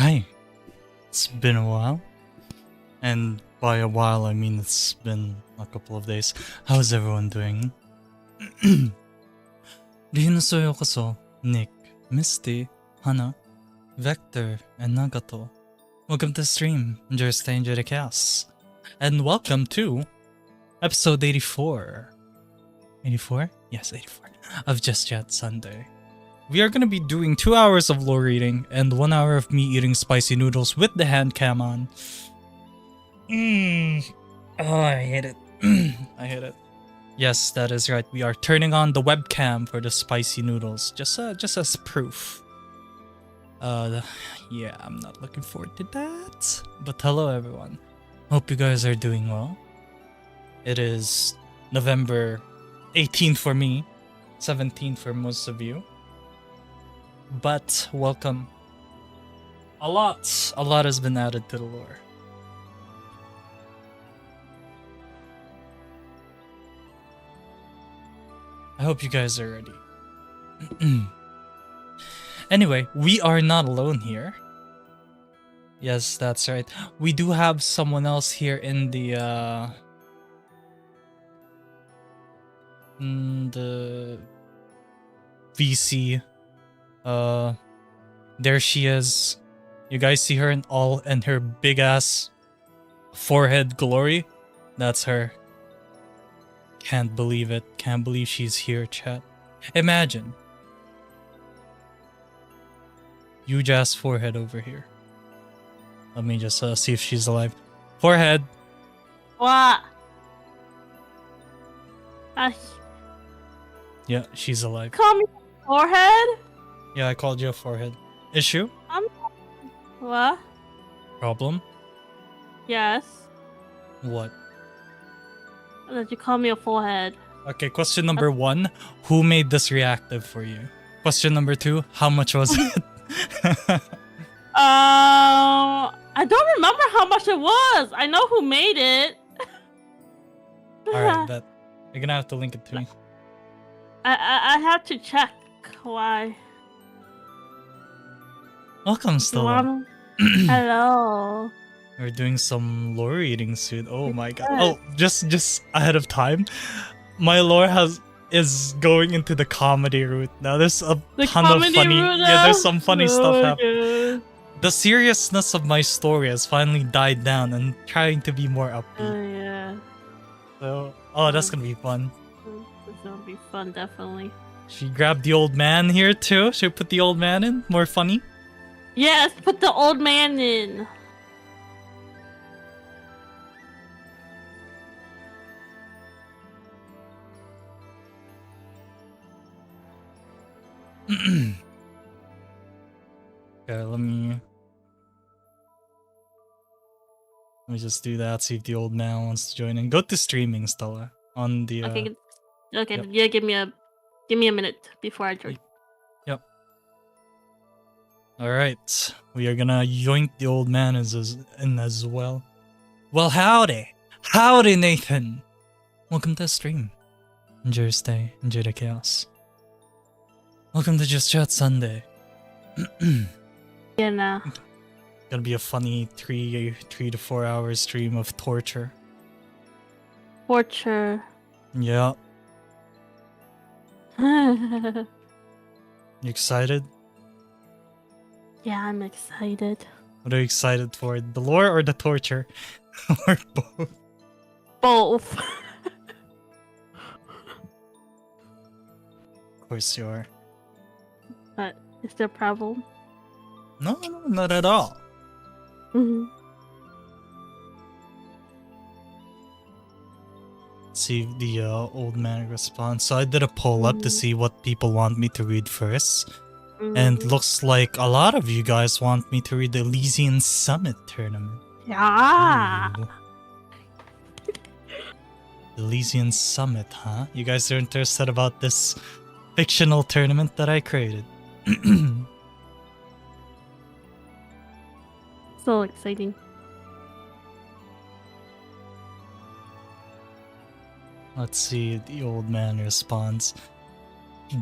Hi. It's been a while. And by a while, I mean it's been a couple of days. How's everyone doing? Ryunoso yokoso, Nick, Misty, Hana, Vector, and Nagato. Welcome to the stream. Enjoy the chaos. And welcome to episode 84. 84? Yes, 84. Of Just Chat Sunday. We are going to be doing 2 hours of lore reading and 1 hour of me eating spicy noodles with the hand cam on. Oh, I hate it. I hate it. Yes, that is right. We are turning on the webcam for the spicy noodles, just as proof. Yeah, I'm not looking forward to that. But hello, everyone. Hope you guys are doing well. It is November 18th for me, 17th for most of you. But welcome. A lot has been added to the lore. I hope you guys are ready. Anyway, we are not alone here. Yes, that's right. We do have someone else here in the VC. There she is. You guys see her in her big ass forehead glory? That's her. Can't believe it. Can't believe she's here, chat. Imagine. Huge ass forehead over here. Let me just see if she's alive. Forehead. What? Yeah, she's alive. Call me forehead? Yeah, I called you a forehead. Issue? What? Problem? Yes. What? That you call me a forehead. Okay, question number 1. Who made this reactive for you? Question number 2. How much was it? I don't remember how much it was. I know who made it. Alright, bet. You're gonna have to link it to me. I have to check why. Welcome, Stella. Hello. We're doing some lore reading soon. Oh my god. Oh, just ahead of time. My lore is going into the comedy route now. There's a ton of funny. Yeah, there's some funny stuff happening. The seriousness of my story has finally died down and trying to be more upbeat. Oh yeah. So, that's gonna be fun. This is gonna be fun, definitely. She grabbed the old man here too. Should we put the old man in? More funny? Yes, put the old man in. Okay, let me just do that. See if the old man wants to join in. Go to streaming, Stella. On the Okay. Yep. Yeah. Give me a minute before I join. Yep. All right, we are gonna yoink the old man in as well. Well, howdy, Nathan. Welcome to the stream. Enjoy your stay. Enjoy the chaos. Welcome to Just Chat Sunday. Yeah, nah. Gonna be a funny 3 to 4 hour stream of torture. Torture. Yeah. Yeah, You excited? I'm excited. What are you excited for? The lore or the torture? Or both? Both. Of course you are. But is there a problem? No, not at all. See if the old man responds. So I did a poll up to see what people want me to read first. And looks like a lot of you guys want me to read the Elysian Summit tournament. Yeah. Ooh. Elysian Summit, huh? You guys are interested about this fictional tournament that I created. So exciting. Let's see if the old man responds.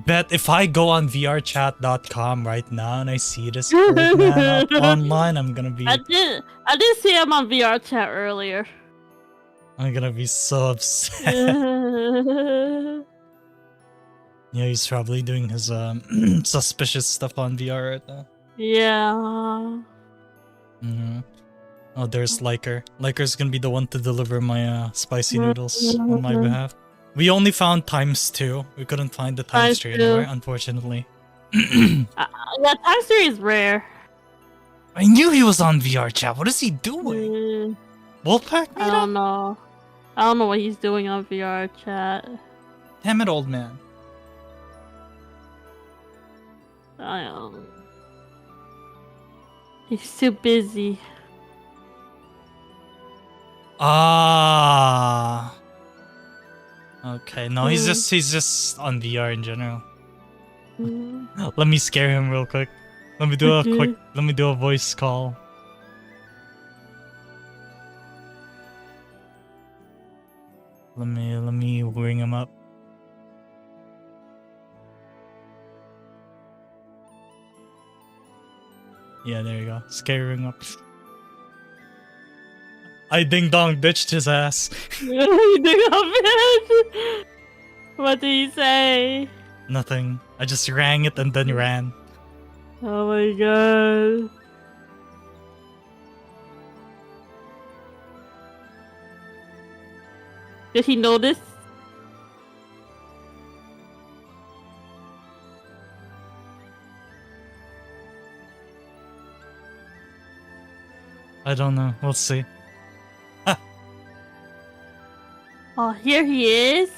Bet if I go on vrchat.com right now and I see this man up online, I'm gonna be I did see him on VR chat earlier. I'm gonna be so upset. Yeah, he's probably doing his suspicious stuff on VR right now. Yeah. Oh, there's Liker. Liker's gonna be the one to deliver my spicy noodles on my behalf. We only found ×2. We couldn't find the ×3 anywhere, unfortunately. Yeah, ×3 is rare. I knew he was on VR chat. What is he doing? Wolfpack? I don't know. I don't know what he's doing on VR chat. Damn it, old man. I don't. He's too busy. Ah. Okay, no, he's just on VR in general. Let me scare him real quick. Let me do a voice call. Let me ring him up. Yeah, there you go. Scaring up. I ding dong bitched his ass. You ding dong bitch. What did he say? Nothing. I just rang it and then ran. Oh my god. Did he notice? I don't know. We'll see. Oh, here he is.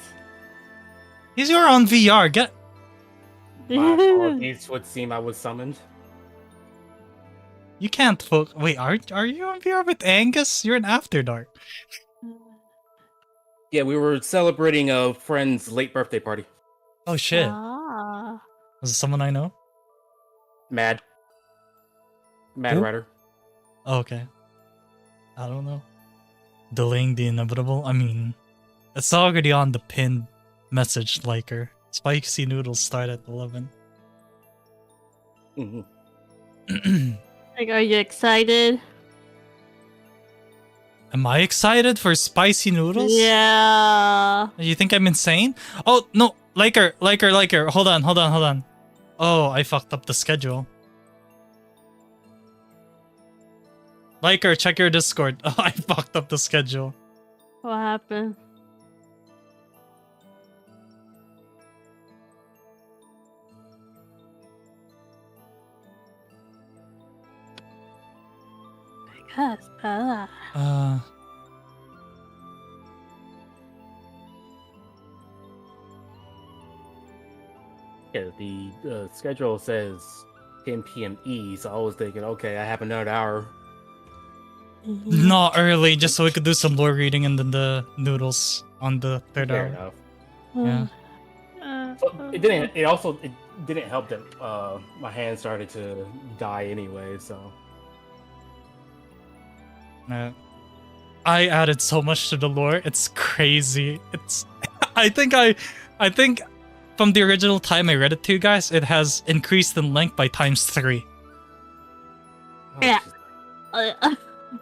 He's your on VR. Get. My apologies would seem I was summoned. You can't wait. Are you on VR with Angus? You're an After Dark. Yeah, we were celebrating a friend's late birthday party. Oh shit! Ah. Was it someone I know? Mad Who? Rider. Oh, okay. I don't know. Delaying the inevitable. I mean, it's already on the pinned message liker. Spicy noodles start at 11. Like, are you excited? Am I excited for spicy noodles? Yeah. You think I'm insane? Oh no, liker. Hold on. Oh, I fucked up the schedule. Liker, check your Discord. Oh, I fucked up the schedule. What happened? Because, Yeah, the schedule says 10 p.m. E, so I was thinking, okay, I have another hour. Not early, just so we could do some lore reading and then the noodles on the third Fair hour. enough. Yeah. So it didn't. It also didn't help that my hand started to die anyway. So I added so much to the lore. It's crazy. It's. I think from the original time I read it to you guys, it has increased in length by ×3. Yeah.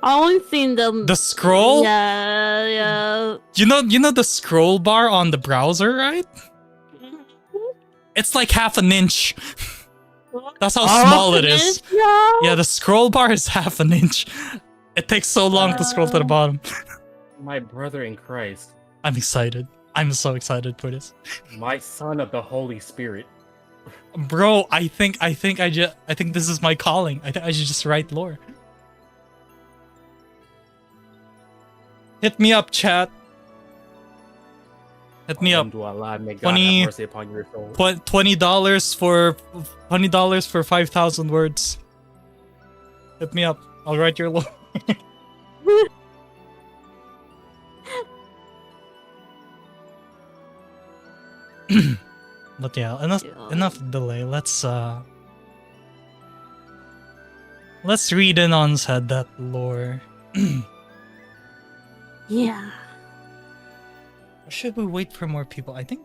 I only seen them. The scroll? Yeah. You know the scroll bar on the browser, right? It's like half an inch. That's how small it is. Yeah, the scroll bar is half an inch. It takes so long to scroll to the bottom. my brother in Christ, I'm excited. I'm so excited for this. my son of the Holy Spirit. Bro, I think this is my calling. I think I should just write lore. Hit me up, chat. Hit me up. May God have mercy upon your soul. $20 for 5,000 words. Hit me up. I'll write your lore. But yeah, enough delay. Let's read in on said that lore. Yeah. Or should we wait for more people? I think.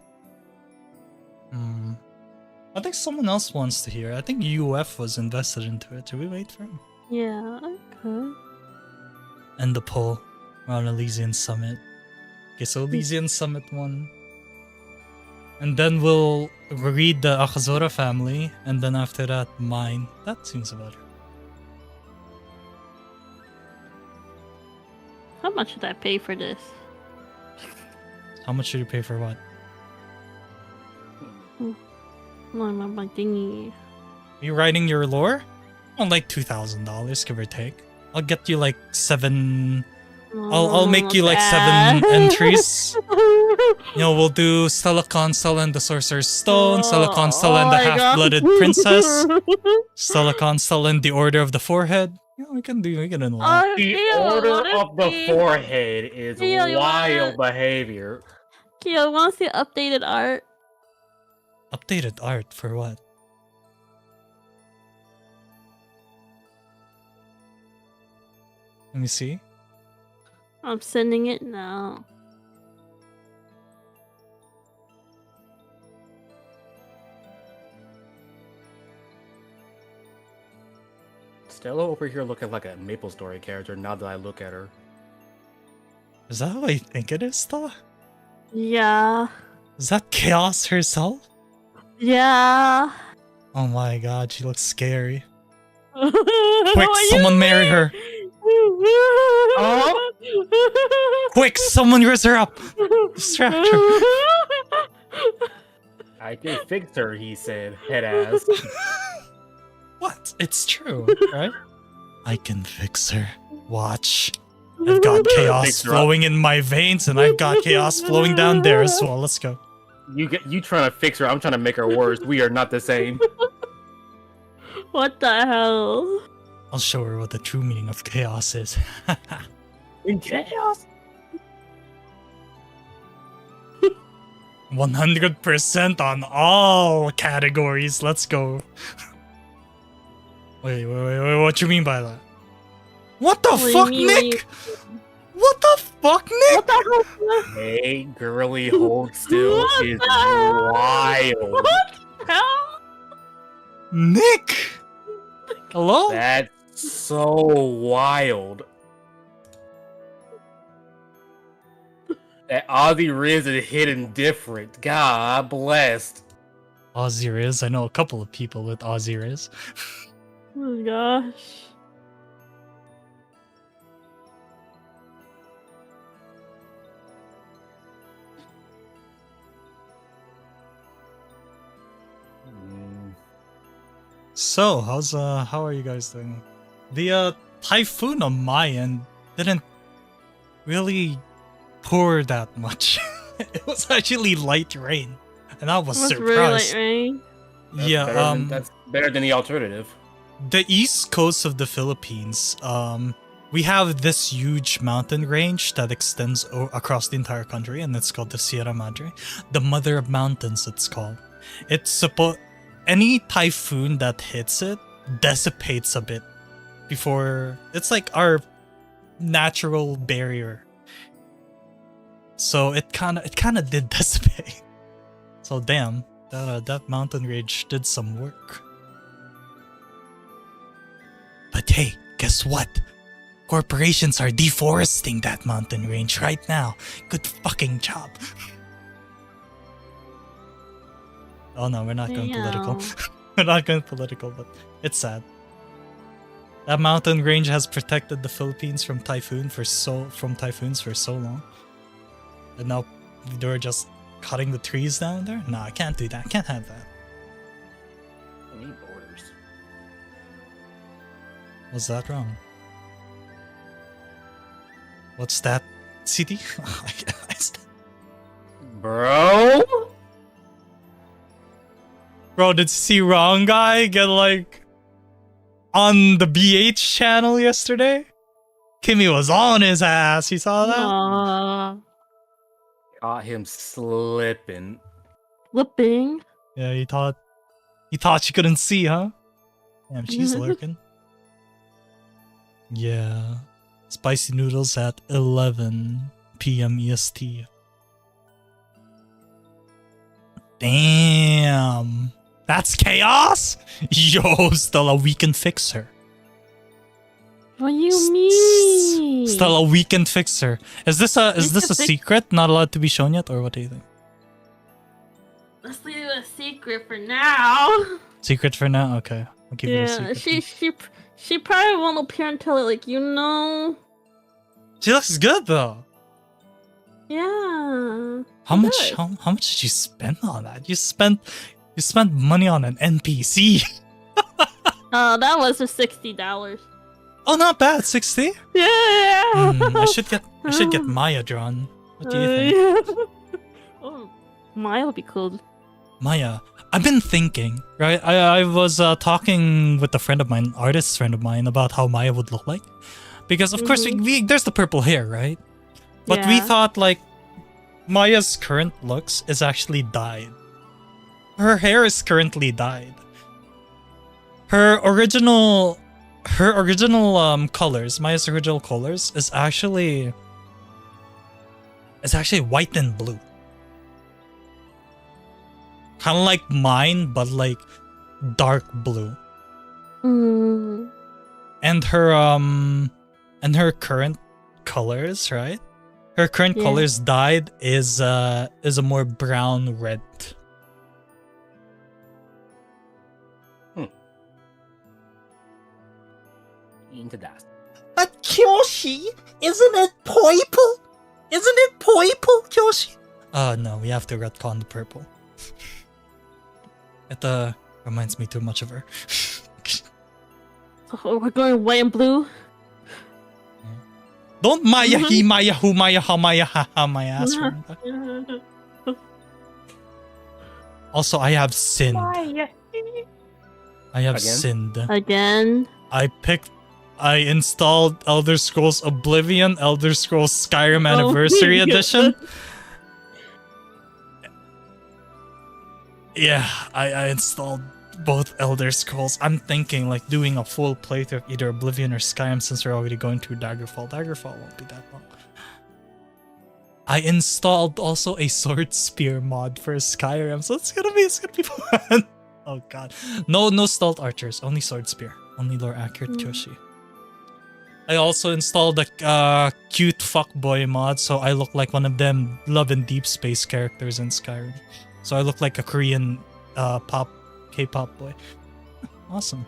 I think someone else wants to hear. I think UF was invested into it. Should we wait for him? Yeah, okay. End the poll. We're on Elysian Summit. Okay, so Elysian Summit 1. And then we'll read the Akazora family, and then after that, mine. That seems about it. How much did I pay for this? How much should you pay for what? My thingy. Are you writing your lore? Oh, like $2,000, give or take. I'll get you like 7... I'll make you like 7 entries. You know, we'll do Stella Constella and the Sorcerer's Stone, Stella Constella and the Half-Blooded Princess, Stella Constella and the Order of the Forehead. Yeah, we can do a lot. The Order of the Forehead is wild behavior. Kyo wants the updated art. Updated art for what? Let me see. I'm sending it now. Stella over here looking like a Maple Story character now that I look at her. Is that how I think it is, Stella? Yeah. Is that Chaos herself? Yeah. Oh my god, she looks scary. Quick, someone marry her. Oh. Quick, someone raise her up. Distract her. I can fix her, he said, head ass. What? It's true, right? I can fix her. Watch. I've got chaos flowing in my veins, and I've got chaos flowing down there as well. Let's go. You trying to fix her? I'm trying to make her worse. We are not the same. What the hell? I'll show her what the true meaning of chaos is. In chaos? 100% on all categories. Let's go. Wait, what you mean by that? What the fuck, Nick? What the fuck, Nick? What the hell? Hey, girly, hold still is wild. What the hell? Nick! Hello? That's so wild. That Ozzy Riz is hidden different. God blessed. Ozzy Riz. I know a couple of people with Ozzy Riz. Oh my gosh. So, how are you guys doing? The typhoon on my end didn't really pour that much. It was actually light rain, and I was surprised. Really light rain. That's better than the alternative. The east coast of the Philippines, we have this huge mountain range that extends across the entire country, and it's called the Sierra Madre, the Mother of Mountains. It's called. Any typhoon that hits it dissipates a bit before. It's like our natural barrier. So it kind of did dissipate. So damn, that mountain range did some work. But hey, guess what? Corporations are deforesting that mountain range right now. Good fucking job. Oh no, we're not going political. We're not going political, but it's sad. That mountain range has protected the Philippines from typhoons for so long. And now they're just cutting the trees down there? No, I can't do that. I can't have that. I need borders. What's that wrong? What's that city? Bro? Bro, did you see Wrong Guy get like on the BH channel yesterday? Kimmy was on his ass. You saw that? Caught him slipping. Slipping? Yeah, he thought she couldn't see, huh? Damn, she's lurking. Yeah. Spicy noodles at 11 p.m. EST. Damn. That's chaos! Yo, Stella, we can fix her. What do you mean? Stella, we can fix her. Is this a secret not allowed to be shown yet, or what do you think? Let's leave it a secret for now. Secret for now? Okay. I'll keep it a secret. She probably won't appear until like She looks good though. Yeah. How much did you spend on that? You spent money on an NPC. Oh, that was just $60. Oh, not bad. 60? Yeah. I should get Maya drawn. What do you think? Yeah. Oh, Maya would be cool. Maya, I've been thinking, right? I was talking with a friend of mine, artist friend of mine, about how Maya would look like. Because of course there's the purple hair, right? But we thought like Maya's current looks is actually dyed. Her hair is currently dyed. Her original colors, Maya's original colors is actually white and blue. Kind of like mine, but like dark blue. And her current colors, right? Her current colors dyed is a more brown red. Into that. But Kyoshi, isn't it purple? Isn't it purple, Kyoshi? No, we have to retcon the purple. It reminds me too much of her. So we're going white and blue. Don't Maya he Maya who Maya ha Maya ha ha my ass. Also, I have sinned. I have sinned. Again? I installed Elder Scrolls Oblivion, Elder Scrolls Skyrim Anniversary Edition. Yeah, I installed both Elder Scrolls. I'm thinking like doing a full playthrough of either Oblivion or Skyrim since we're already going through Daggerfall. Daggerfall won't be that long. I installed also a Sword Spear mod for Skyrim, so it's gonna be fun. Oh god. No stealth archers, only Sword Spear. Only lore accurate Kyoshi. I also installed a cute fuckboy mod, so I look like one of them Love and Deep Space characters in Skyrim. So I look like a Korean K-pop boy. Awesome.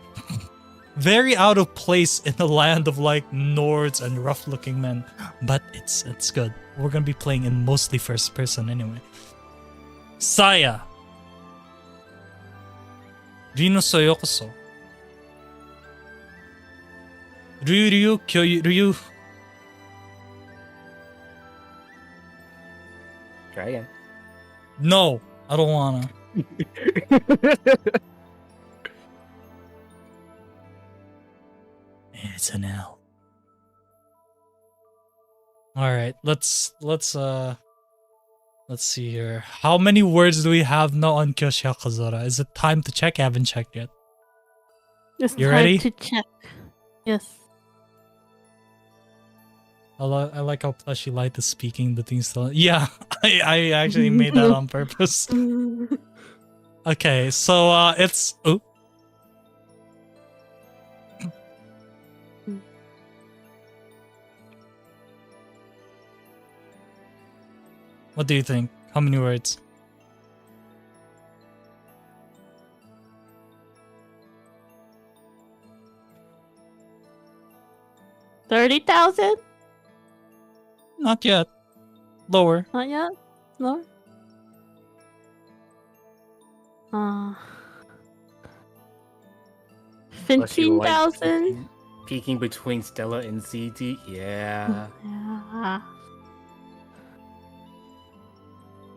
Very out of place in the land of like Nords and rough-looking men, but it's good. We're gonna be playing in mostly first person anyway. Saya. Rino Soyokoso. Ryu Ryu. Try again. No, I don't wanna. It's an L. All right, let's see here. How many words do we have now on Kyoshi Hakazora? Is it time to check? I haven't checked yet. It's You time ready? to check. Yes. I like how Plushy Light is speaking the things. Yeah, I actually made that on purpose. Okay, so it's What do you think? How many words? $30,000? Not yet. Lower. Not yet? Lower? Unless you like 15,000? peeking between Stella and CT. Yeah. Yeah.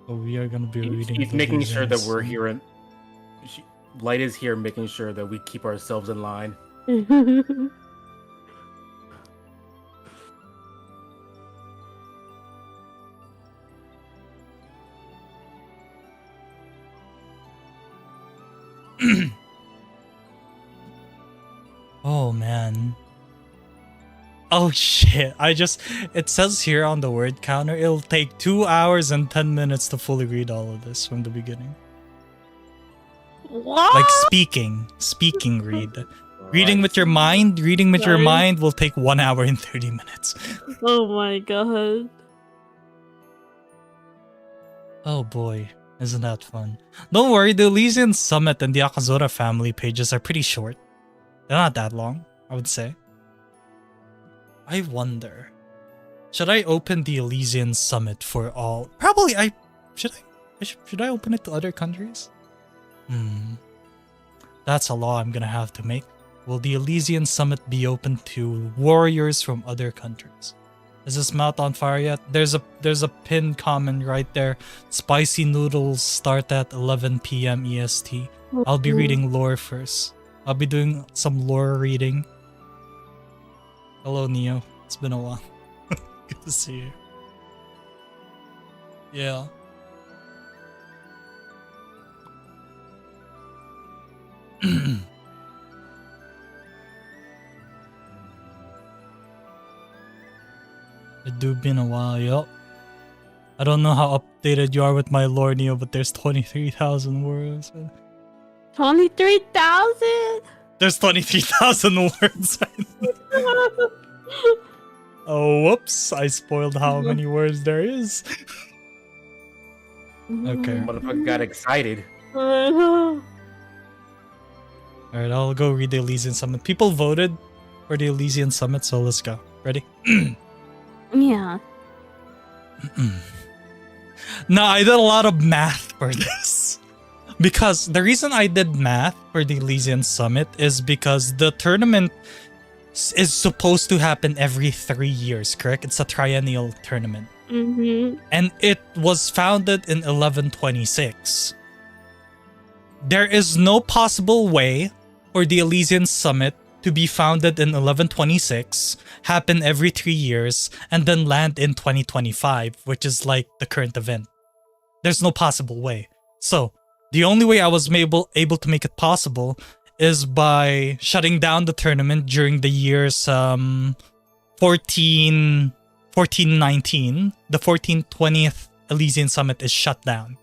So we are gonna be reading. He's the making sure that reasons. we're here and Light is here making sure that we keep ourselves in line. Oh man. Oh shit. It says here on the word counter, it'll take 2 hours and 10 minutes to fully read all of this from the beginning. What? Like speaking read. Reading with your mind will take 1 hour and 30 minutes. Oh my god. Oh boy, isn't that fun? Don't worry, the Elysian Summit and the Akazora family pages are pretty short. They're not that long, I would say. I wonder, should I open the Elysian Summit for all? Probably should I open it to other countries? That's a law I'm gonna have to make. Will the Elysian Summit be open to warriors from other countries? Is this mouth on fire yet? There's a pin comment right there. Spicy noodles start at 11 p.m. EST. I'll be reading lore first. I'll be doing some lore reading. Hello, Neo. It's been a while. Good to see you. Yeah. It do been a while, yup. I don't know how updated you are with my lore, Neo, but there's 23,000 words. 23,000? There's 23,000 words. Oh, whoops. I spoiled how many words there is. Okay. Motherfucker got excited. Alright, I'll go read the Elysian Summit. People voted for the Elysian Summit, so let's go. Ready? Yeah. No, I did a lot of math for this. Because the reason I did math for the Elysian Summit is because the tournament is supposed to happen every 3 years, correct? It's a triennial tournament. And it was founded in 1126. There is no possible way for the Elysian Summit to be founded in 1126, happen every 3 years, and then land in 2025, which is like the current event. There's no possible way. So, the only way I was able to make it possible is by shutting down the tournament during the years 1419. The 1420th Elysian Summit is shut down.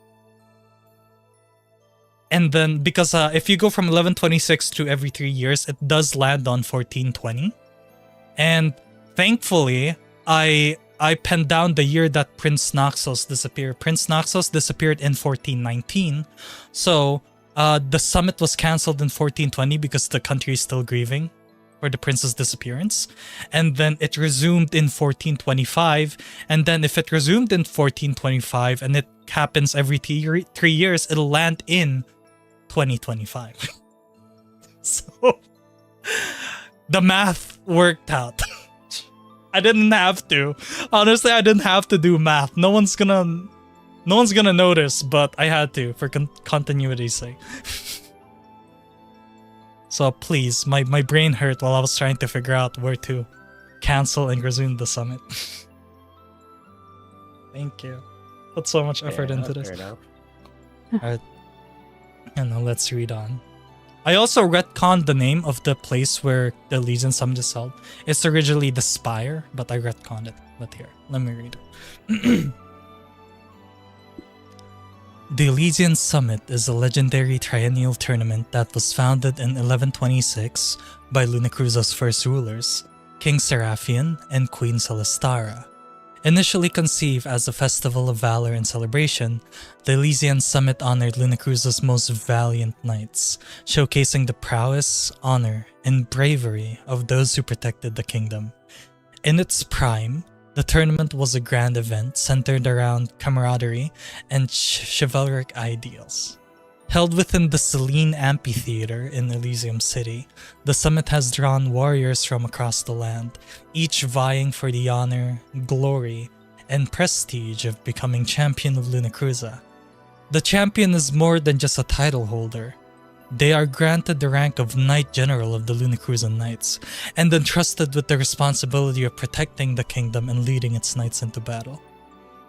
And then, because if you go from 1126 to every 3 years, it does land on 1420. And thankfully, I penned down the year that Prince Naxos disappeared. Prince Naxos disappeared in 1419. So, the summit was cancelled in 1420 because the country is still grieving for the prince's disappearance. And then it resumed in 1425. And then if it resumed in 1425 and it happens every 3 years, it'll land in 2025. So the math worked out. I didn't have to. Honestly, I didn't have to do math. No one's gonna notice, but I had to for continuity's sake. So please, my brain hurt while I was trying to figure out where to cancel and resume the summit. Thank you. Put so much effort into this. Alright. And now let's read on. I also retconned the name of the place where the Elysian Summit is held. It's originally the Spire, but I retconned it. But here, let me read it. The Elysian Summit is a legendary triennial tournament that was founded in 1126 by Lunacruza's first rulers, King Seraphian and Queen Celestara. Initially conceived as a festival of valor and celebration, the Elysian Summit honored Lunacruza's most valiant knights, showcasing the prowess, honor, and bravery of those who protected the kingdom. In its prime, the tournament was a grand event centered around camaraderie and chivalric ideals. Held within the Selene Amphitheater in Elysium City, the summit has drawn warriors from across the land, each vying for the honor, glory, and prestige of becoming champion of Lunacruza. The champion is more than just a title holder. They are granted the rank of Knight General of the Lunacruzan Knights, and entrusted with the responsibility of protecting the kingdom and leading its knights into battle.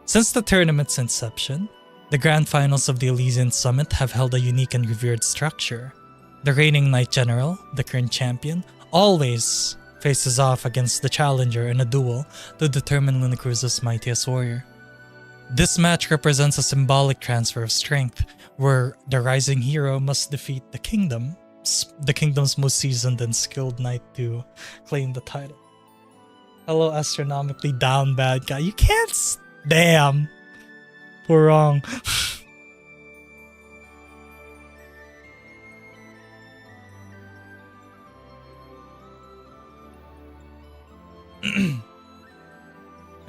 Since the tournament's inception, the grand finals of the Elysian Summit have held a unique and revered structure. The reigning Knight General, the current champion, always faces off against the challenger in a duel to determine Lunacruza's mightiest warrior. This match represents a symbolic transfer of strength, where the rising hero must defeat the kingdom's most seasoned and skilled knight to claim the title. Hello, astronomically down bad guy. You can't. Damn. We're wrong.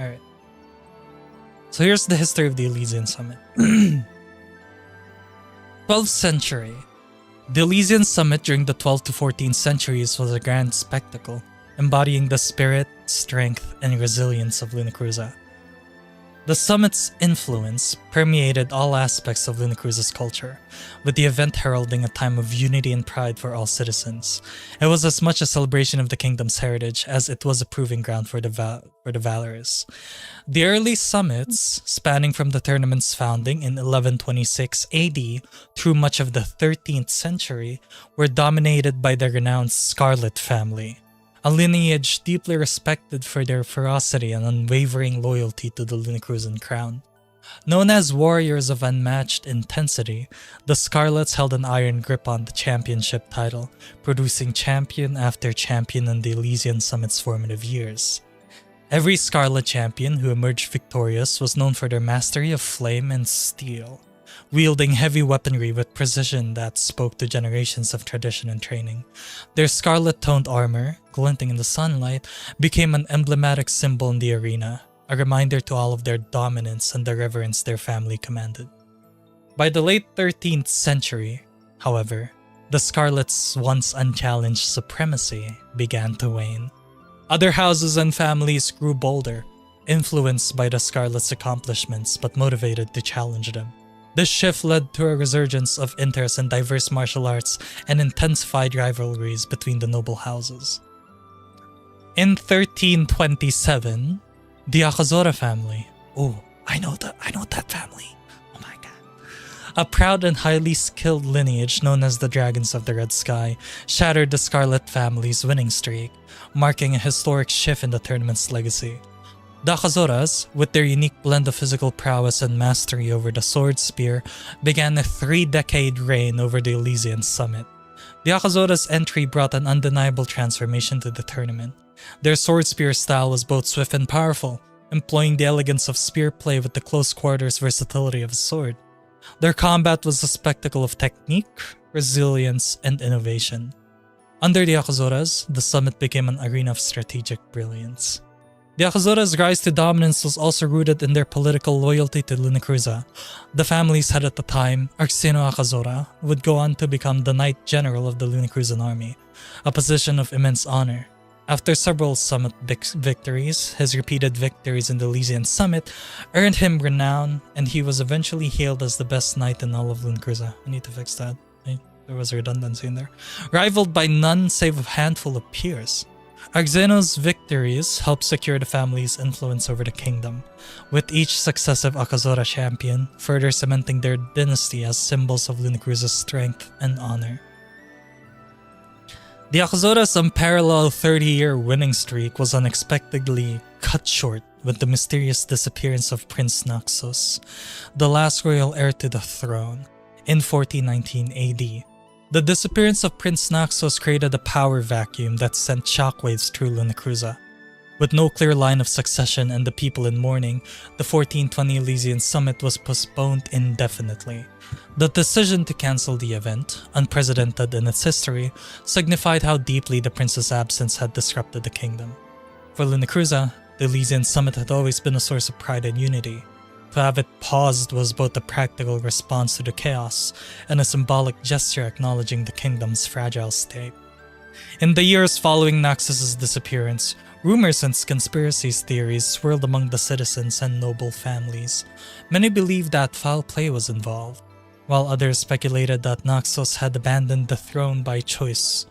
Alright. So here's the history of the Elysian Summit. 12th century. The Elysian Summit during the 12th to 14th centuries was a grand spectacle, embodying the spirit, strength, and resilience of Luna Cruza. The summit's influence permeated all aspects of Luna Cruza's culture, with the event heralding a time of unity and pride for all citizens. It was as much a celebration of the kingdom's heritage as it was a proving ground for the valorous. The early summits, spanning from the tournament's founding in 1126 AD through much of the 13th century, were dominated by the renowned Scarlet family, a lineage deeply respected for their ferocity and unwavering loyalty to the Luna Cruzan crown. Known as warriors of unmatched intensity, the Scarlets held an iron grip on the championship title, producing champion after champion in the Elysian Summit's formative years. Every Scarlet champion who emerged victorious was known for their mastery of flame and steel, wielding heavy weaponry with precision that spoke to generations of tradition and training. Their scarlet-toned armor, glinting in the sunlight, became an emblematic symbol in the arena, a reminder to all of their dominance and the reverence their family commanded. By the late 13th century, however, the Scarlet's once unchallenged supremacy began to wane. Other houses and families grew bolder, influenced by the Scarlet's accomplishments but motivated to challenge them. This shift led to a resurgence of interest in diverse martial arts and intensified rivalries between the noble houses. In 1327, the Akazora family, I know that family, oh my god, a proud and highly skilled lineage known as the Dragons of the Red Sky, shattered the Scarlet family's winning streak, marking a historic shift in the tournament's legacy. The Akazoras, with their unique blend of physical prowess and mastery over the sword spear, began a 3-decade reign over the Elysian Summit. The Akazoras' entry brought an undeniable transformation to the tournament. Their sword spear style was both swift and powerful, employing the elegance of spear play with the close quarters versatility of a sword. Their combat was a spectacle of technique, resilience, and innovation. Under the Akazoras, the summit became an arena of strategic brilliance. The Akazoras' rise to dominance was also rooted in their political loyalty to Luna Cruza. The family's head at the time, Arsino Akazora, would go on to become the Knight General of the Luna Cruzan army, a position of immense honor. After several summit victories, his repeated victories in the Elysian Summit earned him renown, and he was eventually hailed as the best knight in all of Luna Cruza. I need to fix that. There was redundancy in there. Rivaled by none save a handful of peers. Arzeno's victories helped secure the family's influence over the kingdom, with each successive Akazora champion further cementing their dynasty as symbols of Luna Cruza's strength and honor. The Akazora's unparalleled 30-year winning streak was unexpectedly cut short with the mysterious disappearance of Prince Naxos, the last royal heir to the throne, in 1419 AD. The disappearance of Prince Naxos created a power vacuum that sent shockwaves through Luna Cruza. With no clear line of succession and the people in mourning, the 1420 Elysian Summit was postponed indefinitely. The decision to cancel the event, unprecedented in its history, signified how deeply the prince's absence had disrupted the kingdom. For Luna Cruza, the Elysian Summit had always been a source of pride and unity. To have it paused was both a practical response to the chaos and a symbolic gesture acknowledging the kingdom's fragile state. In the years following Naxos' disappearance, rumors and conspiracy theories swirled among the citizens and noble families. Many believed that foul play was involved, while others speculated that Naxos had abandoned the throne by choice.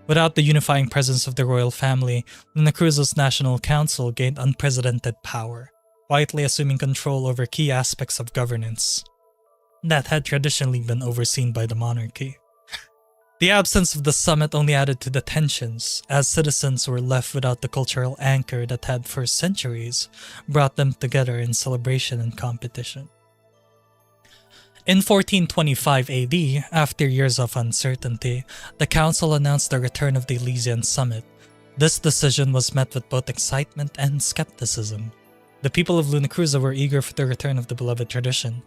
Without the unifying presence of the royal family, Luna Cruza's National Council gained unprecedented power, quietly assuming control over key aspects of governance that had traditionally been overseen by the monarchy. The absence of the summit only added to the tensions, as citizens were left without the cultural anchor that had for centuries brought them together in celebration and competition. In 1425 AD, after years of uncertainty, the council announced the return of the Elysian Summit. This decision was met with both excitement and skepticism. The people of Luna Cruza were eager for the return of the beloved tradition,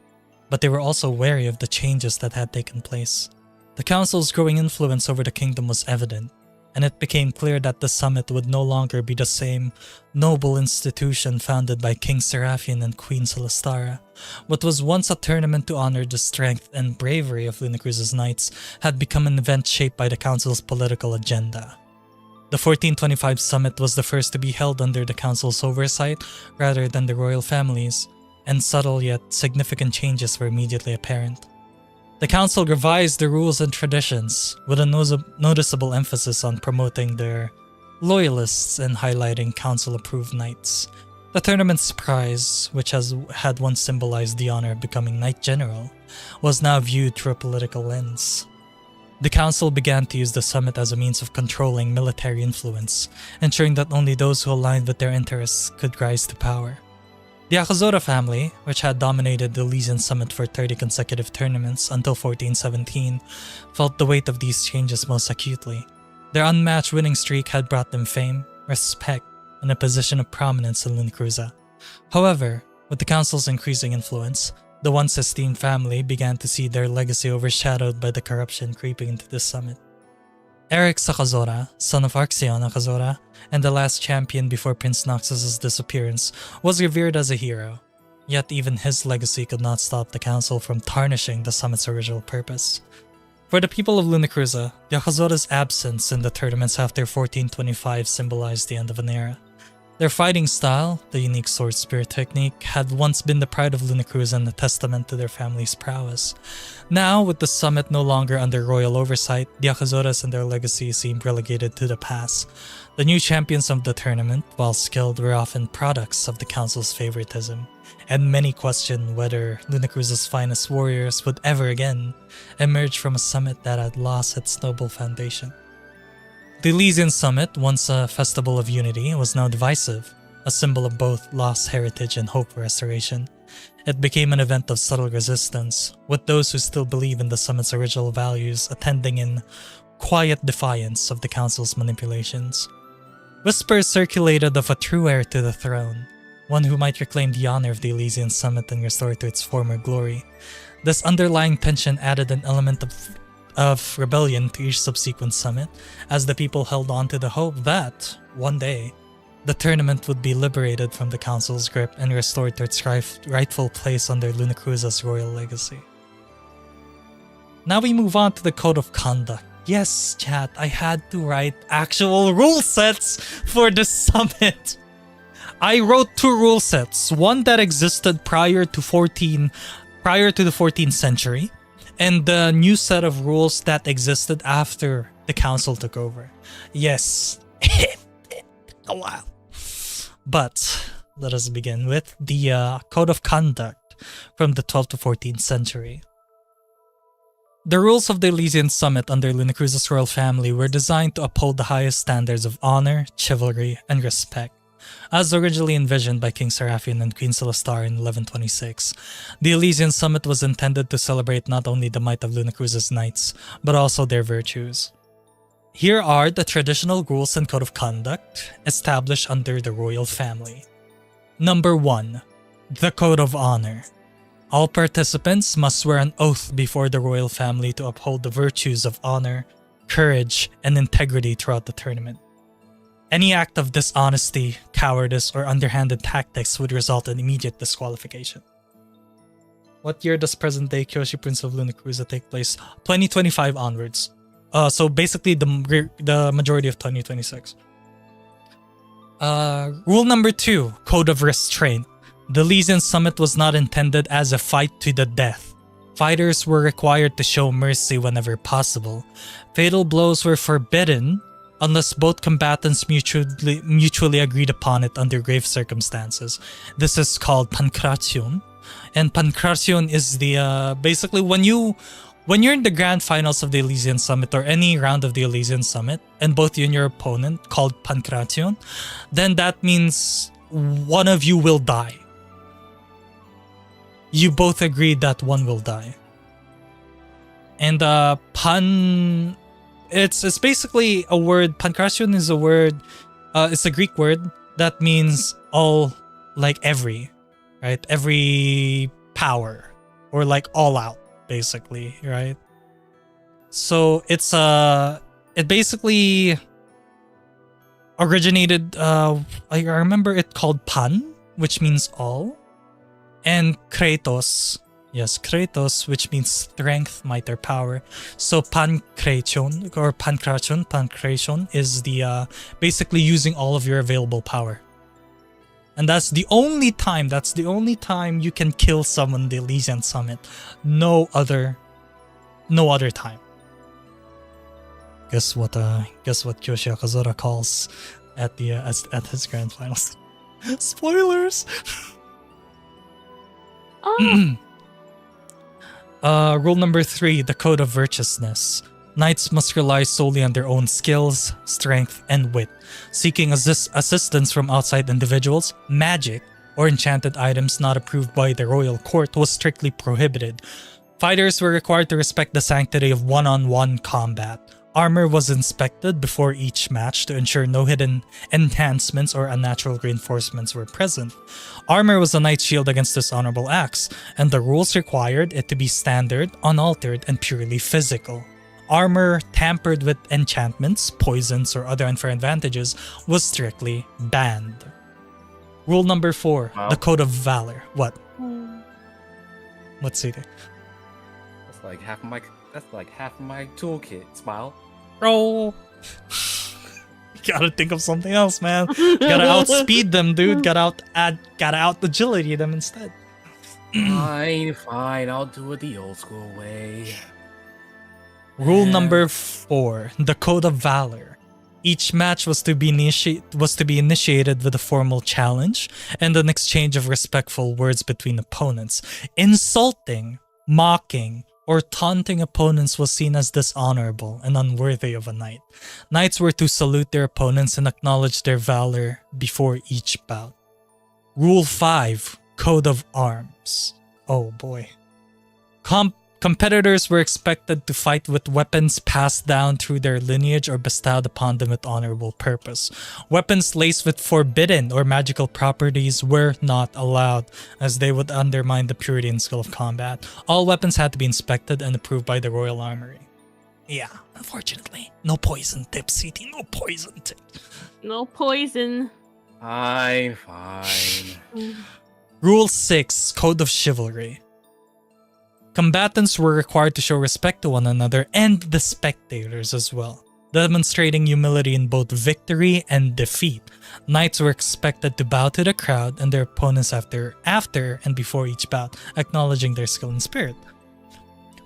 but they were also wary of the changes that had taken place. The council's growing influence over the kingdom was evident, and it became clear that the summit would no longer be the same noble institution founded by King Seraphian and Queen Celestara. What was once a tournament to honor the strength and bravery of Luna Cruza's knights had become an event shaped by the council's political agenda. The 1425 summit was the first to be held under the council's oversight rather than the royal families, and subtle yet significant changes were immediately apparent. The council revised the rules and traditions, with a noticeable emphasis on promoting their loyalists and highlighting council-approved knights. The tournament's prize, which had once symbolized the honor of becoming Knight General, was now viewed through a political lens. The council began to use the summit as a means of controlling military influence, ensuring that only those who aligned with their interests could rise to power. The Akazora family, which had dominated the Elysian Summit for 30 consecutive tournaments until 1417, felt the weight of these changes most acutely. Their unmatched winning streak had brought them fame, respect, and a position of prominence in Luna Cruza. However, with the council's increasing influence, the once esteemed family began to see their legacy overshadowed by the corruption creeping into the summit. Eric Sakazora, son of Arxion Akazora, and the last champion before Prince Noxus's disappearance, was revered as a hero. Yet even his legacy could not stop the council from tarnishing the summit's original purpose. For the people of Luna Cruza, the Akazora's absence in the tournaments after 1425 symbolized the end of an era. Their fighting style, the unique sword spear technique, had once been the pride of Luna Cruza and a testament to their family's prowess. Now, with the summit no longer under royal oversight, the Akazoras and their legacy seemed relegated to the past. The new champions of the tournament, while skilled, were often products of the council's favoritism, and many questioned whether Luna Cruza's finest warriors would ever again emerge from a summit that had lost its noble foundation. The Elysian Summit, once a festival of unity, was now divisive, a symbol of both lost heritage and hope for restoration. It became an event of subtle resistance, with those who still believe in the summit's original values attending in quiet defiance of the council's manipulations. Whispers circulated of a true heir to the throne, one who might reclaim the honor of the Elysian Summit and restore it to its former glory. This underlying tension added an element of rebellion to each subsequent summit, as the people held on to the hope that, one day, the tournament would be liberated from the council's grip and restored to its rightful place under Luna Cruza's royal legacy. Now we move on to the Code of Conduct. Yes, chat, I had to write actual rule sets for the summit. I wrote 2 rule sets, one that existed prior to the 14th century, and the new set of rules that existed after the council took over. Yes, it took a while. But let us begin with the Code of Conduct from the 12th to 14th century. The rules of the Elysian Summit under Luna Cruza's royal family were designed to uphold the highest standards of honor, chivalry, and respect. As originally envisioned by King Seraphian and Queen Celestara in 1126, the Elysian Summit was intended to celebrate not only the might of Luna Cruza's knights, but also their virtues. Here are the traditional rules and code of conduct established under the royal family. Number 1. The Code of Honor. All participants must swear an oath before the royal family to uphold the virtues of honor, courage, and integrity throughout the tournament. Any act of dishonesty, cowardice, or underhanded tactics would result in immediate disqualification. What year does present-day Kyoshi Prince of Luna Cruza take place? 2025 onwards. So basically the majority of 2026. Rule number 2, Code of Restraint. The Elysian Summit was not intended as a fight to the death. Fighters were required to show mercy whenever possible. Fatal blows were forbidden unless both combatants mutually agreed upon it under grave circumstances. This is called pankration. And pankration is the basically when you When you're in the grand finals of the Elysian Summit or any round of the Elysian Summit, and both you and your opponent called Pankration, then that means one of you will die. You both agreed that one will die. And it's basically a word. Pankration is a word. It's a Greek word that means all, like every, right? Every power, or like all out, basically, right? So it's it basically originated. I remember it called Pan, which means all, and Kratos. Yes, Kratos, which means strength, might, or power. So Pankration or Pankration is the basically using all of your available power. And that's the only time you can kill someone in the Elysian Summit. No other time. Guess what Kyoshi Akazura calls at the at his grand finals. Spoilers. Oh. Rule number 3, the code of virtuousness. Knights must rely solely on their own skills, strength, and wit. Seeking assistance from outside individuals, magic, or enchanted items not approved by the royal court was strictly prohibited. Fighters were required to respect the sanctity of one-on-one combat. Armor was inspected before each match to ensure no hidden enhancements or unnatural reinforcements were present. Armor was a knight's shield against dishonorable acts, and the rules required it to be standard, unaltered, and purely physical. Armor tampered with enchantments, poisons, or other unfair advantages was strictly banned. Rule number 4, the Code of Valor. What? What's it? That's like half of my toolkit. Smile. Bro. Gotta think of something else, man. Gotta outspeed them, dude. Gotta out agility them instead. Fine. I'll do it the old school way. Rule number 4, the Code of Valor. Each match was to be initiated with a formal challenge and an exchange of respectful words between opponents. Insulting, mocking, or taunting opponents was seen as dishonorable and unworthy of a knight. Knights were to salute their opponents and acknowledge their valor before each bout. Rule 5, Code of Arms. Oh boy. Competitors were expected to fight with weapons passed down through their lineage or bestowed upon them with honorable purpose. Weapons laced with forbidden or magical properties were not allowed, as they would undermine the purity and skill of combat. All weapons had to be inspected and approved by the Royal Armory. Yeah, unfortunately. No poison tips, CT. No poison tips. No poison. Fine. Rule 6, Code of Chivalry. Combatants were required to show respect to one another and the spectators as well, demonstrating humility in both victory and defeat. Knights were expected to bow to the crowd and their opponents after and before each bout, acknowledging their skill and spirit.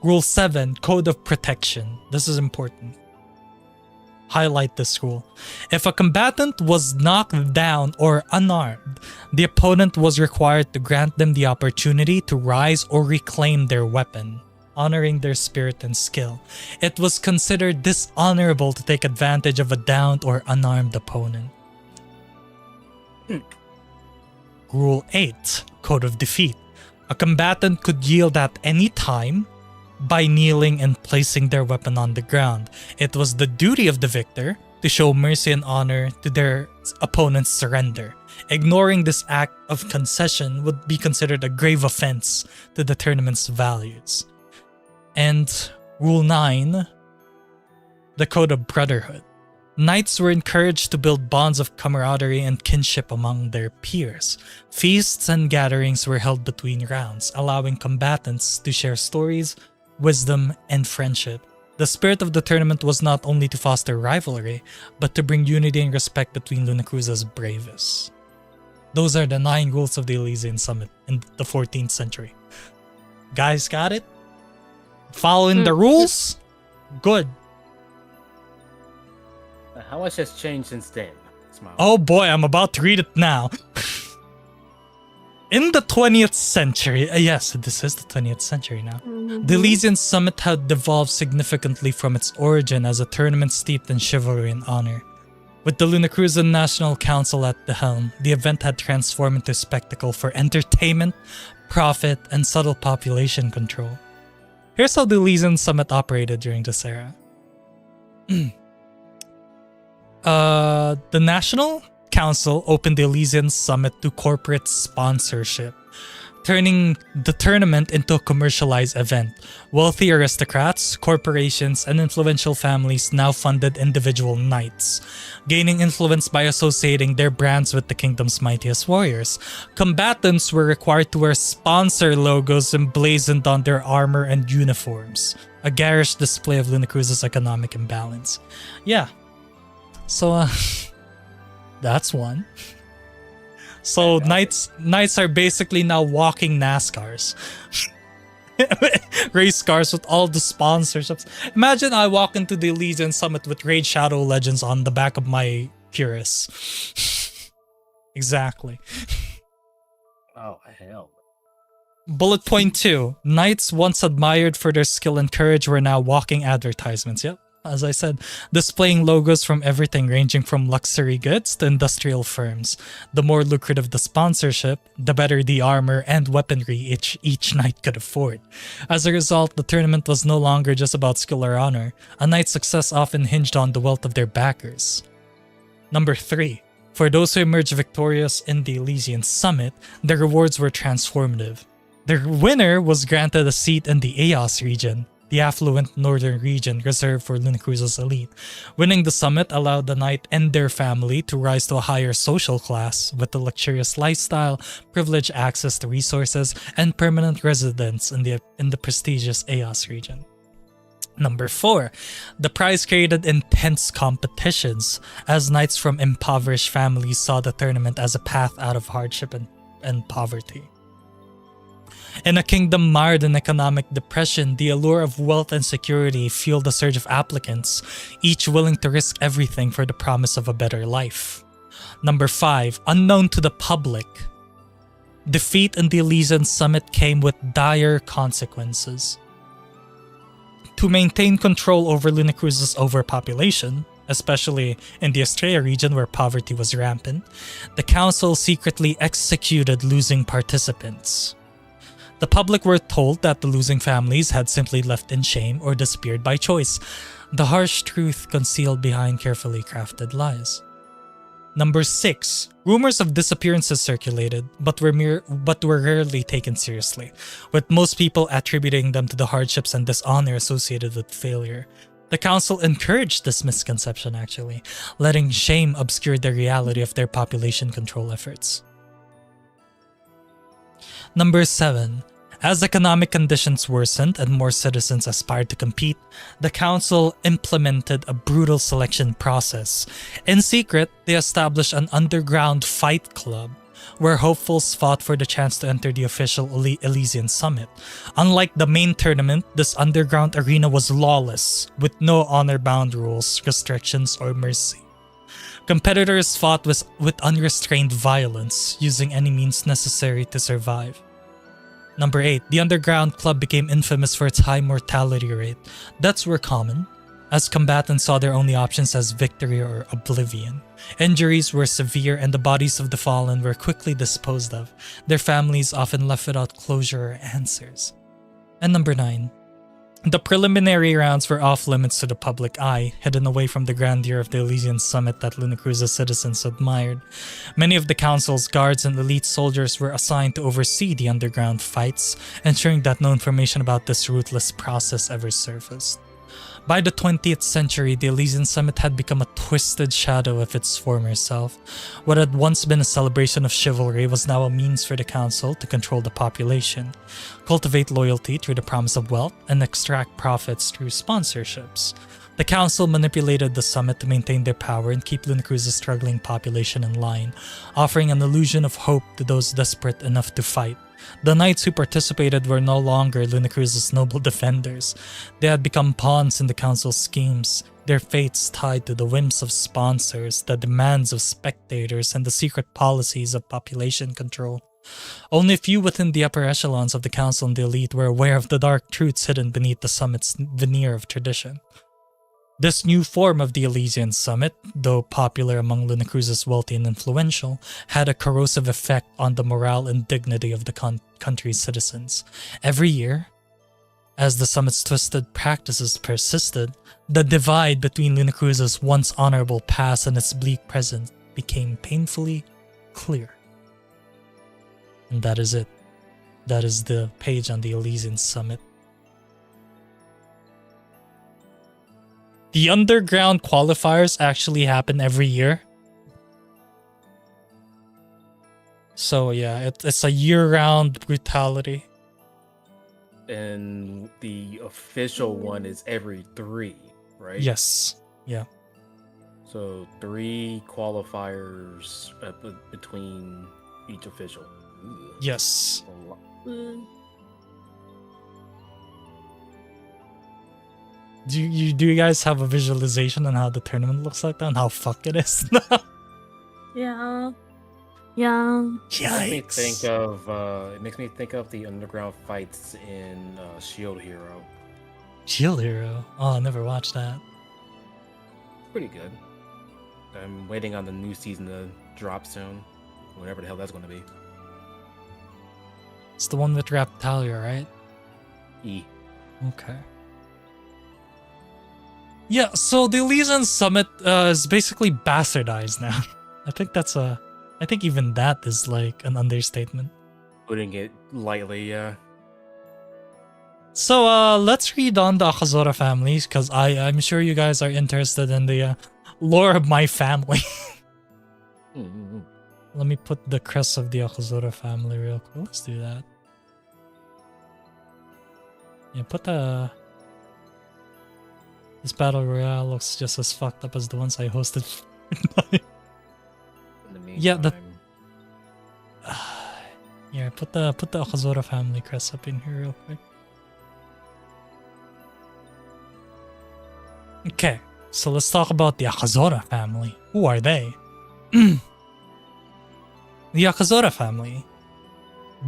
Rule 7, Code of Protection. This is important. Highlight this rule. If a combatant was knocked down or unarmed, the opponent was required to grant them the opportunity to rise or reclaim their weapon, honoring their spirit and skill. It was considered dishonorable to take advantage of a downed or unarmed opponent. Rule 8, Code of Defeat. A combatant could yield at any time by kneeling and placing their weapon on the ground. It was the duty of the victor to show mercy and honor to their opponent's surrender. Ignoring this act of concession would be considered a grave offense to the tournament's values. And Rule 9, the Code of Brotherhood. Knights were encouraged to build bonds of camaraderie and kinship among their peers. Feasts and gatherings were held between rounds, allowing combatants to share stories, wisdom, and friendship. The spirit of the tournament was not only to foster rivalry, but to bring unity and respect between Lunacruza's bravest. Those are the 9 rules of the Elysian Summit in the 14th century. Guys got it? Following the rules? Good. How much has changed since then? Smile. Oh boy, I'm about to read it now. In the 20th century, yes, this is the 20th century now, the Elysian Summit had devolved significantly from its origin as a tournament steeped in chivalry and honor. With the Lunacruzan National Council at the helm, the event had transformed into a spectacle for entertainment, profit, and subtle population control. Here's how the Elysian Summit operated during this era. The National Council opened the Elysian Summit to corporate sponsorship, turning the tournament into a commercialized event. Wealthy aristocrats, corporations, and influential families now funded individual knights, gaining influence by associating their brands with the kingdom's mightiest warriors. Combatants were required to wear sponsor logos emblazoned on their armor and uniforms, a garish display of Lunacruz's economic imbalance. Yeah. So, that's one. So knights are basically now walking NASCARs. Race cars with all the sponsorships. Imagine I walk into the Elysian Summit with Raid Shadow Legends on the back of my Purus. Exactly. Oh, hell. Bullet point 2. Knights once admired for their skill and courage were now walking advertisements. Yep. As I said, displaying logos from everything ranging from luxury goods to industrial firms. The more lucrative the sponsorship, the better the armor and weaponry each knight could afford. As a result, the tournament was no longer just about skill or honor. A knight's success often hinged on the wealth of their backers. Number 3. For those who emerged victorious in the Elysian Summit, the rewards were transformative. The winner was granted a seat in the Eos region, the affluent northern region reserved for Lunacruz's elite. Winning the summit allowed the knight and their family to rise to a higher social class with a luxurious lifestyle, privileged access to resources, and permanent residence in the prestigious Eos region. Number 4. The prize created intense competitions, as knights from impoverished families saw the tournament as a path out of hardship and poverty. In a kingdom mired in economic depression, the allure of wealth and security fueled a surge of applicants, each willing to risk everything for the promise of a better life. Number 5. Unknown to the public. Defeat in the Elysian Summit came with dire consequences. To maintain control over Lunacruz's overpopulation, especially in the Estrella region where poverty was rampant, the council secretly executed losing participants. The public were told that the losing families had simply left in shame or disappeared by choice, the harsh truth concealed behind carefully crafted lies. Number 6. Rumors of disappearances circulated, but were rarely taken seriously, with most people attributing them to the hardships and dishonor associated with failure. The council encouraged this misconception actually, letting shame obscure the reality of their population control efforts. Number 7. As economic conditions worsened and more citizens aspired to compete, the council implemented a brutal selection process. In secret, they established an underground fight club where hopefuls fought for the chance to enter the official Elysian Summit. Unlike the main tournament, this underground arena was lawless, with no honor-bound rules, restrictions, or mercy. Competitors fought with unrestrained violence, using any means necessary to survive. Number 8. The underground club became infamous for its high mortality rate. Deaths were common, as combatants saw their only options as victory or oblivion. Injuries were severe and the bodies of the fallen were quickly disposed of, their families often left without closure or answers. And number 9. The preliminary rounds were off limits to the public eye, hidden away from the grandeur of the Elysian Summit that Lunacruz's citizens admired. Many of the council's guards and elite soldiers were assigned to oversee the underground fights, ensuring that no information about this ruthless process ever surfaced. By the 20th century, the Elysian Summit had become a twisted shadow of its former self. What had once been a celebration of chivalry was now a means for the council to control the population, cultivate loyalty through the promise of wealth, and extract profits through sponsorships. The council manipulated the summit to maintain their power and keep Lunacruz's struggling population in line, offering an illusion of hope to those desperate enough to fight. The knights who participated were no longer Lunacruz's noble defenders. They had become pawns in the council's schemes, their fates tied to the whims of sponsors, the demands of spectators, and the secret policies of population control. Only few within the upper echelons of the council and the elite were aware of the dark truths hidden beneath the summit's veneer of tradition. This new form of the Elysian Summit, though popular among Lunacruz's wealthy and influential, had a corrosive effect on the morale and dignity of the country's citizens. Every year, as the summit's twisted practices persisted, the divide between Lunacruz's once honorable past and its bleak present became painfully clear. And that is it. That is the page on the Elysian Summit. The underground qualifiers actually happen every year. So yeah, it's a year-round brutality. And the official one is every 3, right? Yes. Yeah. So 3 qualifiers between each official. Ooh. Yes. Do you guys have a visualization on how the tournament looks like and how fuck it is? Yeah. Yeah. Yikes. It makes me think of the underground fights in Shield Hero. Shield Hero? Oh, I never watched that. Pretty good. I'm waiting on the new season to drop soon. Whatever the hell that's going to be. It's the one with Raptalia, right? E. Okay. Yeah, so the Elysian Summit is basically bastardized now. I think even that is like an understatement. Putting it lightly, yeah. So let's read on the Akazora families, because I'm sure you guys are interested in the lore of my family. Let me put the crest of the Akazora family real quick. Let's do that. Yeah, put the... This battle royale looks just as fucked up as the ones I hosted. Yeah, the... Yeah, put the Akazora family crest up in here real quick. Okay, so let's talk about the Akazora family. Who are they? The Akazora family.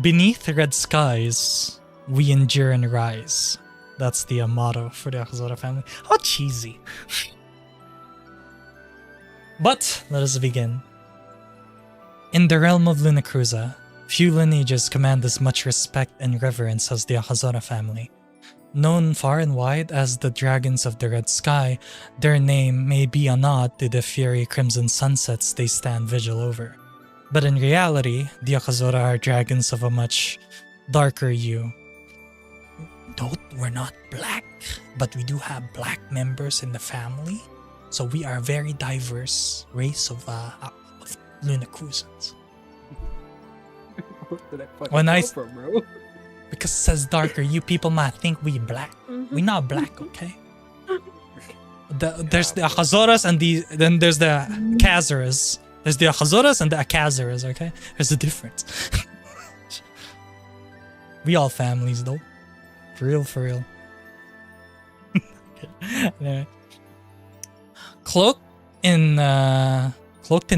Beneath red skies, we endure and rise. That's the motto for the Akazora family. How cheesy. But let us begin. In the realm of Lunacruza, few lineages command as much respect and reverence as the Akazora family. Known far and wide as the Dragons of the Red Sky, their name may be a nod to the fiery crimson sunsets they stand vigil over. But in reality, the Akazora are dragons of a much darker hue. Note, we're not black, but we do have black members in the family, so we are a very diverse race of Lunacruzans. Where did that fucking When I come from, bro? Because it says darker, you people might think we black. We not black, okay? There's the Akazoras and then there's the Akazaras. There's the Akazoras and the Akazaras, okay? There's a difference. We all families though. For real, for real. Anyway. Cloaked in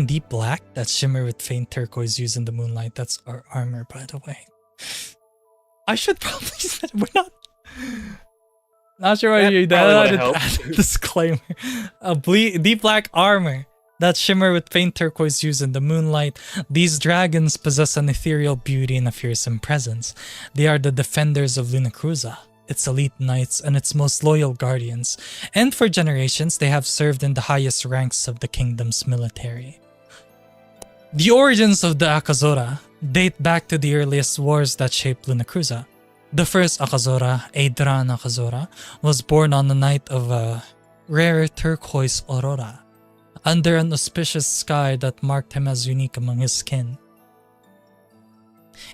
deep black that shimmer with faint turquoise used in the moonlight. That's our armor, by the way. I should probably say we're not sure why you did disclaimer. Deep black armor that shimmer with faint turquoise used in the moonlight. These dragons possess an ethereal beauty and a fearsome presence. They are the defenders of Lunacruza, its elite knights and its most loyal guardians, and for generations they have served in the highest ranks of the kingdom's military. The origins of the Akazora date back to the earliest wars that shaped Lunacruza. The first Akazora, Aedran Akazora, was born on the night of a rare turquoise aurora, under an auspicious sky that marked him as unique among his kin.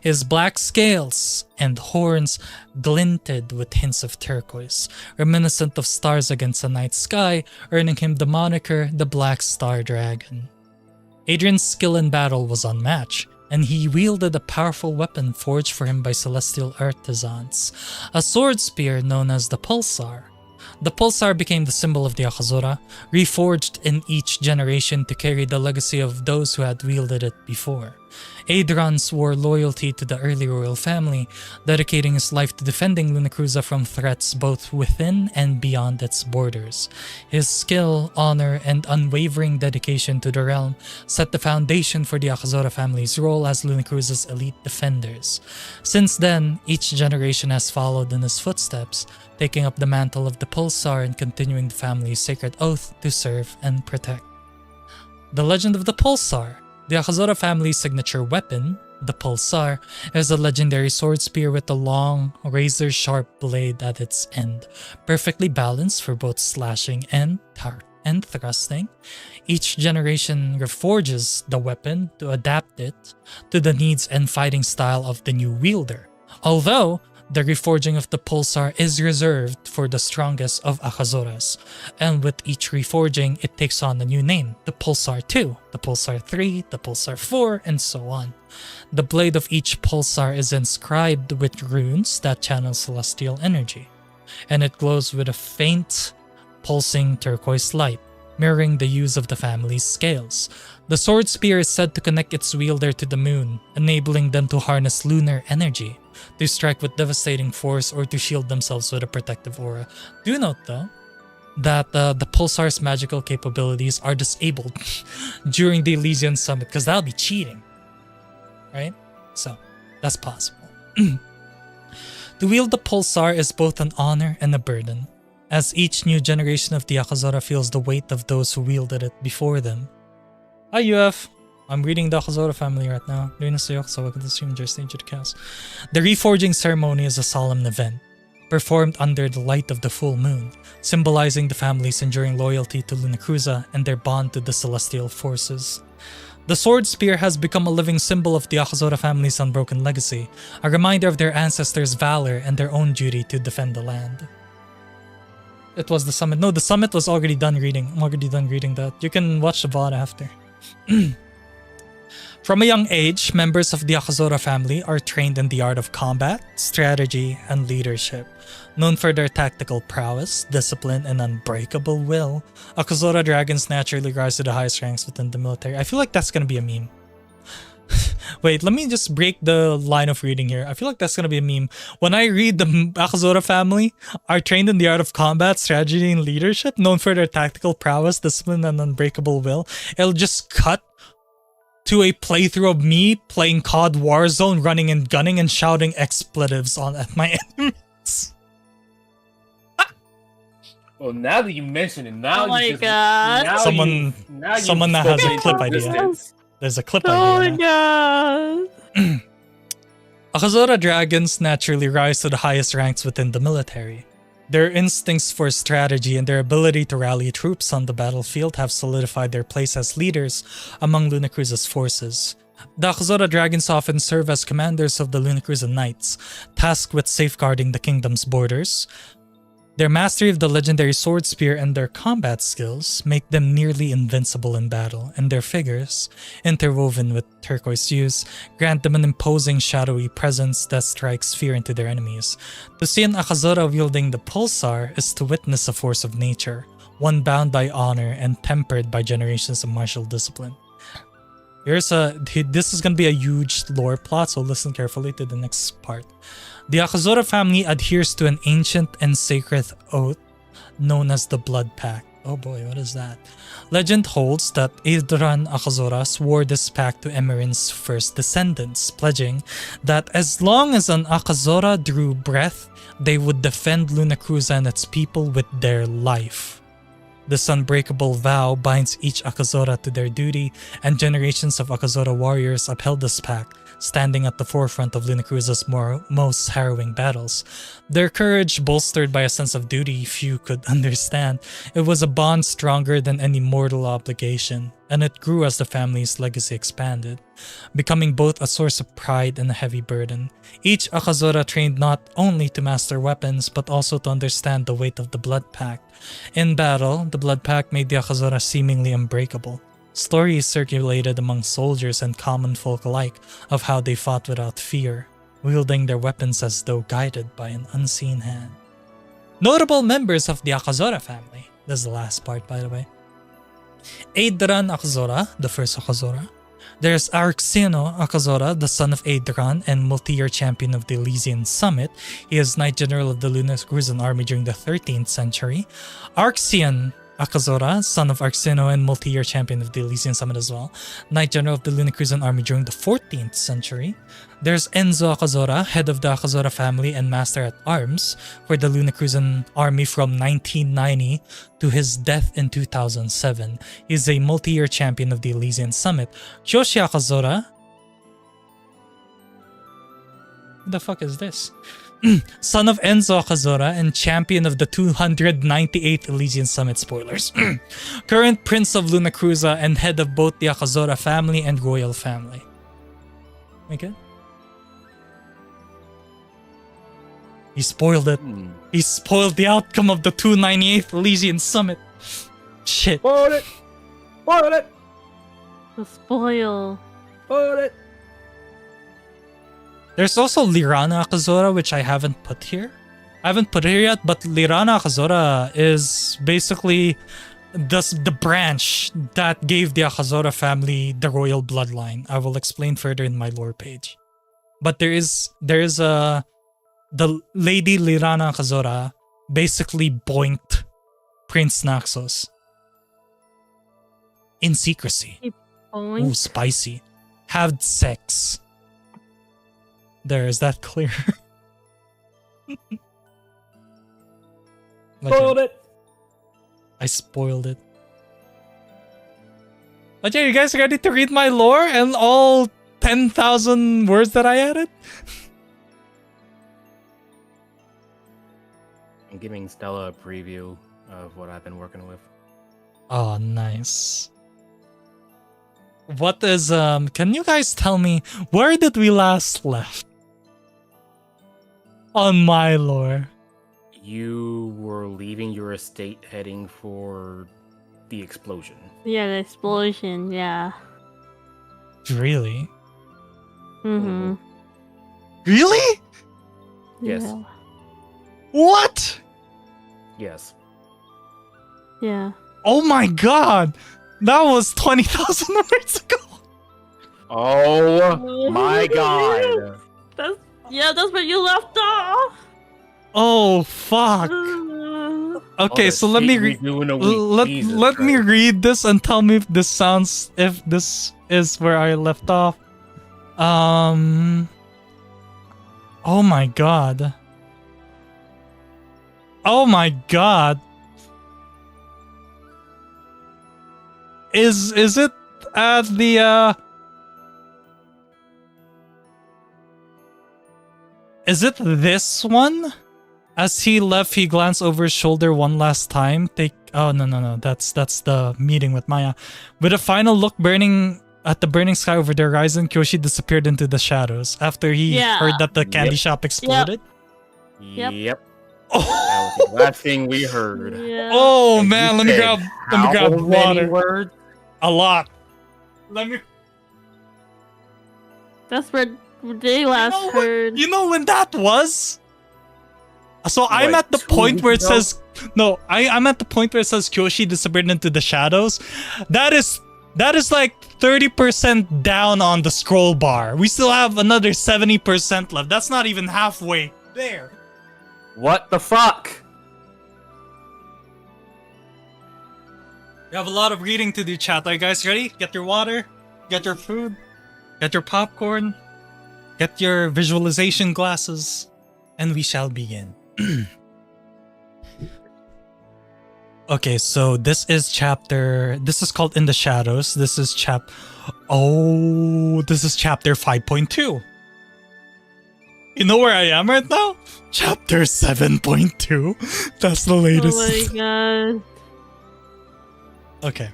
His black scales and horns glinted with hints of turquoise, reminiscent of stars against the night sky, earning him the moniker the Black Star Dragon. Adrian's skill in battle was unmatched, and he wielded a powerful weapon forged for him by celestial artisans, a sword spear known as the Pulsar. The Pulsar became the symbol of the Akazora, reforged in each generation to carry the legacy of those who had wielded it before. Adran swore loyalty to the early royal family, dedicating his life to defending Lunacruza from threats both within and beyond its borders. His skill, honor, and unwavering dedication to the realm set the foundation for the Akazora family's role as Lunacruza's elite defenders. Since then, each generation has followed in his footsteps, taking up the mantle of the Pulsar and continuing the family's sacred oath to serve and protect. The legend of the Pulsar. The Akazora family's signature weapon, the Pulsar, is a legendary sword spear with a long, razor-sharp blade at its end, perfectly balanced for both slashing and thrusting. Each generation reforges the weapon to adapt it to the needs and fighting style of the new wielder. Although, the reforging of the Pulsar is reserved for the strongest of Akazoras, and with each reforging, it takes on a new name, the Pulsar 2, the Pulsar 3, the Pulsar 4, and so on. The blade of each Pulsar is inscribed with runes that channel celestial energy, and it glows with a faint, pulsing turquoise light, mirroring the use of the family's scales. The sword spear is said to connect its wielder to the moon, enabling them to harness lunar energy, to strike with devastating force or to shield themselves with a protective aura. Do note though, that the Pulsar's magical capabilities are disabled during the Elysian Summit, because that'll be cheating, right? So, that's possible. To wield the Pulsar is both an honor and a burden, as each new generation of the Akazora feels the weight of those who wielded it before them. Hi UF! I'm reading the Akazora family right now. The reforging ceremony is a solemn event, performed under the light of the full moon, symbolizing the family's enduring loyalty to Lunacruza and their bond to the celestial forces. The sword spear has become a living symbol of the Akazora family's unbroken legacy, a reminder of their ancestors' valor and their own duty to defend the land. It was the summit. No, the summit was already done reading. I'm already done reading that. You can watch the VOD after. From a young age, members of the Akazora family are trained in the art of combat, strategy, and leadership. Known for their tactical prowess, discipline, and unbreakable will, Akazora dragons naturally rise to the highest ranks within the military. I feel like that's gonna be a meme. Wait, let me just break the line of reading here. I feel like that's gonna be a meme. When I read the Akazora family are trained in the art of combat, strategy, and leadership, known for their tactical prowess, discipline, and unbreakable will, it'll just cut to a playthrough of me playing COD Warzone, running and gunning and shouting expletives at my enemies. Well, now that you mention it, now Oh my god. Someone that has a clip idea. There's a clip idea. Oh my god. Akazora dragons naturally rise to the highest ranks within the military. Their instincts for strategy and their ability to rally troops on the battlefield have solidified their place as leaders among Lunacruza's forces. The Akazora dragons often serve as commanders of the Lunacruza Knights, tasked with safeguarding the kingdom's borders. Their mastery of the legendary sword spear and their combat skills make them nearly invincible in battle, and their figures, interwoven with turquoise hues, grant them an imposing shadowy presence that strikes fear into their enemies. To see an Akazora wielding the Pulsar is to witness a force of nature, one bound by honor and tempered by generations of martial discipline. This is going to be a huge lore plot, so listen carefully to the next part. The Akazora family adheres to an ancient and sacred oath known as the Blood Pact. Oh boy, what is that? Legend holds that Idran Akazora swore this pact to Emerin's first descendants, pledging that as long as an Akazora drew breath, they would defend Lunacruza and its people with their life. This unbreakable vow binds each Akazora to their duty, and generations of Akazora warriors upheld this pact, standing at the forefront of Lunacruza's most harrowing battles. Their courage, bolstered by a sense of duty few could understand, it was a bond stronger than any mortal obligation, and it grew as the family's legacy expanded, becoming both a source of pride and a heavy burden. Each Akazora trained not only to master weapons, but also to understand the weight of the Blood Pact. In battle, the Blood Pact made the Akazora seemingly unbreakable. Stories circulated among soldiers and common folk alike of how they fought without fear, wielding their weapons as though guided by an unseen hand. Notable members of the Akazora family. This is the last part, by the way. Adran Akazora, the first Akazora, There's Arxino Akazora, the son of Aedron and multi-year champion of the Elysian Summit. He is Knight General of the Lunar Cruisan Army during the 13th century. Arxion Akazora, son of Arxino and multi-year champion of the Elysian Summit as well. Knight General of the Lunar Cruisan Army during the 14th century. There's Enzo Akazora, head of the Akazora family and master at arms for the Lunar Cruisan Army from 1990 to his death in 2007. He's a multi-year champion of the Elysian Summit. Kyoshi Akazora. What the fuck is this? Son of Enzo Akazora and champion of the 298th Elysian Summit, spoilers. Current Prince of Lunacruza and head of both the Akazora family and royal family. Okay. He spoiled it. He spoiled the outcome of the 298th Elysian Summit. Shit. Spoiled it! Spoiled it! The spoil. Spoiled it! There's also Lirana Akazora, which I haven't put here. I haven't put it here yet, but Lirana Akazora is basically the branch that gave the Akazora family the royal bloodline. I will explain further in my lore page. But there is the Lady Lirana Akazora basically boinked Prince Naxos in secrecy. Ooh, spicy. Had sex. There, is that clear? Spoiled it! I spoiled it. But yeah, you guys ready to read my lore and all 10,000 words that I added? I'm giving Stella a preview of what I've been working with. Oh, nice. What is, can you guys tell me, where did we last left? On my lore. You were leaving your estate heading for the explosion. Yeah, the explosion, yeah. Really? Mm-hmm. Really? Yes. Yeah. What? Yes. Yeah. Oh my god! That was 20,000 words ago! Oh my god! That's where you left off. Oh fuck! Okay, so let me let me read this and tell me if this is where I left off. Oh my god. Oh my god. Is it at the is it this one? As he left, he glanced over his shoulder one last time. Oh no. That's the meeting with Maya. With a final look at the burning sky over the horizon, Kyoshi disappeared into the shadows after he heard that the candy shop exploded. Yep. Oh. That was the last thing we heard. Yeah. Oh And man, you let me said grab how water. many words? A lot. Let me. That's where they last heard. You know when that was? So I'm What, at the 2 point where it weeks ago? says no. I'm at the point where it says Kyoshi disappeared into the shadows. That is like 30% down on the scroll bar. We still have another 70% left. That's not even halfway there. What the fuck? We have a lot of reading to do, chat. Are you guys ready? Get your water, get your food, get your popcorn, get your visualization glasses, and we shall begin. Okay, so this is called In the Shadows. This is chapter 5.2. You know where I am right now? Chapter 7.2. That's the latest. Oh my god. Okay.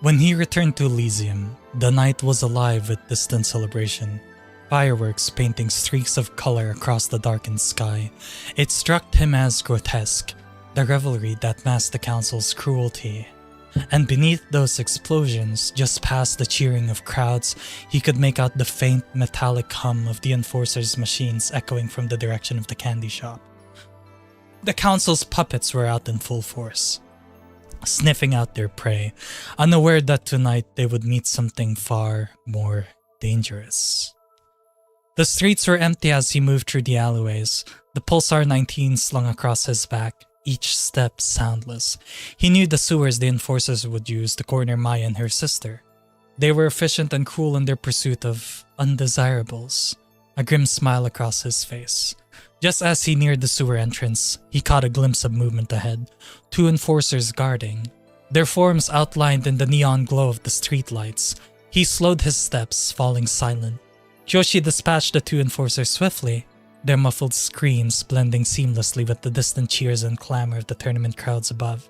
When he returned to Elysium, the night was alive with distant celebration. Fireworks painting streaks of color across the darkened sky. It struck him as grotesque, the revelry that masked the council's cruelty. And beneath those explosions, just past the cheering of crowds, he could make out the faint metallic hum of the enforcers' machines echoing from the direction of the candy shop. The council's puppets were out in full force. sniffing out their prey, unaware that tonight they would meet something far more dangerous. The streets were empty as he moved through the alleyways, the Pulsar 19 slung across his back, each step soundless. He knew the sewers the enforcers would use to corner Maya and her sister. They were efficient and cruel in their pursuit of undesirables. A grim smile across his face. Just as he neared the sewer entrance, he caught a glimpse of movement ahead. 2 enforcers guarding, their forms outlined in the neon glow of the streetlights. He slowed his steps, falling silent. Kyoshi dispatched the 2 enforcers swiftly, their muffled screams blending seamlessly with the distant cheers and clamor of the tournament crowds above.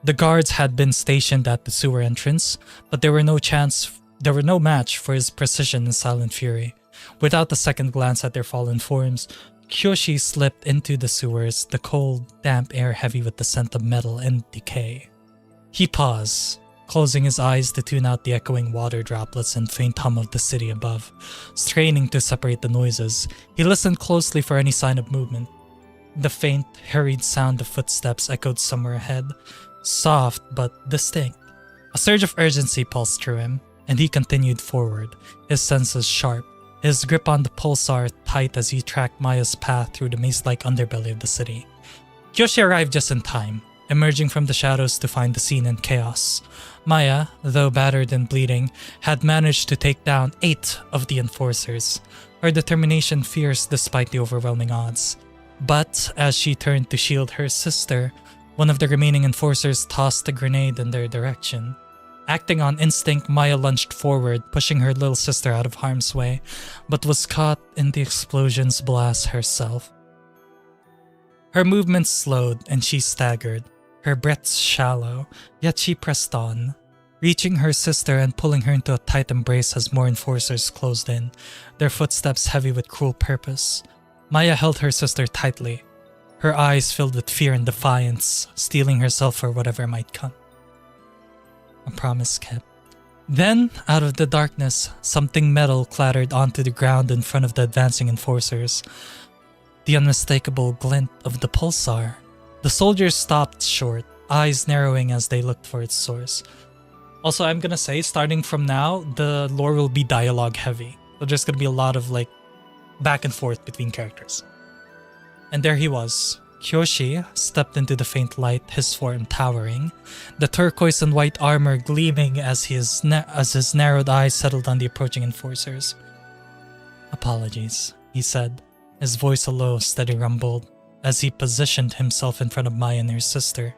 The guards had been stationed at the sewer entrance, but there were no match for his precision and silent fury. Without a second glance at their fallen forms, Kyoshi slipped into the sewers, the cold, damp air heavy with the scent of metal and decay. He paused, closing his eyes to tune out the echoing water droplets and faint hum of the city above. Straining to separate the noises, he listened closely for any sign of movement. The faint, hurried sound of footsteps echoed somewhere ahead, soft but distinct. A surge of urgency pulsed through him, and he continued forward, his senses sharp, his grip on the pulsar tight as he tracked Maya's path through the maze-like underbelly of the city. Kyoshi arrived just in time, emerging from the shadows to find the scene in chaos. Maya, though battered and bleeding, had managed to take down 8 of the enforcers, her determination fierce despite the overwhelming odds. But as she turned to shield her sister, one of the remaining enforcers tossed a grenade in their direction. Acting on instinct, Maya lunged forward, pushing her little sister out of harm's way, but was caught in the explosion's blast herself. Her movements slowed and she staggered, her breaths shallow, yet she pressed on, reaching her sister and pulling her into a tight embrace as more enforcers closed in, their footsteps heavy with cruel purpose. Maya held her sister tightly, her eyes filled with fear and defiance, steeling herself for whatever might come. A promise kept. Then, out of the darkness, something metal clattered onto the ground in front of the advancing enforcers. The unmistakable glint of the pulsar. The soldiers stopped short, eyes narrowing as they looked for its source. Also, I'm gonna say, starting from now, the lore will be dialogue heavy. So there's gonna be a lot of back and forth between characters. And there he was. Kyoshi stepped into the faint light, his form towering, the turquoise and white armor gleaming as his narrowed eyes settled on the approaching enforcers. "Apologies," he said, his voice a low, steady rumble, as he positioned himself in front of Maya and her sister.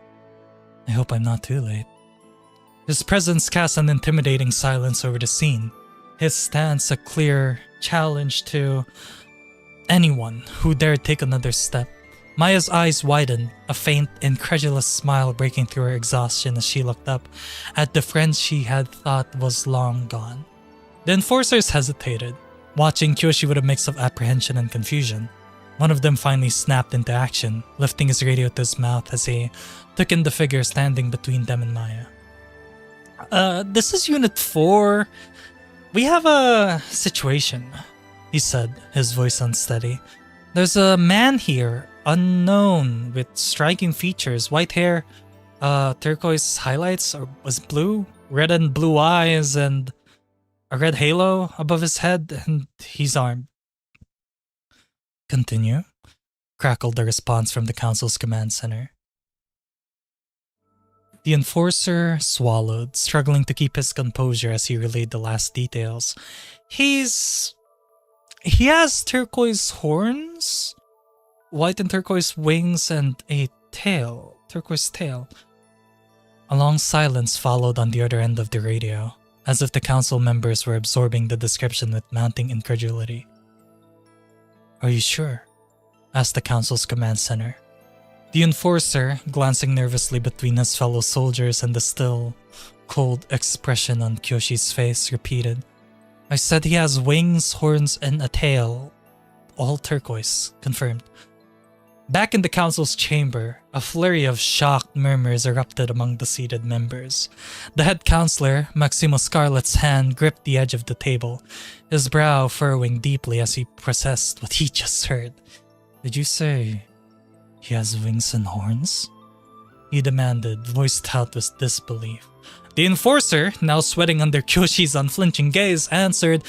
"I hope I'm not too late." His presence cast an intimidating silence over the scene, his stance a clear challenge to anyone who dared take another step. Maya's eyes widened, a faint, incredulous smile breaking through her exhaustion as she looked up at the friend she had thought was long gone. The enforcers hesitated, watching Kyoshi with a mix of apprehension and confusion. One of them finally snapped into action, lifting his radio to his mouth as he took in the figure standing between them and Maya. This is Unit 4. We have a situation," he said, his voice unsteady. "There's a man here, unknown, with striking features, white hair, turquoise highlights, or was blue, red and blue eyes, and a red halo above his head, and he's armed." "Continue," crackled the response from the council's command center. The enforcer swallowed, struggling to keep his composure as he relayed the last details. He has turquoise horns, white and turquoise wings, and a tail, turquoise tail. A long silence followed on the other end of the radio, as if the council members were absorbing the description with mounting incredulity. "Are you sure?" asked the council's command center. The enforcer, glancing nervously between his fellow soldiers and the still, cold expression on Kyoshi's face, repeated, "I said he has wings, horns, and a tail. All turquoise. Confirmed." Back in the council's chamber, a flurry of shocked murmurs erupted among the seated members. The head counselor, Maximo Scarlet's hand gripped the edge of the table, his brow furrowing deeply as he processed what he just heard. "Did you say he has wings and horns?" he demanded, voiced out with disbelief. The enforcer, now sweating under Kyoshi's unflinching gaze, answered,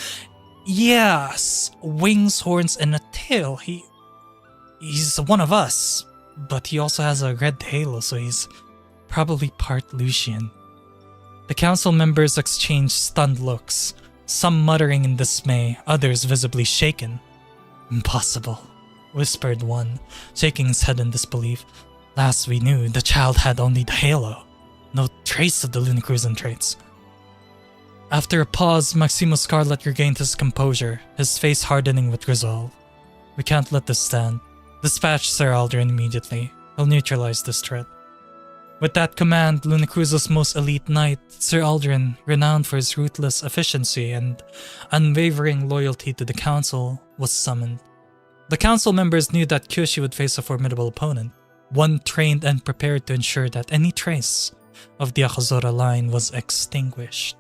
"Yes, wings, horns, and a tail. He's one of us, but he also has a red halo, so he's probably part Lucian." The council members exchanged stunned looks, some muttering in dismay, others visibly shaken. "Impossible," whispered one, shaking his head in disbelief. "Last we knew, the child had only the halo. No trace of the Lunacruisan traits." After a pause, Maximo Scarlet regained his composure, his face hardening with resolve. "We can't let this stand. Dispatch Sir Aldrin immediately. He'll neutralize this threat." With that command, Lunacruza's most elite knight, Sir Aldrin, renowned for his ruthless efficiency and unwavering loyalty to the council, was summoned. The council members knew that Kyoshi would face a formidable opponent, one trained and prepared to ensure that any trace of the Akazora line was extinguished.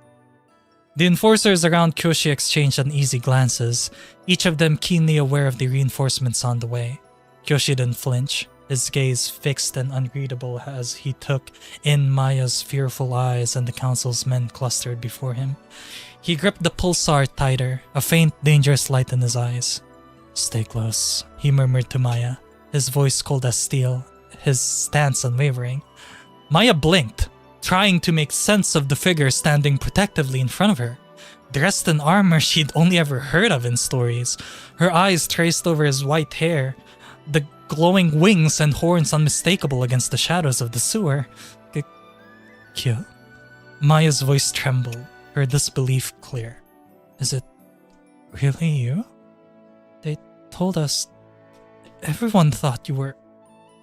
The enforcers around Kyoshi exchanged uneasy glances, each of them keenly aware of the reinforcements on the way. Kyoshi didn't flinch, his gaze fixed and unreadable as he took in Maya's fearful eyes and the council's men clustered before him. He gripped the pulsar tighter, a faint, dangerous light in his eyes. "Stay close," he murmured to Maya, his voice cold as steel, his stance unwavering. Maya blinked, trying to make sense of the figure standing protectively in front of her. Dressed in armor she'd only ever heard of in stories, her eyes traced over his white hair, the glowing wings and horns unmistakable against the shadows of the sewer. Kyo? Maya's voice trembled, her disbelief clear. "Is it really you? They told us... Everyone thought you were..."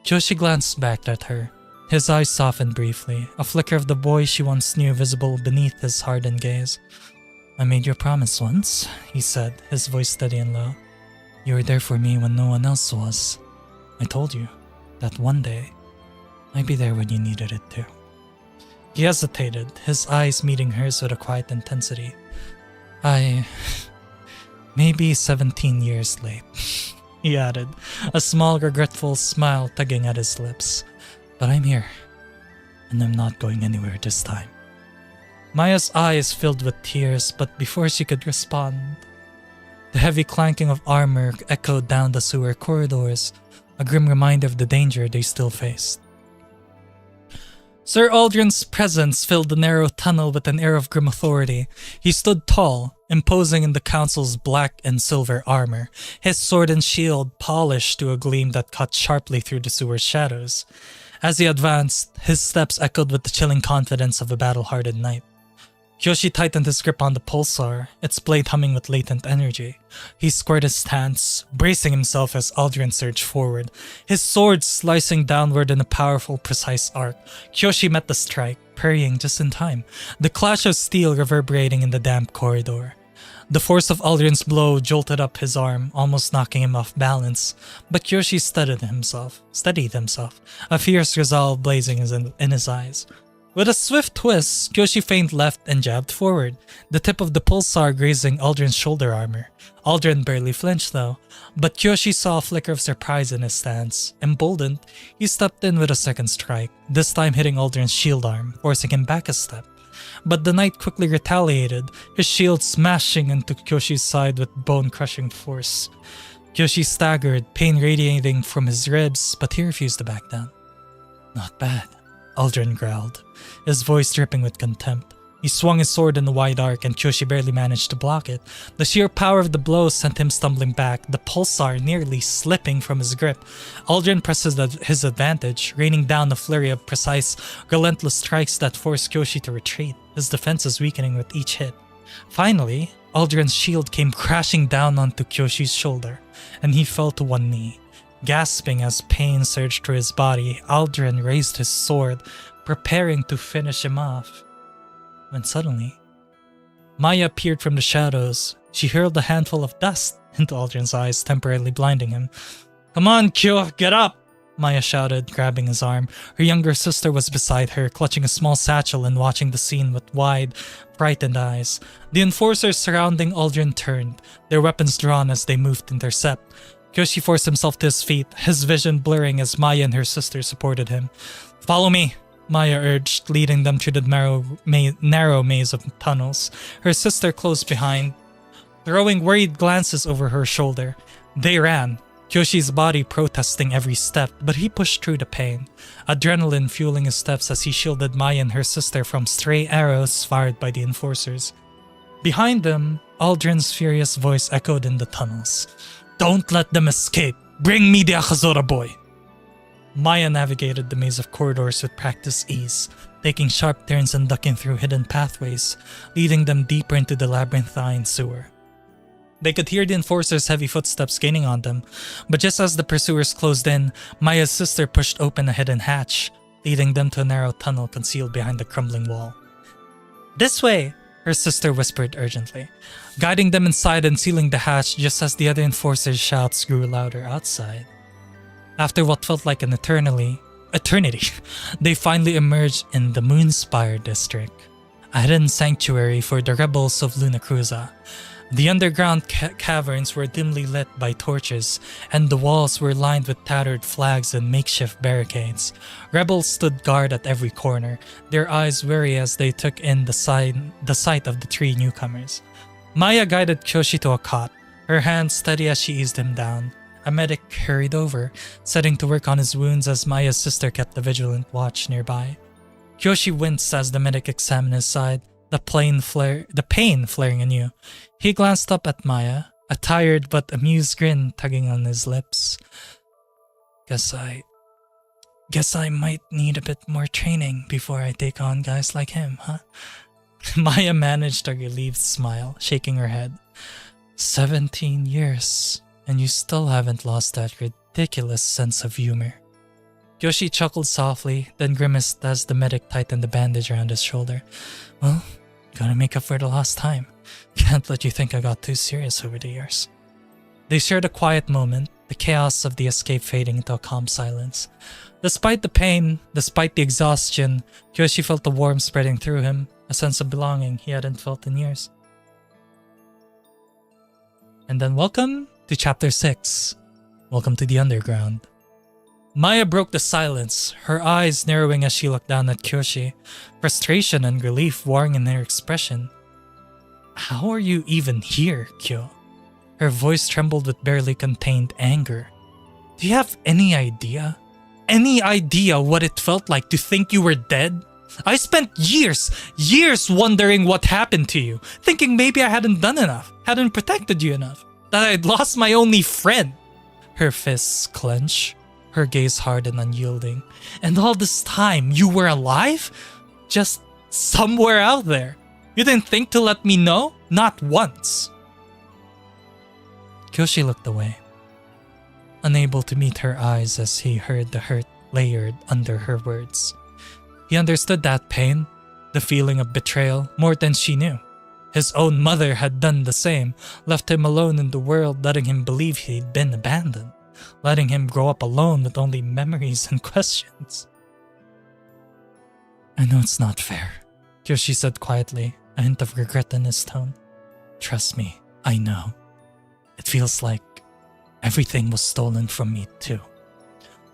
Kyoshi glanced back at her. His eyes softened briefly, a flicker of the boy she once knew visible beneath his hardened gaze. "I made you a promise once," he said, his voice steady and low. "You were there for me when no one else was. I told you that one day I'd be there when you needed it too." He hesitated, his eyes meeting hers with a quiet intensity. "I may be 17 years late," he added, a small regretful smile tugging at his lips. "But I'm here, and I'm not going anywhere this time." Maya's eyes filled with tears, but before she could respond, the heavy clanking of armor echoed down the sewer corridors, a grim reminder of the danger they still faced. Sir Aldrin's presence filled the narrow tunnel with an air of grim authority. He stood tall, imposing in the council's black and silver armor, his sword and shield polished to a gleam that cut sharply through the sewer's shadows. As he advanced, his steps echoed with the chilling confidence of a battle-hardened knight. Kyoshi tightened his grip on the pulsar, its blade humming with latent energy. He squared his stance, bracing himself as Aldrin surged forward, his sword slicing downward in a powerful, precise arc. Kyoshi met the strike, parrying just in time, the clash of steel reverberating in the damp corridor. The force of Aldrin's blow jolted up his arm, almost knocking him off balance, but Kyoshi steadied himself, a fierce resolve blazing in his eyes. With a swift twist, Kyoshi feigned left and jabbed forward, the tip of the pulsar grazing Aldrin's shoulder armor. Aldrin barely flinched though, but Kyoshi saw a flicker of surprise in his stance. Emboldened, he stepped in with a second strike, this time hitting Aldrin's shield arm, forcing him back a step. But the knight quickly retaliated, his shield smashing into Kyoshi's side with bone-crushing force. Kyoshi staggered, pain radiating from his ribs, but he refused to back down. "Not bad," Aldrin growled, his voice dripping with contempt. He swung his sword in a wide arc and Kyoshi barely managed to block it. The sheer power of the blow sent him stumbling back, the pulsar nearly slipping from his grip. Aldrin pressed his advantage, raining down a flurry of precise, relentless strikes that forced Kyoshi to retreat, his defenses weakening with each hit. Finally, Aldrin's shield came crashing down onto Kyoshi's shoulder, and he fell to one knee. Gasping as pain surged through his body, Aldrin raised his sword, preparing to finish him off. When suddenly, Maya appeared from the shadows. She hurled a handful of dust into Aldrin's eyes, temporarily blinding him. "Come on, Kyo, get up!" Maya shouted, grabbing his arm. Her younger sister was beside her, clutching a small satchel and watching the scene with wide, frightened eyes. The enforcers surrounding Aldrin turned, their weapons drawn as they moved to intercept. Kyoshi forced himself to his feet, his vision blurring as Maya and her sister supported him. Follow me, Maya urged, leading them through the narrow maze of tunnels, her sister close behind, throwing worried glances over her shoulder. They ran, Kyoshi's body protesting every step, but he pushed through the pain, adrenaline fueling his steps as he shielded Maya and her sister from stray arrows fired by the enforcers. Behind them, Aldrin's furious voice echoed in the tunnels. Don't let them escape! Bring me the Akazora boy! Maya navigated the maze of corridors with practiced ease, taking sharp turns and ducking through hidden pathways, leading them deeper into the labyrinthine sewer. They could hear the enforcers' heavy footsteps gaining on them, but just as the pursuers closed in, Maya's sister pushed open a hidden hatch, leading them to a narrow tunnel concealed behind the crumbling wall. This way! Her sister whispered urgently, guiding them inside and sealing the hatch just as the other enforcers' shouts grew louder outside. After what felt like an eternity, they finally emerged in the Moonspire district, a hidden sanctuary for the rebels of Luna Cruza. The underground caverns were dimly lit by torches, and the walls were lined with tattered flags and makeshift barricades. Rebels stood guard at every corner, their eyes wary as they took in the sight of the three newcomers. Maya guided Kyoshi to a cot, her hands steady as she eased him down. A medic hurried over, setting to work on his wounds as Maya's sister kept a vigilant watch nearby. Kyoshi winced as the medic examined his side, the pain flaring anew. He glanced up at Maya, a tired but amused grin tugging on his lips. Guess I might need a bit more training before I take on guys like him, huh? Maya managed a relieved smile, shaking her head. 17 years, and you still haven't lost that ridiculous sense of humor. Yoshi chuckled softly, then grimaced as the medic tightened the bandage around his shoulder. Well, gotta make up for the lost time. Can't let you think I got too serious over the years. They shared a quiet moment, the chaos of the escape fading into a calm silence. Despite the pain, despite the exhaustion, Kyoshi felt the warmth spreading through him, a sense of belonging he hadn't felt in years. And then welcome to Chapter 6. Welcome to the Underground. Maya broke the silence, her eyes narrowing as she looked down at Kyoshi, frustration and relief warring in her expression. How are you even here, Kyo? Her voice trembled with barely contained anger. Do you have any idea? Any idea what it felt like to think you were dead? I spent years wondering what happened to you, thinking maybe I hadn't done enough, hadn't protected you enough, that I'd lost my only friend. Her fists clench, her gaze hard and unyielding. And all this time, you were alive? Just somewhere out there. You didn't think to let me know? Not once. Kyoshi looked away, unable to meet her eyes as he heard the hurt layered under her words. He understood that pain, the feeling of betrayal, more than she knew. His own mother had done the same, left him alone in the world, letting him believe he'd been abandoned, letting him grow up alone with only memories and questions. I know it's not fair, Kyoshi said quietly, a hint of regret in his tone. Trust me, I know. It feels like everything was stolen from me too.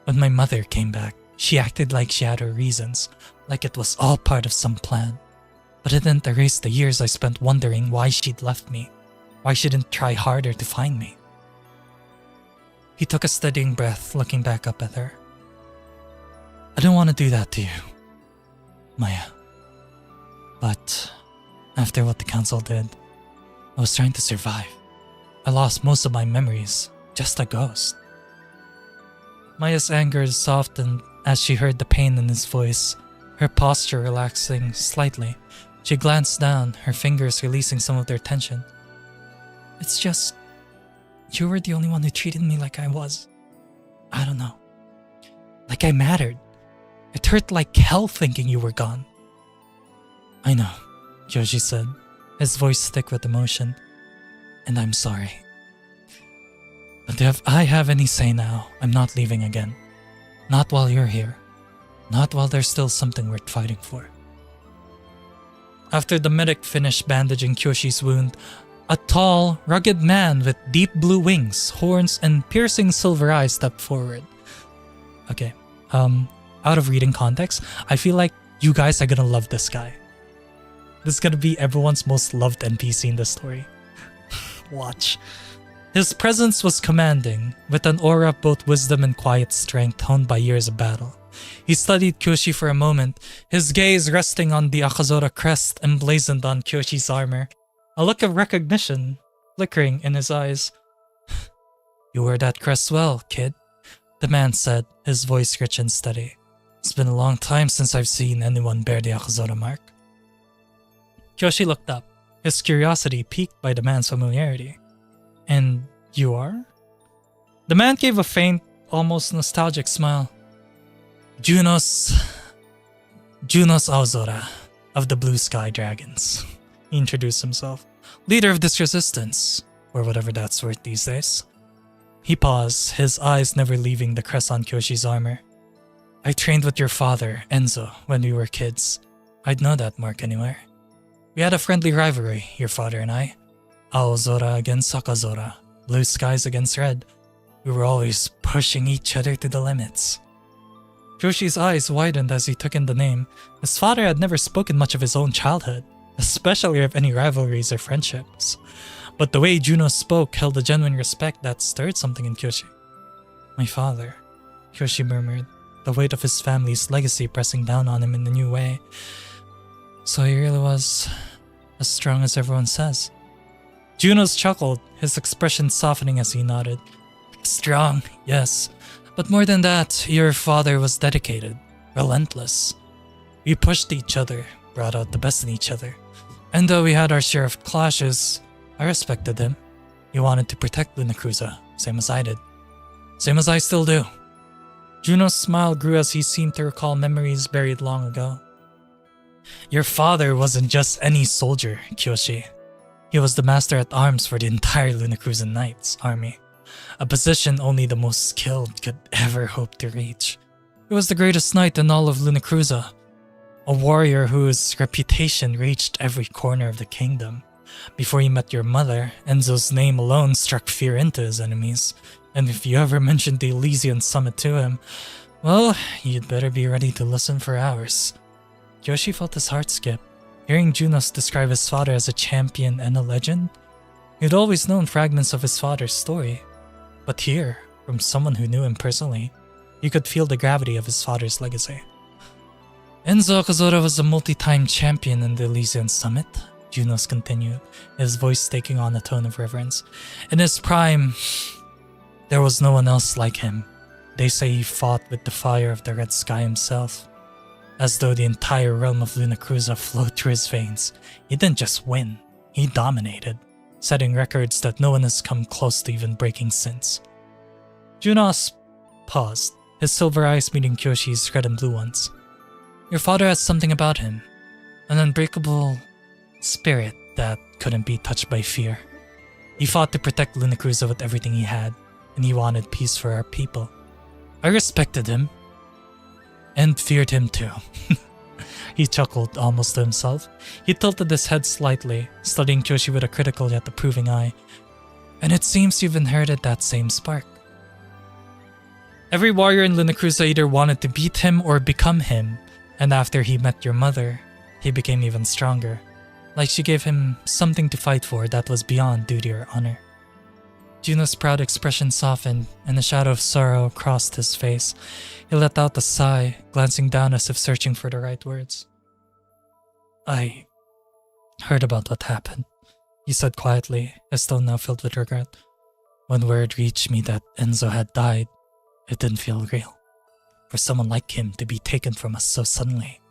When my mother came back, she acted like she had her reasons, like it was all part of some plan. But it didn't erase the years I spent wondering why she'd left me, why she didn't try harder to find me. He took a steadying breath, looking back up at her. I don't want to do that to you, Maya. But after what the council did, I was trying to survive. I lost most of my memories, just a ghost. Maya's anger softened as she heard the pain in his voice, her posture relaxing slightly. She glanced down, her fingers releasing some of their tension. It's just, you were the only one who treated me like I was. I don't know. Like I mattered. It hurt like hell thinking you were gone. I know, Yoshi said, his voice thick with emotion. And I'm sorry. But if I have any say now, I'm not leaving again. Not while you're here. Not while there's still something worth fighting for. After the medic finished bandaging Kyoshi's wound, a tall, rugged man with deep blue wings, horns, and piercing silver eyes stepped forward. Okay, out of reading context, I feel like you guys are gonna love this guy. This is gonna be everyone's most loved NPC in the story. Watch. His presence was commanding, with an aura of both wisdom and quiet strength honed by years of battle. He studied Kyoshi for a moment, his gaze resting on the Akazora crest emblazoned on Kyoshi's armor, a look of recognition flickering in his eyes. "You wear that crest well, kid," the man said, his voice rich and steady. "It's been a long time since I've seen anyone bear the Akazora mark." Kyoshi looked up, his curiosity piqued by the man's familiarity. "And you are?" The man gave a faint, almost nostalgic smile. Junos Aozora of the Blue Sky Dragons," he introduced himself. "Leader of this resistance, or whatever that's worth these days." He paused, his eyes never leaving the crest on Kyoshi's armor. "I trained with your father, Enzo, when we were kids. I'd know that mark anywhere. We had a friendly rivalry, your father and I. Aozora against Akazora, blue skies against red. We were always pushing each other to the limits." Kyoshi's eyes widened as he took in the name. His father had never spoken much of his own childhood, especially of any rivalries or friendships. But the way Juno spoke held a genuine respect that stirred something in Kyoshi. "My father," Kyoshi murmured, the weight of his family's legacy pressing down on him in a new way. "So he really was as strong as everyone says." Junos chuckled, his expression softening as he nodded. "Strong, yes. But more than that, your father was dedicated, relentless. We pushed each other, brought out the best in each other. And though we had our share of clashes, I respected him. He wanted to protect Lunacruza, same as I did. Same as I still do." Juno's smile grew as he seemed to recall memories buried long ago. "Your father wasn't just any soldier, Kyoshi. He was the master at arms for the entire Lunacruzan Knights army. A position only the most skilled could ever hope to reach. He was the greatest knight in all of Lunacruza, a warrior whose reputation reached every corner of the kingdom. Before he met your mother, Enzo's name alone struck fear into his enemies, and if you ever mentioned the Elysian summit to him, well, you'd better be ready to listen for hours." Kyoshi felt his heart skip, hearing Junos describe his father as a champion and a legend. He'd always known fragments of his father's story, but here, from someone who knew him personally, he could feel the gravity of his father's legacy. "Enzo Akazora was a multi-time champion in the Elysian Summit," Junos continued, his voice taking on a tone of reverence. "In his prime, there was no one else like him. They say he fought with the fire of the Red Sky himself, as though the entire realm of Lunacruza flowed through his veins. He didn't just win, he dominated, setting records that no one has come close to even breaking since." Junos paused, his silver eyes meeting Kyoshi's red and blue ones. "Your father has something about him, an unbreakable spirit that couldn't be touched by fear. He fought to protect Lunacruza with everything he had, and he wanted peace for our people. I respected him, and feared him too." He chuckled almost to himself. He tilted his head slightly, studying Kyoshi with a critical yet approving eye. "And it seems you've inherited that same spark. Every warrior in Lunacruza either wanted to beat him or become him, and after he met your mother, he became even stronger. Like she gave him something to fight for that was beyond duty or honor." Juno's proud expression softened, and a shadow of sorrow crossed his face. He let out a sigh, glancing down as if searching for the right words. "I heard about what happened," he said quietly, his tone now filled with regret. "When word reached me that Enzo had died, it didn't feel real. For someone like him to be taken from us so suddenly."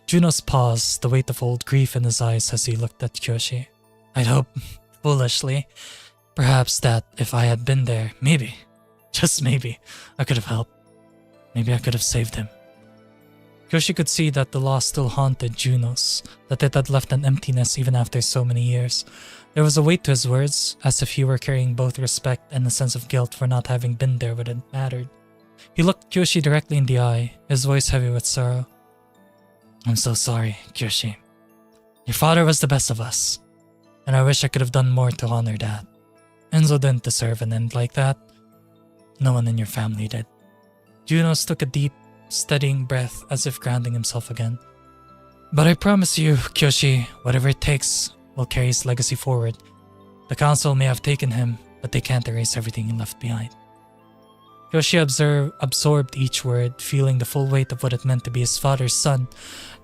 Junos paused, the weight of old grief in his eyes as he looked at Kyoshi. "I'd hope, foolishly, perhaps that if I had been there, maybe, just maybe, I could have helped. Maybe I could have saved him." Kyoshi could see that the loss still haunted Junos, that it had left an emptiness even after so many years. There was a weight to his words, as if he were carrying both respect and a sense of guilt for not having been there when it mattered. He looked Kyoshi directly in the eye, his voice heavy with sorrow. "I'm so sorry, Kyoshi. Your father was the best of us, and I wish I could have done more to honor that. Enzo didn't deserve an end like that. No one in your family did." Junos took a deep, steadying breath as if grounding himself again. But I promise you, Kyoshi, whatever it takes will carry his legacy forward. The council may have taken him, but they can't erase everything he left behind. Kyoshi absorbed each word, feeling the full weight of what it meant to be his father's son.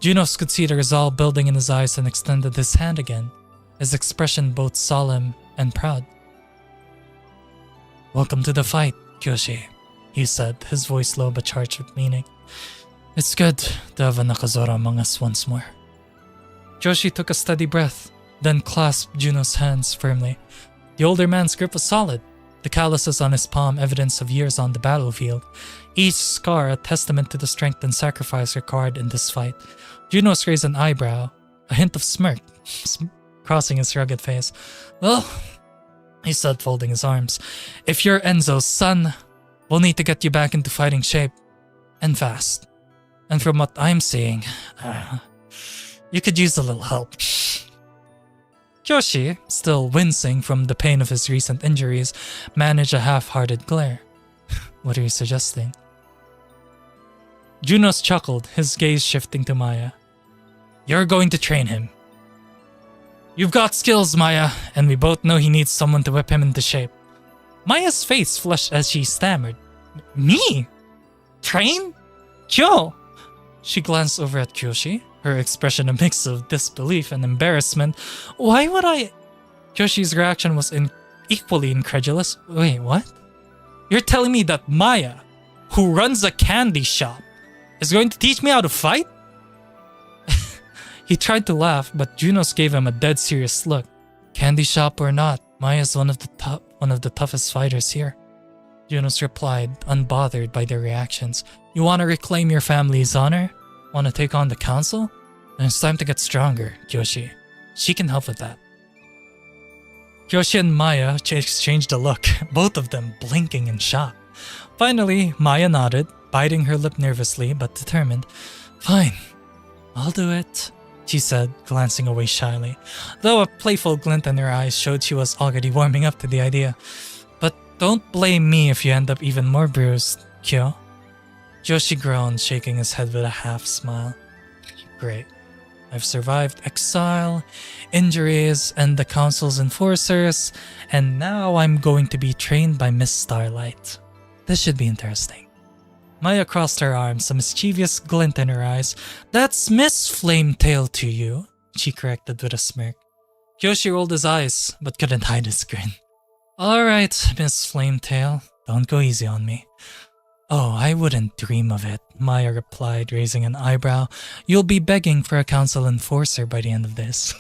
Junos could see the resolve building in his eyes and extended his hand again, his expression both solemn and proud. Welcome to the fight, Kyoshi, he said, his voice low but charged with meaning. It's good to have a Nakazora among us once more. Kyoshi took a steady breath, then clasped Juno's hands firmly. The older man's grip was solid, the calluses on his palm evidence of years on the battlefield, each scar a testament to the strength and sacrifice required in this fight. Junos raised an eyebrow, a hint of smirk, crossing his rugged face. Well, he said, folding his arms, if you're Enzo's son, we'll need to get you back into fighting shape, and fast. And from what I'm seeing, you could use a little help. Kyoshi, still wincing from the pain of his recent injuries, managed a half-hearted glare. What are you suggesting? Junos chuckled, his gaze shifting to Maya. You're going to train him. You've got skills, Maya, and we both know he needs someone to whip him into shape. Maya's face flushed as she stammered. Me? Train? Kyo? She glanced over at Kyoshi, her expression a mix of disbelief and embarrassment. Why would I? Kyoshi's reaction was equally incredulous. Wait, what? You're telling me that Maya, who runs a candy shop, is going to teach me how to fight? He tried to laugh, but Junos gave him a dead serious look. Candy shop or not, Maya's one of the toughest fighters here. Junos replied, unbothered by their reactions. You want to reclaim your family's honor? Want to take on the council? Then it's time to get stronger, Kyoshi. She can help with that. Kyoshi and Maya exchanged a look, both of them blinking in shock. Finally, Maya nodded, biting her lip nervously but determined. Fine, I'll do it, she said, glancing away shyly, though a playful glint in her eyes showed she was already warming up to the idea. But don't blame me if you end up even more bruised, Kyo. Kyoshi groaned, shaking his head with a half smile. Great. I've survived exile, injuries, and the council's enforcers, and now I'm going to be trained by Miss Starlight. This should be interesting. Maya crossed her arms, a mischievous glint in her eyes. That's Miss Flametail to you, she corrected with a smirk. Kyoshi rolled his eyes, but couldn't hide his grin. Alright, Miss Flametail, don't go easy on me. Oh, I wouldn't dream of it, Maya replied, raising an eyebrow. You'll be begging for a council enforcer by the end of this.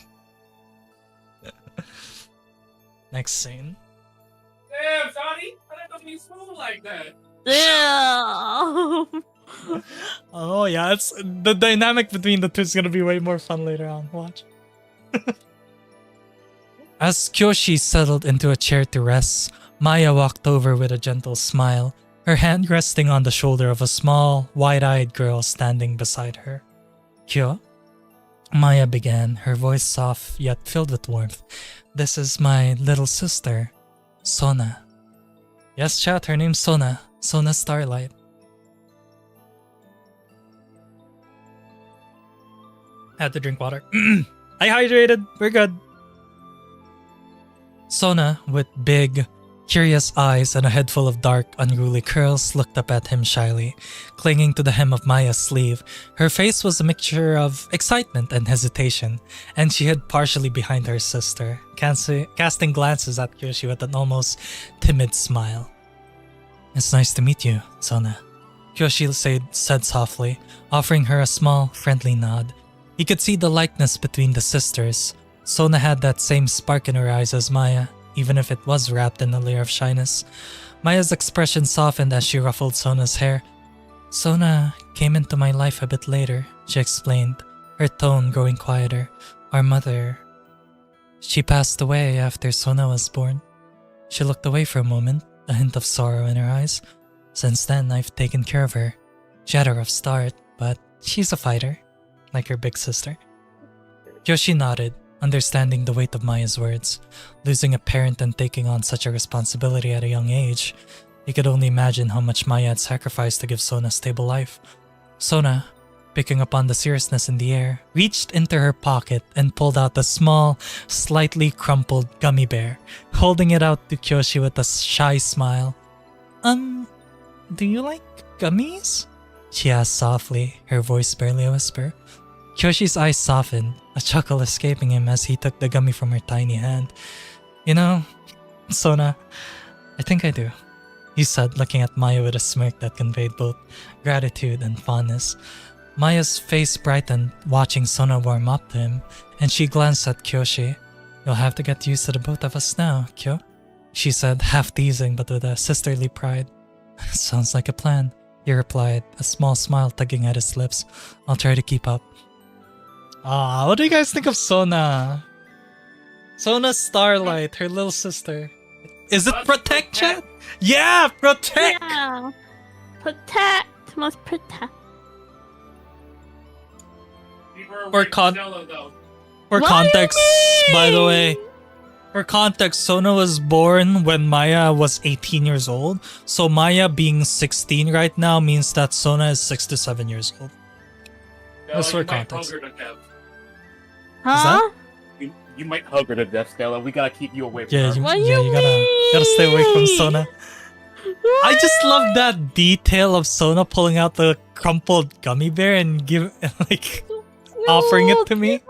Next scene. Damn, Sonny! I didn't know you smooth like that. Damn. Oh yeah, it's the dynamic between the two is gonna be way more fun later on. Watch. As Kyoshi settled into a chair to rest, Maya walked over with a gentle smile, her hand resting on the shoulder of a small, wide-eyed girl standing beside her. Kyo? Maya began, her voice soft yet filled with warmth. This is my little sister, Sona. Yes, chat, her name's Sona. Sona Starlight. Had to drink water. I hydrated. We're good. Sona, with big, curious eyes and a head full of dark, unruly curls, looked up at him shyly, clinging to the hem of Maya's sleeve. Her face was a mixture of excitement and hesitation, and she hid partially behind her sister, casting glances at Kyoshi with an almost timid smile. It's nice to meet you, Sona, Kyoshi said softly, offering her a small, friendly nod. He could see the likeness between the sisters. Sona had that same spark in her eyes as Maya, even if it was wrapped in a layer of shyness. Maya's expression softened as she ruffled Sona's hair. Sona came into my life a bit later, she explained, her tone growing quieter. Our mother, she passed away after Sona was born. She looked away for a moment, a hint of sorrow in her eyes. Since then, I've taken care of her. She had a rough start, but she's a fighter, like her big sister. Kyoshi nodded, understanding the weight of Maya's words. Losing a parent and taking on such a responsibility at a young age, he could only imagine how much Maya had sacrificed to give Sona a stable life. Sona, picking up on the seriousness in the air, reached into her pocket and pulled out a small, slightly crumpled gummy bear, holding it out to Kyoshi with a shy smile. Do you like gummies? She asked softly, her voice barely a whisper. Kyoshi's eyes softened, a chuckle escaping him as he took the gummy from her tiny hand. You know, Sona, I think I do, he said, looking at Maya with a smirk that conveyed both gratitude and fondness. Maya's face brightened, watching Sona warm up to him, and she glanced at Kyoshi. You'll have to get used to the both of us now, Kyo, she said, half teasing but with a sisterly pride. Sounds like a plan, he replied, a small smile tugging at his lips. I'll try to keep up. What do you guys think of Sona? Sona Starlight, her little sister. Is it Protect, chat? Yeah, Protect! Yeah. Protect. Must protect. For context, by the way, for context, Sona was born when Maya was 18 years old. So Maya being 16 right now means that Sona is 6 to 7 years old. That's for context. Huh? You might hug her to death, Stella. We gotta keep you away from Yeah, her. you gotta stay away from Sona. I just love that detail of Sona pulling out the crumpled gummy bear and offering it to me.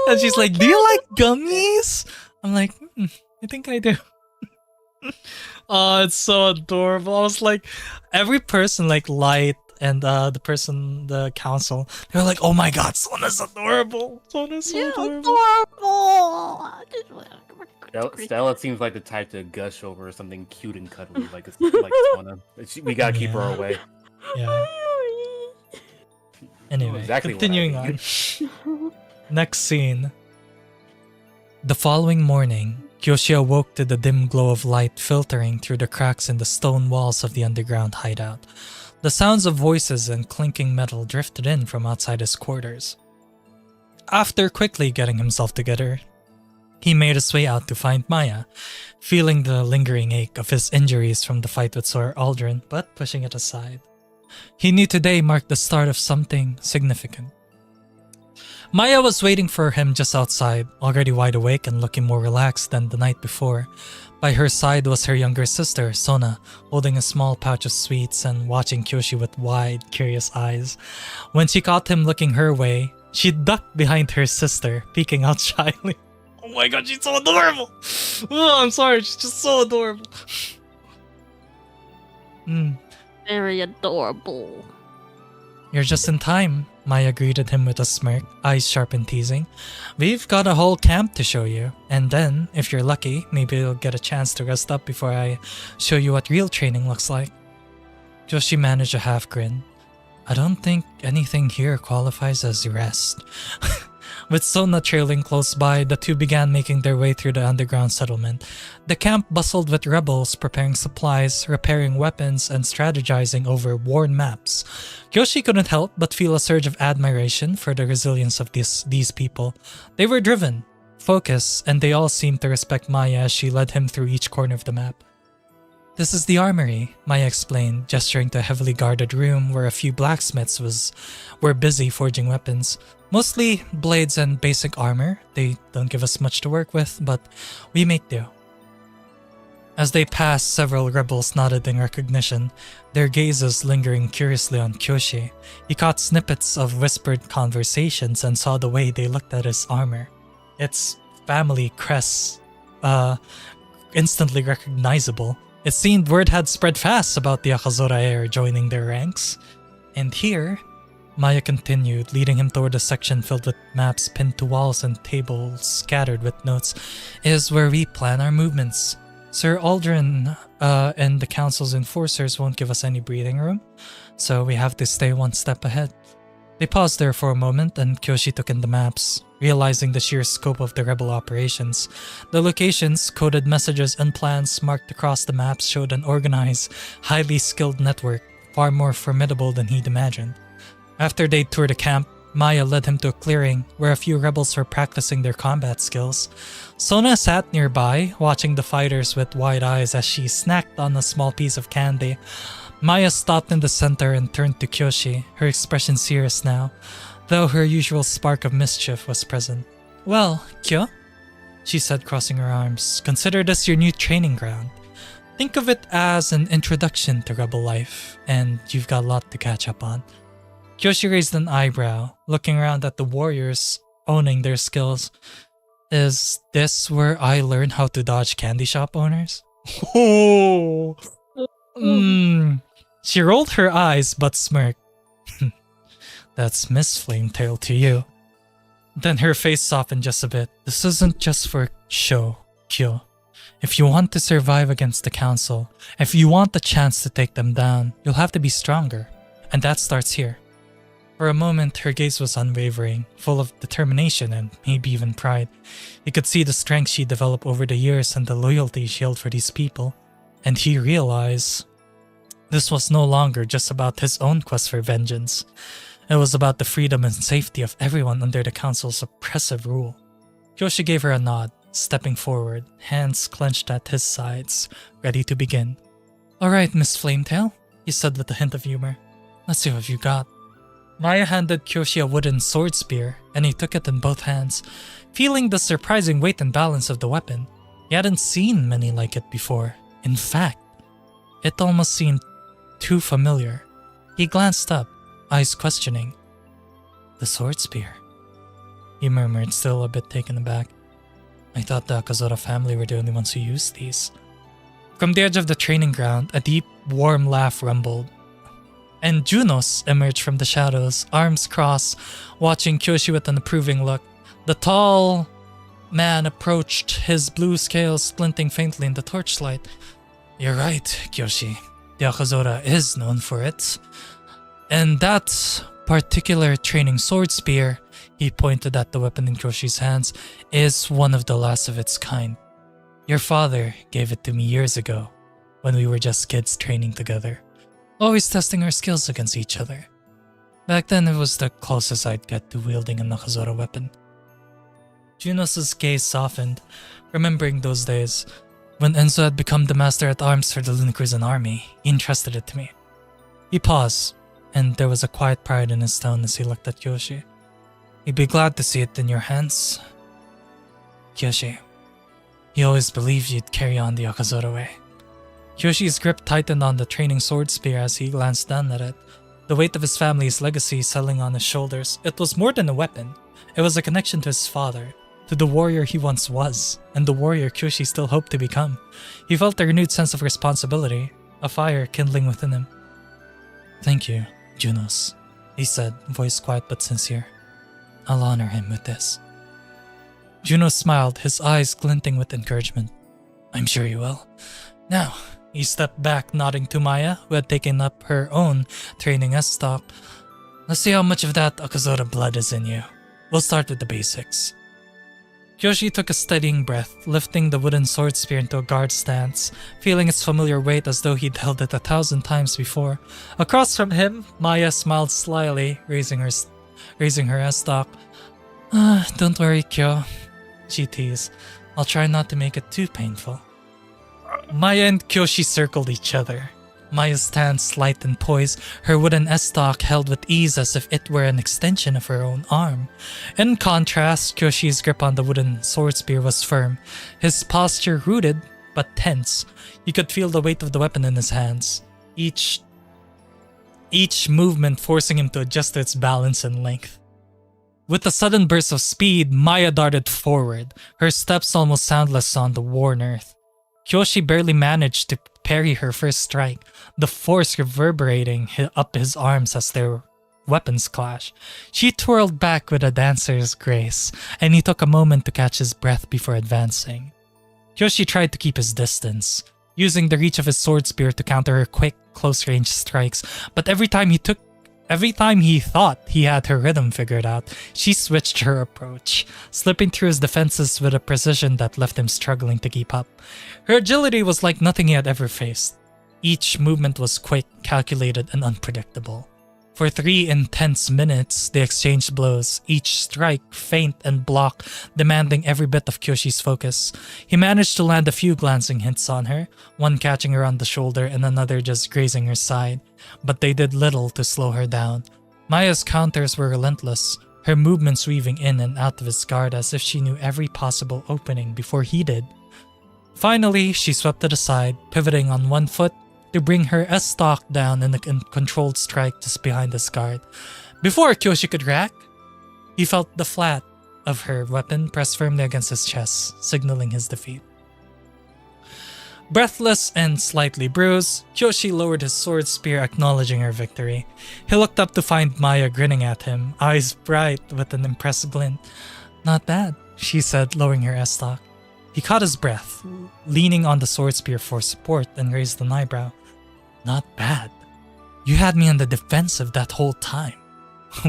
And she's like, "Do you like gummies?" I'm like, I think I do. Oh, it's so adorable. I was like, every person, like Light and the council, they were like, "Oh my god, Sona's adorable. Sona's so adorable." Stella seems like the type to gush over something cute and cuddly, like Sona. We gotta keep her away. Yeah. Anyway, exactly continuing on. Next scene. The following morning, Kyoshi awoke to the dim glow of light filtering through the cracks in the stone walls of the underground hideout. The sounds of voices and clinking metal drifted in from outside his quarters. After quickly getting himself together, he made his way out to find Maya, feeling the lingering ache of his injuries from the fight with Sir Aldrin, but pushing it aside. He knew today marked the start of something significant. Maya was waiting for him just outside, already wide awake and looking more relaxed than the night before. By her side was her younger sister, Sona, holding a small pouch of sweets and watching Kyoshi with wide, curious eyes. When she caught him looking her way, she ducked behind her sister, peeking out shyly. Oh my god, she's so adorable! Oh, I'm sorry, she's just so adorable. Very adorable. You're just in time, Maya greeted him with a smirk, eyes sharp and teasing. We've got a whole camp to show you, and then, if you're lucky, maybe you'll get a chance to rest up before I show you what real training looks like. Joshi managed a half grin. I don't think anything here qualifies as rest. With Sona trailing close by, the two began making their way through the underground settlement. The camp bustled with rebels preparing supplies, repairing weapons, and strategizing over worn maps. Kyoshi couldn't help but feel a surge of admiration for the resilience of these people. They were driven, focused, and they all seemed to respect Maya as she led him through each corner of the map. This is the armory, Maya explained, gesturing to a heavily guarded room where a few blacksmiths were busy forging weapons. Mostly blades and basic armor. They don't give us much to work with, but we make do. As they passed, several rebels nodded in recognition, their gazes lingering curiously on Kyoshi. He caught snippets of whispered conversations and saw the way they looked at his armor. Its family crest, instantly recognizable. It seemed word had spread fast about the Akazora heir joining their ranks. And here, Maya continued, leading him toward a section filled with maps pinned to walls and tables scattered with notes, is where we plan our movements. Sir Aldrin and the council's enforcers won't give us any breathing room, so we have to stay one step ahead. They paused there for a moment and Kyoshi took in the maps, realizing the sheer scope of the rebel operations. The locations, coded messages, and plans marked across the maps showed an organized, highly skilled network, far more formidable than he'd imagined. After they toured the camp, Maya led him to a clearing where a few rebels were practicing their combat skills. Sona sat nearby, watching the fighters with wide eyes as she snacked on a small piece of candy. Maya stopped in the center and turned to Kyoshi, her expression serious now, though her usual spark of mischief was present. Well, Kyo, she said, crossing her arms, consider this your new training ground. Think of it as an introduction to rebel life, and you've got a lot to catch up on. Kyoshi raised an eyebrow, looking around at the warriors, owning their skills. Is this where I learn how to dodge candy shop owners? Oh! She rolled her eyes but smirked. That's Miss Flametail to you. Then her face softened just a bit. This isn't just for show, Kyo. If you want to survive against the council, if you want the chance to take them down, you'll have to be stronger. And that starts here. For a moment, her gaze was unwavering, full of determination and maybe even pride. He could see the strength she developed over the years and the loyalty she held for these people. And he realized this was no longer just about his own quest for vengeance. It was about the freedom and safety of everyone under the council's oppressive rule. Kyoshi gave her a nod, stepping forward, hands clenched at his sides, ready to begin. Alright, Miss Flametail, he said with a hint of humor. Let's see what you got. Maya handed Kyoshi a wooden sword spear, and he took it in both hands, feeling the surprising weight and balance of the weapon. He hadn't seen many like it before. In fact, it almost seemed too familiar. He glanced up, eyes questioning. The sword spear, he murmured, still a bit taken aback. I thought the Akazora family were the only ones who used these. From the edge of the training ground, a deep, warm laugh rumbled. And Junos emerged from the shadows, arms crossed, watching Kyoshi with an approving look. The tall man approached, his blue scales glinting faintly in the torchlight. You're right, Kyoshi. The Akazora is known for it. And that particular training sword spear, he pointed at the weapon in Kyoshi's hands, is one of the last of its kind. Your father gave it to me years ago, when we were just kids training together, always testing our skills against each other. Back then, it was the closest I'd get to wielding a Akazora weapon. Junos' gaze softened, remembering those days. When Enzo had become the master at arms for the Lunacruisan army, he entrusted it to me. He paused, and there was a quiet pride in his tone as he looked at Kyoshi. He'd be glad to see it in your hands. Kyoshi, he always believed you'd carry on the Akazora way. Kyoshi's grip tightened on the training sword spear as he glanced down at it, the weight of his family's legacy settling on his shoulders. It was more than a weapon. It was a connection to his father, to the warrior he once was, and the warrior Kyoshi still hoped to become. He felt a renewed sense of responsibility, a fire kindling within him. Thank you, Junos, he said, voice quiet but sincere. I'll honor him with this. Junos smiled, his eyes glinting with encouragement. I'm sure you will. Now, he stepped back, nodding to Maya, who had taken up her own training as stock. Let's see how much of that Akazora blood is in you. We'll start with the basics. Kyoshi took a steadying breath, lifting the wooden sword spear into a guard stance, feeling its familiar weight as though he'd held it 1,000 times before. Across from him, Maya smiled slyly, raising her estoc. Don't worry, Kyo, she teased. I'll try not to make it too painful. Maya and Kyoshi circled each other. Maya's stance light and poised, her wooden estoc held with ease as if it were an extension of her own arm. In contrast, Kyoshi's grip on the wooden sword spear was firm, his posture rooted but tense. You could feel the weight of the weapon in his hands, each movement forcing him to adjust to its balance and length. With a sudden burst of speed, Maya darted forward, her steps almost soundless on the worn earth. Kyoshi barely managed to parry her first strike, the force reverberating up his arms as their weapons clashed. She twirled back with a dancer's grace, and he took a moment to catch his breath before advancing. Kyoshi tried to keep his distance, using the reach of his sword spear to counter her quick, close-range strikes, but every time he thought he had her rhythm figured out, she switched her approach, slipping through his defenses with a precision that left him struggling to keep up. Her agility was like nothing he had ever faced. Each movement was quick, calculated, and unpredictable. For 3 intense minutes, they exchanged blows, each strike, feint, and block, demanding every bit of Kyoshi's focus. He managed to land a few glancing hits on her, one catching her on the shoulder and another just grazing her side, but they did little to slow her down. Maya's counters were relentless, her movements weaving in and out of his guard as if she knew every possible opening before he did. Finally, she swept it aside, pivoting on one foot to bring her S-stock down in a controlled strike just behind his guard. Before Kyoshi could react, he felt the flat of her weapon pressed firmly against his chest, signaling his defeat. Breathless and slightly bruised, Kyoshi lowered his sword spear, acknowledging her victory. He looked up to find Maya grinning at him, eyes bright with an impressive glint. "Not bad," she said, lowering her S-stock. He caught his breath, leaning on the sword spear for support, and raised an eyebrow. "Not bad. You had me on the defensive that whole time."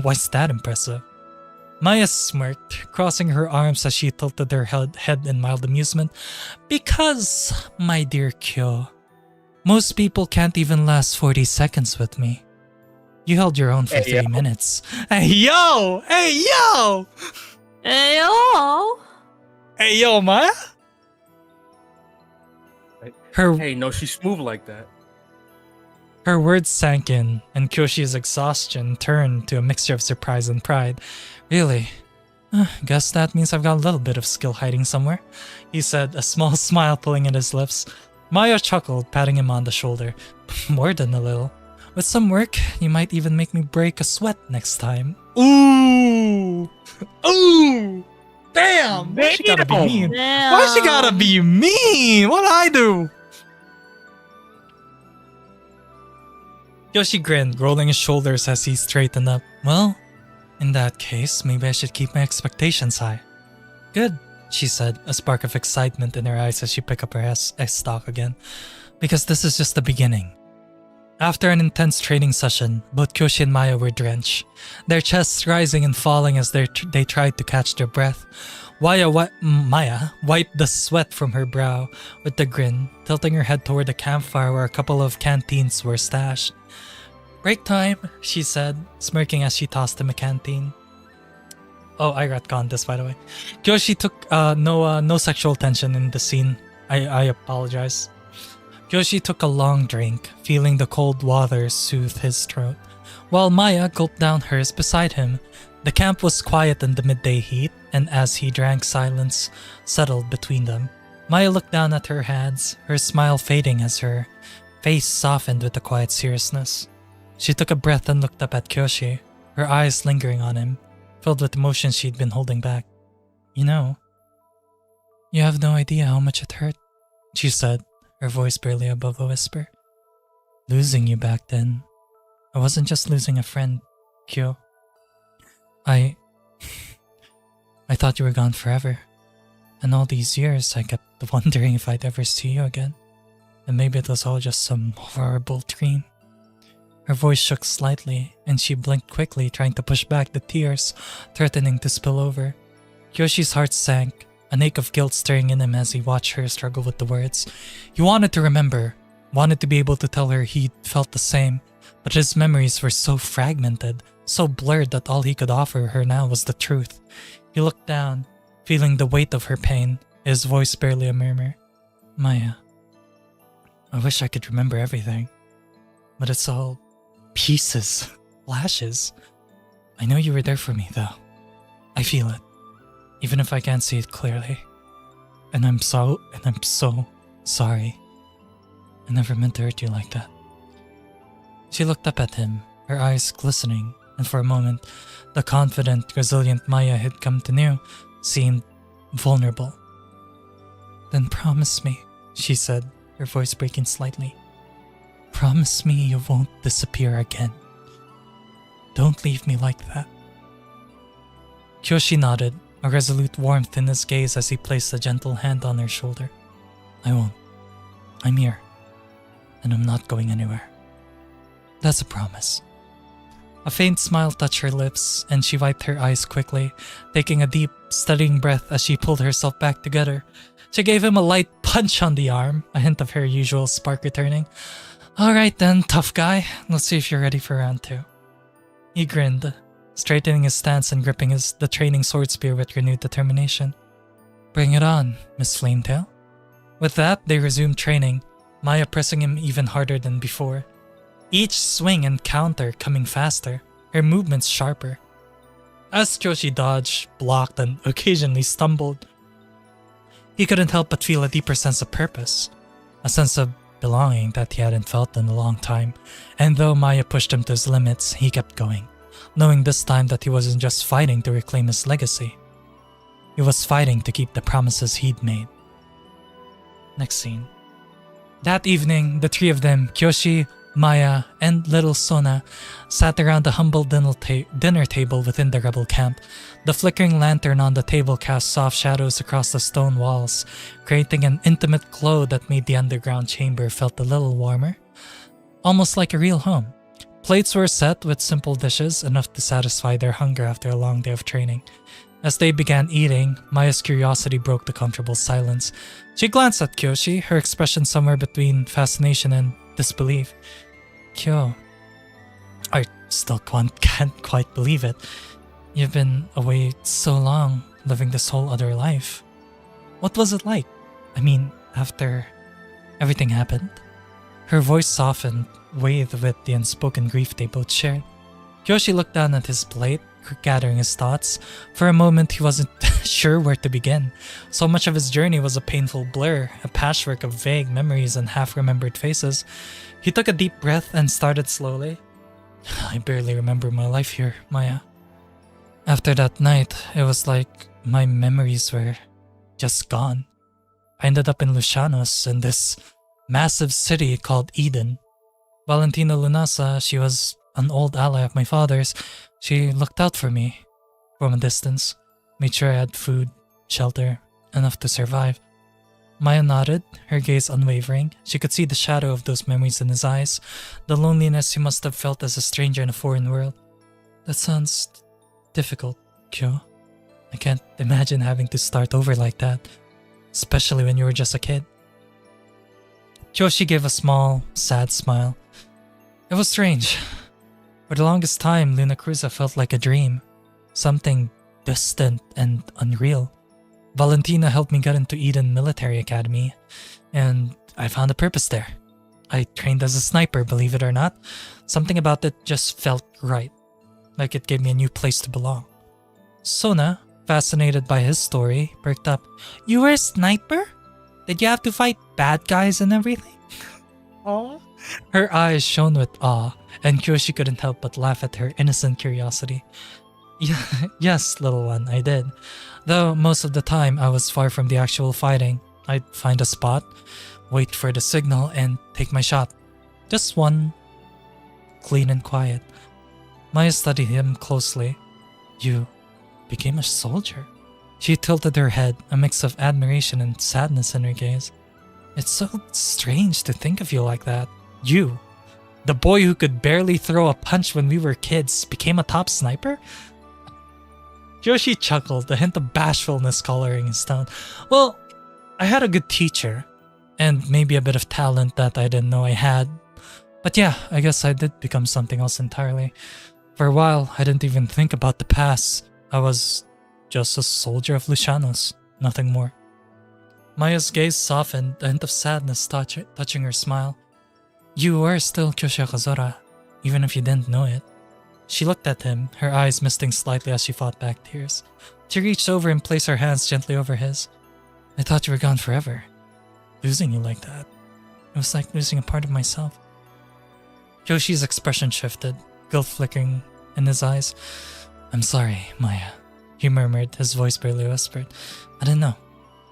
"Why's that impressive?" Maya smirked, crossing her arms as she tilted her head in mild amusement. "Because, my dear Kyo, most people can't even last 40 seconds with me. You held your own for 3 minutes." Hey yo! Hey yo! Ayo! Hey yo, Maya? Hey, no, she's smooth like that. Her words sank in, and Kyoshi's exhaustion turned to a mixture of surprise and pride. "Really? Guess that means I've got a little bit of skill hiding somewhere," he said, a small smile pulling at his lips. Maya chuckled, patting him on the shoulder. "More than a little. With some work, you might even make me break a sweat next time." Ooh! Ooh! Damn! Why she gotta be mean? Damn. Why she gotta be mean? What'd I do? Yoshi grinned, rolling his shoulders as he straightened up. "Well, in that case, maybe I should keep my expectations high." "Good," she said, a spark of excitement in her eyes as she picked up her S-stock again. "Because this is just the beginning." After an intense training session, both Kyoshi and Maya were drenched, their chests rising and falling as they tried to catch their breath. Maya wiped the sweat from her brow with a grin, tilting her head toward the campfire where a couple of canteens were stashed. "Break time," she said, smirking as she tossed him a canteen. Oh, I retconned this, by the way. Kyoshi took no sexual tension in the scene. I apologize. Kyoshi took a long drink, feeling the cold water soothe his throat, while Maya gulped down hers beside him. The camp was quiet in the midday heat, and as he drank, silence settled between them. Maya looked down at her hands, her smile fading as her face softened with a quiet seriousness. She took a breath and looked up at Kyoshi, her eyes lingering on him, filled with emotions she'd been holding back. "You know, you have no idea how much it hurt," she said, her voice barely above a whisper. "Losing you back then, I wasn't just losing a friend, Kyo. I thought you were gone forever. And all these years, I kept wondering if I'd ever see you again. And maybe it was all just some horrible dream." Her voice shook slightly, and she blinked quickly, trying to push back the tears, threatening to spill over. Kyoshi's heart sank, an ache of guilt stirring in him as he watched her struggle with the words. He wanted to remember, wanted to be able to tell her he felt the same, but his memories were so fragmented, so blurred that all he could offer her now was the truth. He looked down, feeling the weight of her pain, his voice barely a murmur. "Maya, I wish I could remember everything, but it's all pieces, flashes. I know you were there for me, though. I feel it, even if I can't see it clearly. And I'm so sorry. I never meant to hurt you like that." She looked up at him, her eyes glistening, and for a moment, the confident, resilient Maya had come to know seemed vulnerable. "Then promise me," she said, her voice breaking slightly. "Promise me you won't disappear again. Don't leave me like that." Kyoshi nodded, a resolute warmth in his gaze as he placed a gentle hand on her shoulder. "I won't. I'm here, and I'm not going anywhere. That's a promise." A faint smile touched her lips, and she wiped her eyes quickly, taking a deep, steadying breath as she pulled herself back together. She gave him a light punch on the arm, a hint of her usual spark returning. "Alright then, tough guy. Let's see if you're ready for round 2. He grinned, straightening his stance and gripping the training sword spear with renewed determination. Bring it on, Miss Flametail. With that, they resumed training, Maya pressing him even harder than before. Each swing and counter coming faster, her movements sharper. As Kyoshi dodged, blocked, and occasionally stumbled, he couldn't help but feel a deeper sense of purpose, a sense of belonging that he hadn't felt in a long time, and though Maya pushed him to his limits, he kept going, knowing this time that he wasn't just fighting to reclaim his legacy. He was fighting to keep the promises he'd made. Next scene. That evening, the three of them, Kyoshi, Maya, and little Sona, sat around the humble dinner table within the rebel camp. The flickering lantern on the table cast soft shadows across the stone walls, creating an intimate glow that made the underground chamber felt a little warmer, almost like a real home. Plates were set with simple dishes, enough to satisfy their hunger after a long day of training. As they began eating, Maya's curiosity broke the comfortable silence. She glanced at Kyoshi, her expression somewhere between fascination and disbelief. Kyo, I still can't quite believe it. You've been away so long, living this whole other life. What was it like? I mean, after everything happened? Her voice softened, weighed with the unspoken grief they both shared. Kyoshi looked down at his plate, gathering his thoughts. For a moment, he wasn't sure where to begin. So much of his journey was a painful blur, a patchwork of vague memories and half-remembered faces. He took a deep breath and started slowly. I barely remember my life here, Maya. After that night, it was like my memories were just gone. I ended up in Lucianos, in this massive city called Eden. Valentina Lunasa, she was an old ally of my father's. She looked out for me from a distance, made sure I had food, shelter, enough to survive. Maya nodded, her gaze unwavering. She could see the shadow of those memories in his eyes, the loneliness he must have felt as a stranger in a foreign world. That sounds difficult, Kyo. I can't imagine having to start over like that, especially when you were just a kid. Kyoshi gave a small, sad smile. It was strange. For the longest time, Luna Cruza felt like a dream, something distant and unreal. Valentina helped me get into Eden Military Academy, and I found a purpose there. I trained as a sniper, believe it or not. Something about it just felt right, like it gave me a new place to belong. Sona, fascinated by his story, perked up. You were a sniper? Did you have to fight bad guys and everything? Aww. Her eyes shone with awe, and Kyoshi couldn't help but laugh at her innocent curiosity. Yes, little one, I did. Though most of the time I was far from the actual fighting. I'd find a spot, wait for the signal, and take my shot. Just one, clean and quiet. Maya studied him closely. You became a soldier? She tilted her head, a mix of admiration and sadness in her gaze. It's so strange to think of you like that. You, the boy who could barely throw a punch when we were kids, became a top sniper? Yoshi chuckled, a hint of bashfulness coloring his tone. Well, I had a good teacher, and maybe a bit of talent that I didn't know I had. But yeah, I guess I did become something else entirely. For a while, I didn't even think about the past. I was just a soldier of Lucianos, nothing more. Maya's gaze softened, a hint of sadness touching her smile. You were still Kyoshi Akazora, even if you didn't know it. She looked at him, her eyes misting slightly as she fought back tears. She reached over and placed her hands gently over his. I thought you were gone forever. Losing you like that, it was like losing a part of myself. Kyoshi's expression shifted, guilt flickering in his eyes. I'm sorry, Maya, he murmured, his voice barely whispered. I didn't know.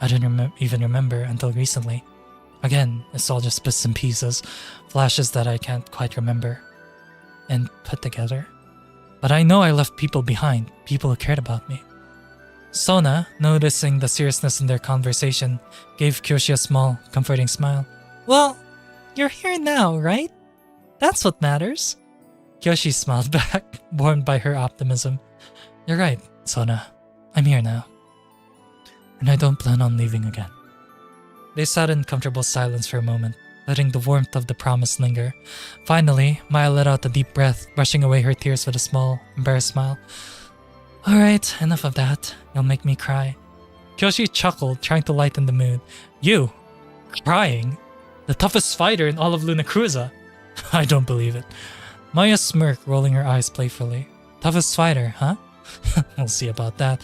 I didn't even remember until recently. Again, it's all just bits and pieces, flashes that I can't quite remember and put together. But I know I left people behind, people who cared about me. Sona, noticing the seriousness in their conversation, gave Kyoshi a small, comforting smile. Well, you're here now, right? That's what matters. Kyoshi smiled back, warmed by her optimism. You're right, Sona. I'm here now. And I don't plan on leaving again. They sat in comfortable silence for a moment, letting the warmth of the promise linger. Finally, Maya let out a deep breath, brushing away her tears with a small, embarrassed smile. Alright, enough of that. You'll make me cry. Kyoshi chuckled, trying to lighten the mood. You? Crying? The toughest fighter in all of Luna Cruza? I don't believe it. Maya smirked, rolling her eyes playfully. Toughest fighter, huh? We'll see about that.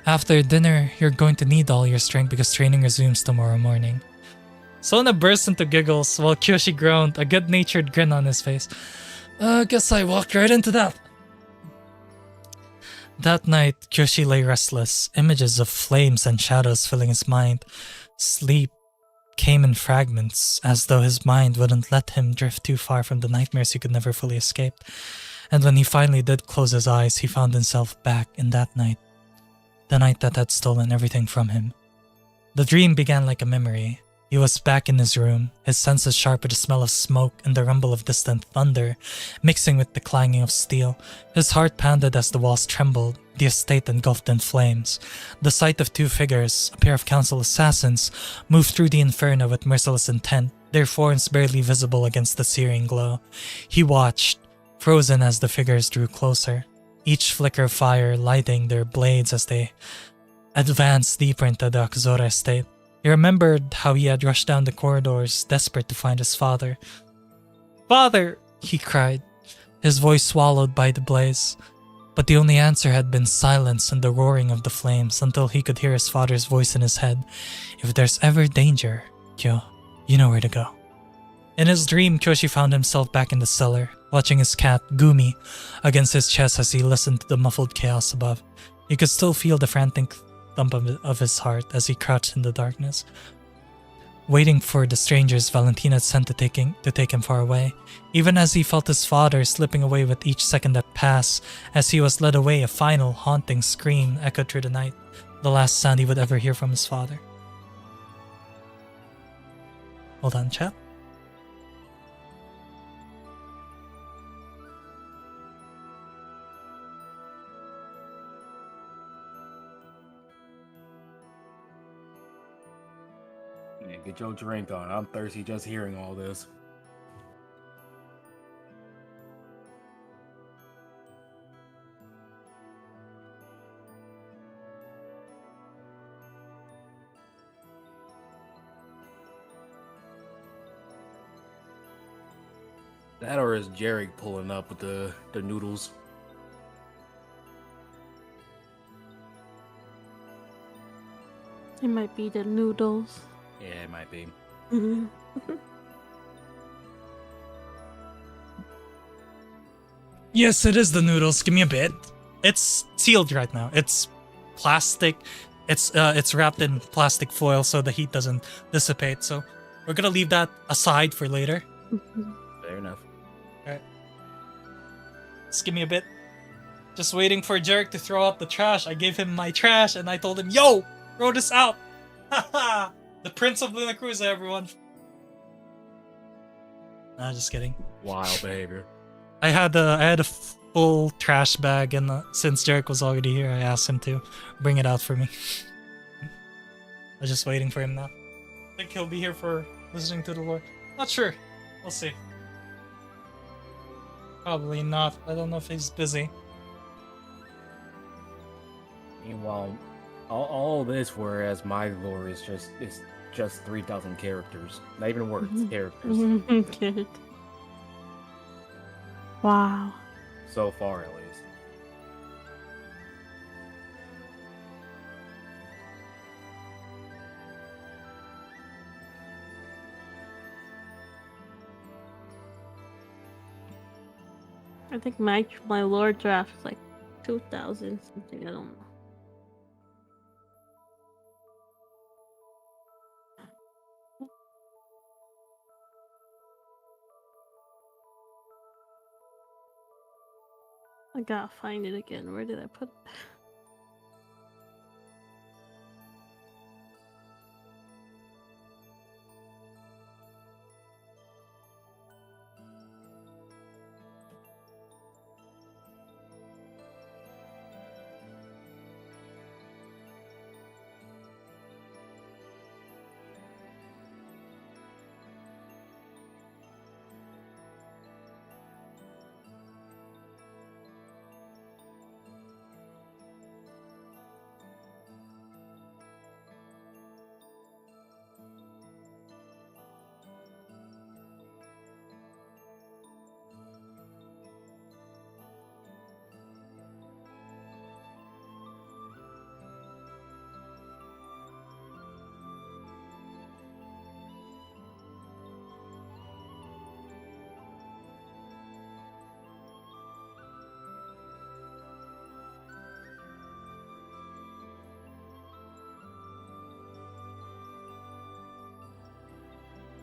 After dinner, you're going to need all your strength because training resumes tomorrow morning. Sona burst into giggles while Kyoshi groaned, a good-natured grin on his face. Guess I walked right into that. That night, Kyoshi lay restless, images of flames and shadows filling his mind. Sleep came in fragments, as though his mind wouldn't let him drift too far from the nightmares he could never fully escape. And when he finally did close his eyes, he found himself back in that night. The night that had stolen everything from him. The dream began like a memory. He was back in his room, his senses sharp with the smell of smoke and the rumble of distant thunder, mixing with the clanging of steel. His heart pounded as the walls trembled, the estate engulfed in flames. The sight of two figures, a pair of council assassins, moved through the inferno with merciless intent, their forms barely visible against the searing glow. He watched, frozen as the figures drew closer, each flicker of fire lighting their blades as they advanced deeper into the Akuzora estate. He remembered how he had rushed down the corridors, desperate to find his father. "Father!" he cried, his voice swallowed by the blaze. But the only answer had been silence and the roaring of the flames until he could hear his father's voice in his head. "If there's ever danger, Kyo, you know where to go." In his dream, Kyoshi found himself back in the cellar, watching his cat, Gumi, against his chest as he listened to the muffled chaos above. He could still feel the frantic thump of his heart as he crouched in the darkness, waiting for the strangers Valentina had sent to take him far away. Even as he felt his father slipping away with each second that passed, as he was led away, a final haunting scream echoed through the night, the last sound he would ever hear from his father. Hold on, chat. Yeah, get your drink on. I'm thirsty just hearing all this. That or is Jarek pulling up with the noodles? It might be the noodles. Yeah, it might be. Yes, it is the noodles. Give me a bit. It's sealed right now. It's plastic. It's wrapped in plastic foil so the heat doesn't dissipate. So we're gonna leave that aside for later. Fair enough. Alright. Just give me a bit. Just waiting for Jarek to throw out the trash. I gave him my trash and I told him, "Yo, throw this out." Haha! The Prince of Luna Cruza, everyone. Nah, just kidding. Wild behavior. I had a full trash bag, and since Jarek was already here, I asked him to bring it out for me. I was just waiting for him now. I think he'll be here for listening to the Lord. Not sure. We'll see. Probably not. I don't know if he's busy. Meanwhile, all this, whereas my lore is just 3,000 characters. Not even words, characters. Good. Wow. So far, at least. I think my lore draft is like 2,000 something. I don't know. I gotta find it again. Where did I put it?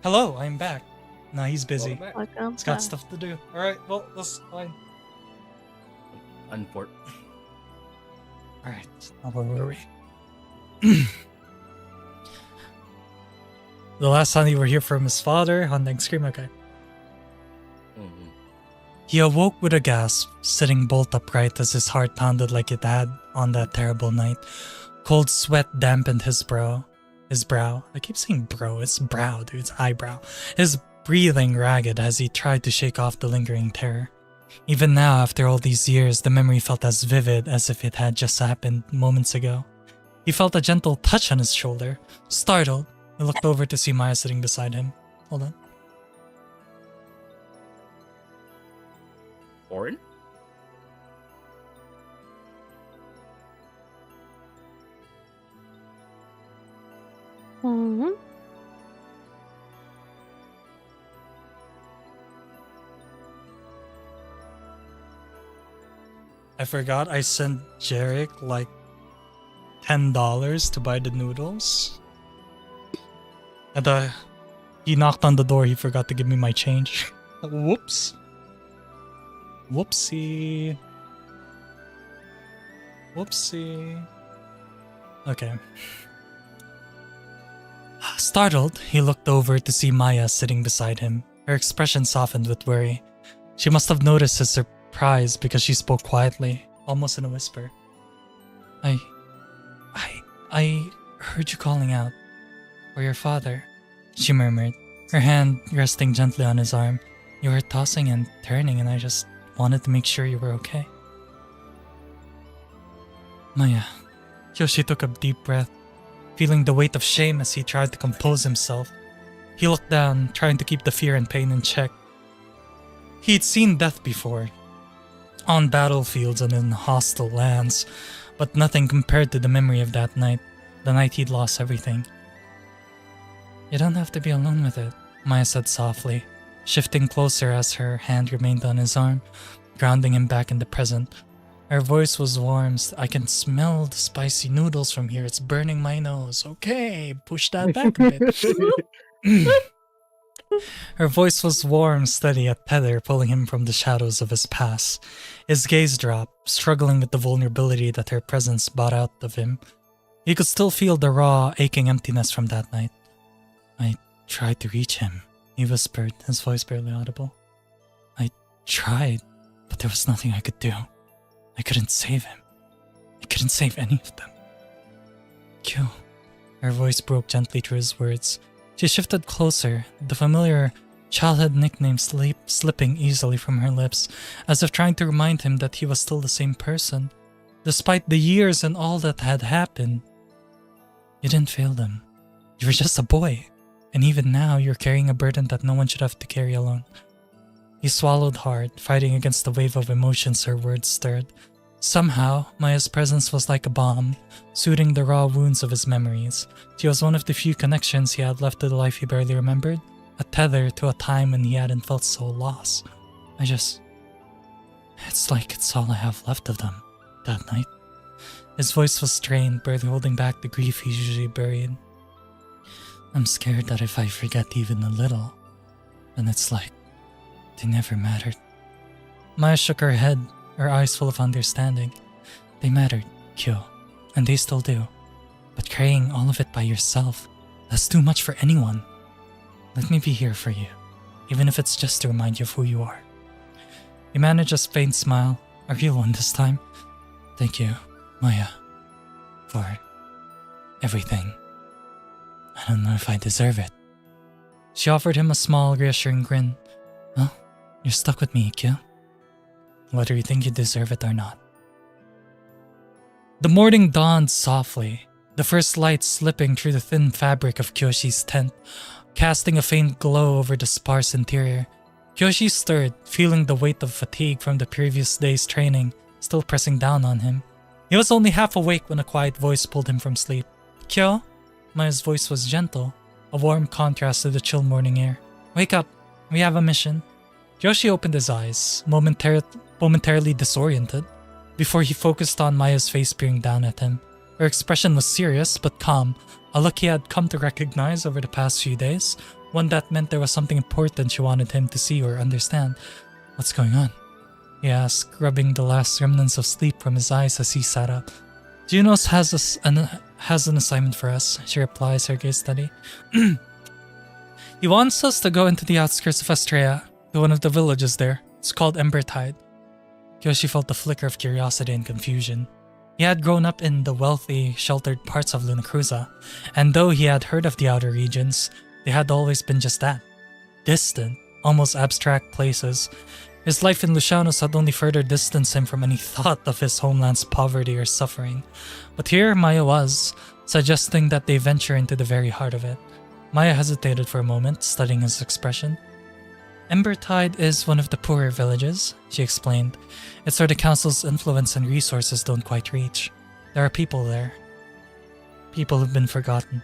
Hello, I'm back. Nah, he's busy. Welcome back. Welcome He's got back. stuff to do. Alright, well, that's fine. Unport. Alright, now where were we? The last time you were here from his father, hunting scream, okay. Mhm. He awoke with a gasp, sitting bolt upright as his heart pounded like it had on that terrible night. Cold sweat dampened his brow. I keep saying bro, it's brow, dude, it's eyebrow. His breathing ragged as he tried to shake off the lingering terror. Even now, after all these years, the memory felt as vivid as if it had just happened moments ago. He felt a gentle touch on his shoulder. Startled, he looked over to see Maya sitting beside him. Hold on. Orin? Mhm. I forgot I sent Jarek like $10 to buy the noodles. And he knocked on the door, he forgot to give me my change. Whoops. Whoopsie. Whoopsie. Okay. Startled, he looked over to see Maya sitting beside him. Her expression softened with worry. She must have noticed his surprise because she spoke quietly, almost in a whisper. I heard you calling out for your father, she murmured, her hand resting gently on his arm. You were tossing and turning and I just wanted to make sure you were okay. Maya. Kyoshi took a deep breath, feeling the weight of shame as he tried to compose himself. He looked down, trying to keep the fear and pain in check. He'd seen death before, on battlefields and in hostile lands, but nothing compared to the memory of that night, the night he'd lost everything. You don't have to be alone with it, Maya said softly, shifting closer as her hand remained on his arm, grounding him back in the present. Her voice was warm. I can smell the spicy noodles from here. It's burning my nose. Okay, push that back a bit. Her voice was warm, steady, a tether pulling him from the shadows of his past. His gaze dropped, struggling with the vulnerability that her presence brought out of him. He could still feel the raw, aching emptiness from that night. I tried to reach him, he whispered, his voice barely audible. I tried, but there was nothing I could do. I couldn't save him. I couldn't save any of them. Q. Her voice broke gently through his words. She shifted closer, the familiar childhood nickname slipping easily from her lips, as if trying to remind him that he was still the same person, despite the years and all that had happened. You didn't fail them. You were just a boy, and even now you're carrying a burden that no one should have to carry alone. He swallowed hard, fighting against the wave of emotions her words stirred. Somehow, Maya's presence was like a balm, soothing the raw wounds of his memories. She was one of the few connections he had left to the life he barely remembered, a tether to a time when he hadn't felt so lost. It's like it's all I have left of them, that night. His voice was strained, barely holding back the grief he usually buried. I'm scared that if I forget even a little, then it's like they never mattered. Maya shook her head, her eyes full of understanding. They mattered, Kyo, and they still do. But carrying all of it by yourself, that's too much for anyone. Let me be here for you, even if it's just to remind you of who you are. He managed a faint smile, a real one this time. Thank you, Maya, for everything. I don't know if I deserve it. She offered him a small, reassuring grin. Well, you're stuck with me, Kyo. Whether you think you deserve it or not. The morning dawned softly, the first light slipping through the thin fabric of Kyoshi's tent, casting a faint glow over the sparse interior. Kyoshi stirred, feeling the weight of fatigue from the previous day's training still pressing down on him. He was only half awake when a quiet voice pulled him from sleep. Kyo? Maya's voice was gentle, a warm contrast to the chill morning air. Wake up, we have a mission. Kyoshi opened his eyes, momentarily disoriented, before he focused on Maya's face peering down at him. Her expression was serious but calm, a look he had come to recognize over the past few days. one that meant there was something important she wanted him to see or understand. "What's going on?" he asked, rubbing the last remnants of sleep from his eyes as he sat up. "Junos has an assignment for us," she replies, her gaze steady. "He wants us to go into the outskirts of Astrea, to one of the villages there. It's called Embertide." Kyoshi felt a flicker of curiosity and confusion. He had grown up in the wealthy, sheltered parts of Luna Cruza, and though he had heard of the outer regions, they had always been just that. Distant, almost abstract places. His life in Lucianos had only further distanced him from any thought of his homeland's poverty or suffering. But here Maya was, suggesting that they venture into the very heart of it. Maya hesitated for a moment, studying his expression. "Embertide is one of the poorer villages," she explained. "It's where the council's influence and resources don't quite reach. There are people there. People who've been forgotten."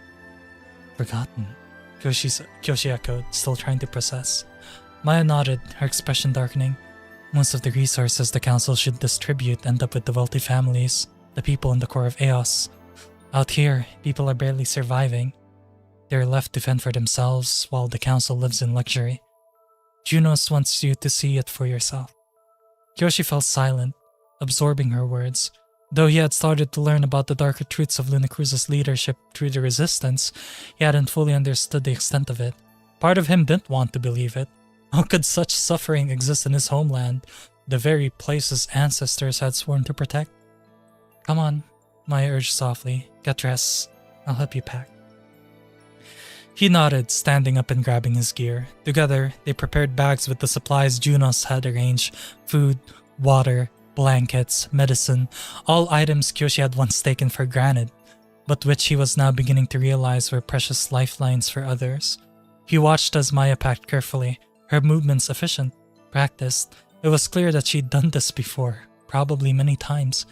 "Forgotten?" Kyoshi echoed, still trying to process. Maya nodded, her expression darkening. "Most of the resources the council should distribute end up with the wealthy families, the people in the core of Eos. Out here, people are barely surviving. They're left to fend for themselves while the council lives in luxury. Junos wants you to see it for yourself." Kyoshi fell silent, absorbing her words. Though he had started to learn about the darker truths of Luna Cruza's leadership through the resistance, he hadn't fully understood the extent of it. Part of him didn't want to believe it. How could such suffering exist in his homeland, the very place his ancestors had sworn to protect? "Come on," Maya urged softly. "Get dressed. I'll help you pack." He nodded, standing up and grabbing his gear. Together, they prepared bags with the supplies Junos had arranged: food, water, blankets, medicine, all items Kyoshi had once taken for granted, but which he was now beginning to realize were precious lifelines for others. He watched as Maya packed carefully, her movements efficient, practiced. It was clear that she'd done this before, probably many times.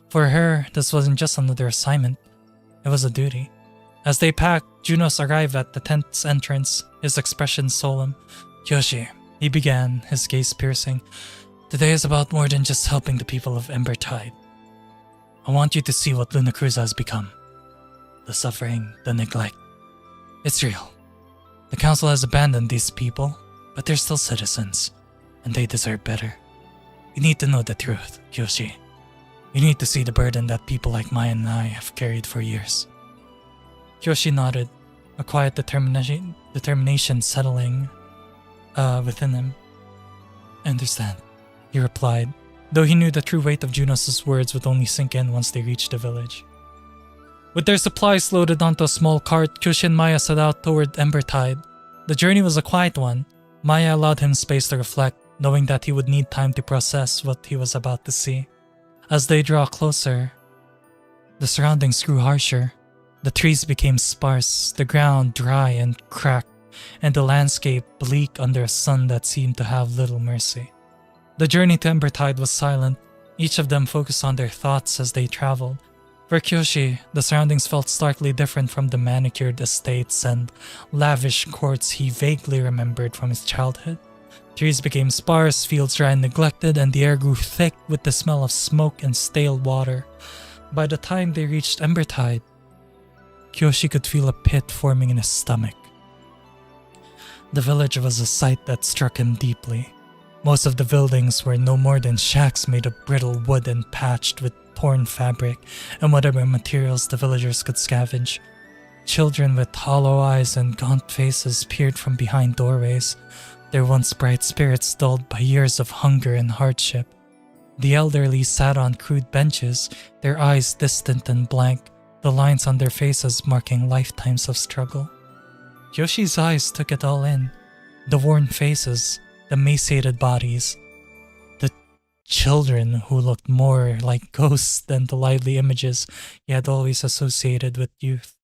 For her, this wasn't just another assignment, it was a duty. As they packed, Junos arrived at the tent's entrance, his expression solemn. "Kyoshi," he began, his gaze piercing, "today is about more than just helping the people of Embertide. I want you to see what Luna Cruza has become. The suffering, the neglect. It's real. The council has abandoned these people, but they're still citizens, and they deserve better. You need to know the truth, Kyoshi. You need to see the burden that people like Maya and I have carried for years." Kyoshi nodded, a quiet determination settling within him. "I understand," he replied, though he knew the true weight of Junos' words would only sink in once they reached the village. With their supplies loaded onto a small cart, Kyoshi and Maya set out toward Embertide. The journey was a quiet one. Maya allowed him space to reflect, knowing that he would need time to process what he was about to see. As they draw closer, the surroundings grew harsher. The trees became sparse, the ground dry and cracked, and the landscape bleak under a sun that seemed to have little mercy. The journey to Embertide was silent, each of them focused on their thoughts as they traveled. For Kyoshi, the surroundings felt starkly different from the manicured estates and lavish courts he vaguely remembered from his childhood. Trees became sparse, fields dry and neglected, and the air grew thick with the smell of smoke and stale water. By the time they reached Embertide, Kyoshi could feel a pit forming in his stomach. The village was a sight that struck him deeply. Most of the buildings were no more than shacks made of brittle wood and patched with torn fabric and whatever materials the villagers could scavenge. Children with hollow eyes and gaunt faces peered from behind doorways, their once bright spirits dulled by years of hunger and hardship. The elderly sat on crude benches, their eyes distant and blank, the lines on their faces marking lifetimes of struggle. Kyoshi's eyes took it all in. The worn faces, the emaciated bodies, the children who looked more like ghosts than the lively images he had always associated with youth.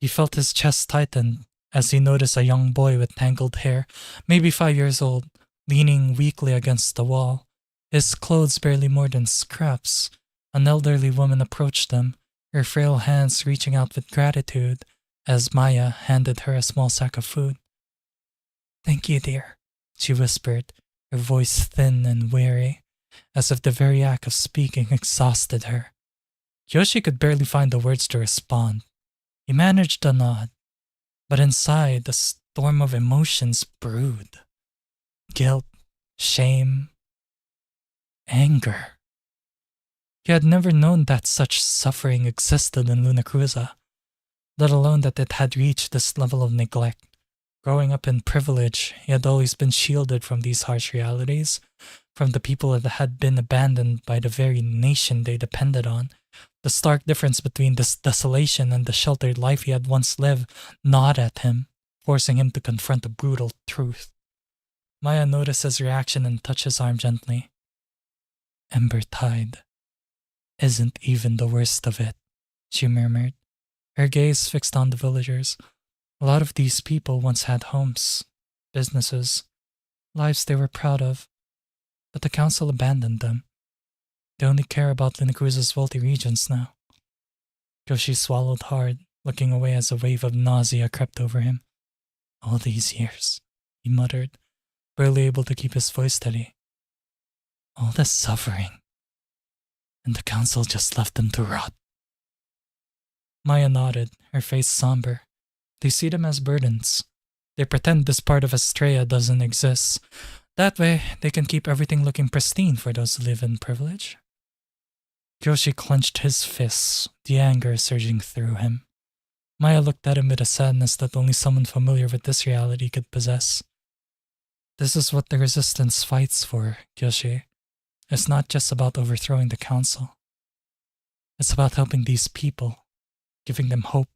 He felt his chest tighten as he noticed a young boy with tangled hair, maybe 5 years old, leaning weakly against the wall, his clothes barely more than scraps. An elderly woman approached them, her frail hands reaching out with gratitude as Maya handed her a small sack of food. "Thank you, dear," she whispered, her voice thin and weary, as if the very act of speaking exhausted her. Kyoshi could barely find the words to respond. He managed a nod. but inside a storm of emotions brewed. Guilt, shame, anger. He had never known that such suffering existed in Luna Cruza, let alone that it had reached this level of neglect. Growing up in privilege, he had always been shielded from these harsh realities, from the people that had been abandoned by the very nation they depended on. The stark difference between this desolation and the sheltered life he had once lived gnawed at him, forcing him to confront a brutal truth. Maya noticed his reaction and touched his arm gently. Ember Tide isn't even the worst of it, she murmured, her gaze fixed on the villagers. A lot of these people once had homes, businesses, lives they were proud of, but the council abandoned them. They only care about Luna Cruza's wealthy regions now. Kyoshi swallowed hard, looking away as a wave of nausea crept over him. All these years, he muttered, barely able to keep his voice steady. All this suffering, and the council just left them to rot. Maya nodded, her face somber. They see them as burdens. They pretend this part of Estrella doesn't exist. That way, they can keep everything looking pristine for those who live in privilege. Kyoshi clenched his fists, the anger surging through him. Maya looked at him with a sadness that only someone familiar with this reality could possess. This is what the resistance fights for, Kyoshi. It's not just about overthrowing the council. It's about helping these people, giving them hope,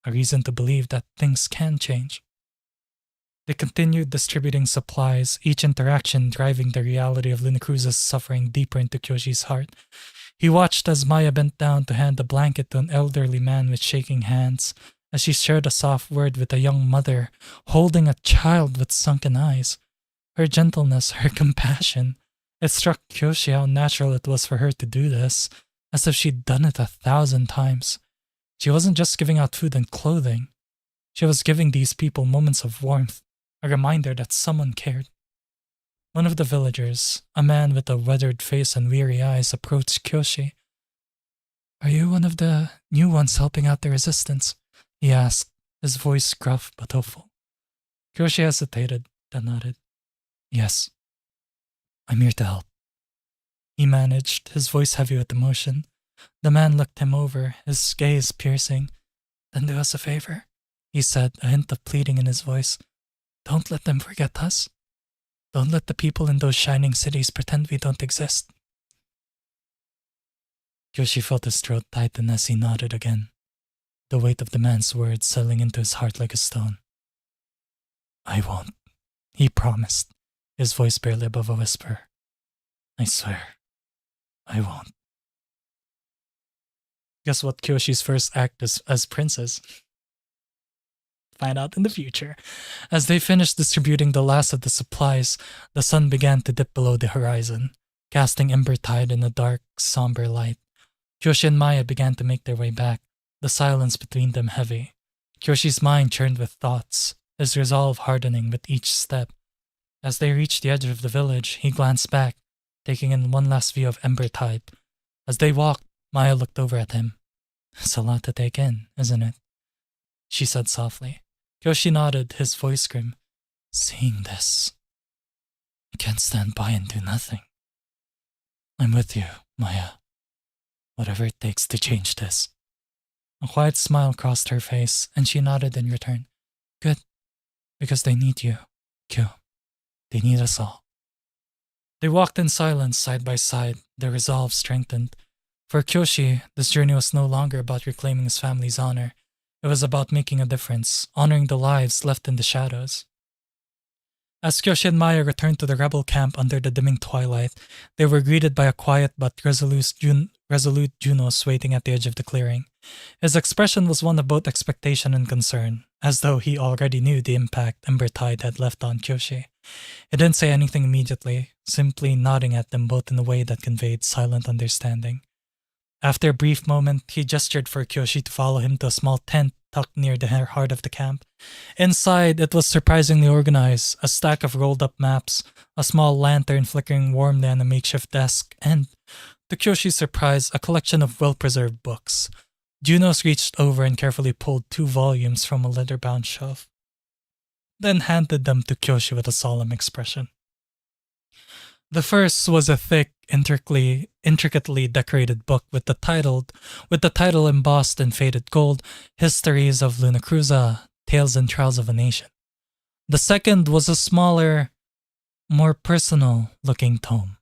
a reason to believe that things can change. They continued distributing supplies, each interaction driving the reality of Luna Cruza's suffering deeper into Kyoshi's heart. He watched as Maya bent down to hand a blanket to an elderly man with shaking hands, as she shared a soft word with a young mother holding a child with sunken eyes. Her gentleness, her compassion, it struck Kyoshi how natural it was for her to do this, as if she'd done it 1,000 times. She wasn't just giving out food and clothing. She was giving these people moments of warmth, a reminder that someone cared. One of the villagers, a man with a weathered face and weary eyes, approached Kyoshi. Are you one of the new ones helping out the resistance? He asked, his voice gruff but hopeful. Kyoshi hesitated, then nodded. Yes, I'm here to help. He managed, his voice heavy with emotion. The man looked him over, his gaze piercing. Then do us a favor, he said, a hint of pleading in his voice. Don't let them forget us. Don't let the people in those shining cities pretend we don't exist. Kyoshi felt his throat tighten as he nodded again, the weight of the man's words settling into his heart like a stone. I won't, he promised, his voice barely above a whisper. I swear, I won't. Guess what Kyoshi's first act is as princess? Find out in the future. As they finished distributing the last of the supplies, the sun began to dip below the horizon, casting ember tide in a dark, somber light. Kyoshi and Maya began to make their way back, the silence between them heavy. Kyoshi's mind churned with thoughts, his resolve hardening with each step. As they reached the edge of the village, he glanced back, taking in one last view of ember tide. As they walked, Maya looked over at him. It's a lot to take in, isn't it? She said softly. Kyoshi nodded, his voice grim. Seeing this, I can't stand by and do nothing. I'm with you, Maya. Whatever it takes to change this. A quiet smile crossed her face, and she nodded in return. Good, because they need you, Kyo. They need us all. They walked in silence side by side, their resolve strengthened. For Kyoshi, this journey was no longer about reclaiming his family's honor. It was about making a difference, honoring the lives left in the shadows. As Kyoshi and Maya returned to the rebel camp under the dimming twilight, they were greeted by a quiet but resolute Junos waiting at the edge of the clearing. His expression was one of both expectation and concern, as though he already knew the impact Ember Tide had left on Kyoshi. He didn't say anything immediately, simply nodding at them both in a way that conveyed silent understanding. After a brief moment, he gestured for Kyoshi to follow him to a small tent tucked near the heart of the camp. Inside, it was surprisingly organized, a stack of rolled-up maps, a small lantern flickering warmly on a makeshift desk, and, to Kyoshi's surprise, a collection of well-preserved books. Junos reached over and carefully pulled 2 volumes from a leather-bound shelf, then handed them to Kyoshi with a solemn expression. The first was a thick, intricately decorated book with the title embossed in faded gold, Histories of Luna Cruza, Tales and Trials of a Nation. The second was a smaller, more personal-looking tome.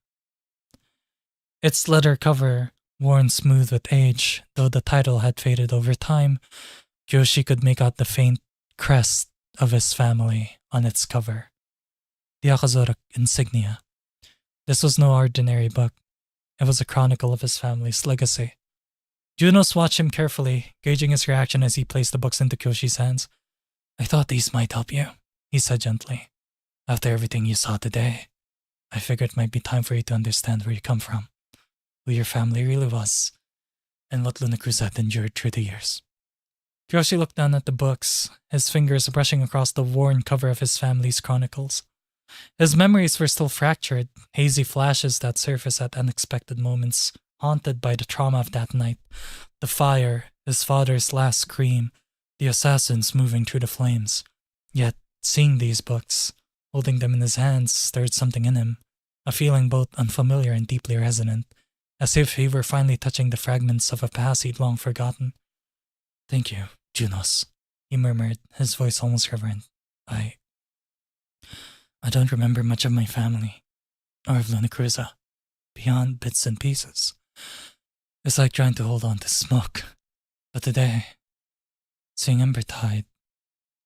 Its leather cover, worn smooth with age, though the title had faded over time, Kyoshi could make out the faint crest of his family on its cover, the Akazora insignia. This was no ordinary book. It was a chronicle of his family's legacy. Junos watched him carefully, gauging his reaction as he placed the books into Kyoshi's hands. "I thought these might help you," he said gently. "After everything you saw today, I figured it might be time for you to understand where you come from, who your family really was, and what Luna Cruza had endured through the years." Kyoshi looked down at the books, his fingers brushing across the worn cover of his family's chronicles. His memories were still fractured, hazy flashes that surface at unexpected moments, haunted by the trauma of that night, the fire, his father's last scream, the assassins moving through the flames. Yet, seeing these books, holding them in his hands, stirred something in him, a feeling both unfamiliar and deeply resonant, as if he were finally touching the fragments of a past he'd long forgotten. "Thank you, Junos," he murmured, his voice almost reverent. I don't remember much of my family, or of Luna Cruza, beyond bits and pieces. It's like trying to hold on to smoke. But today, seeing Ember tied,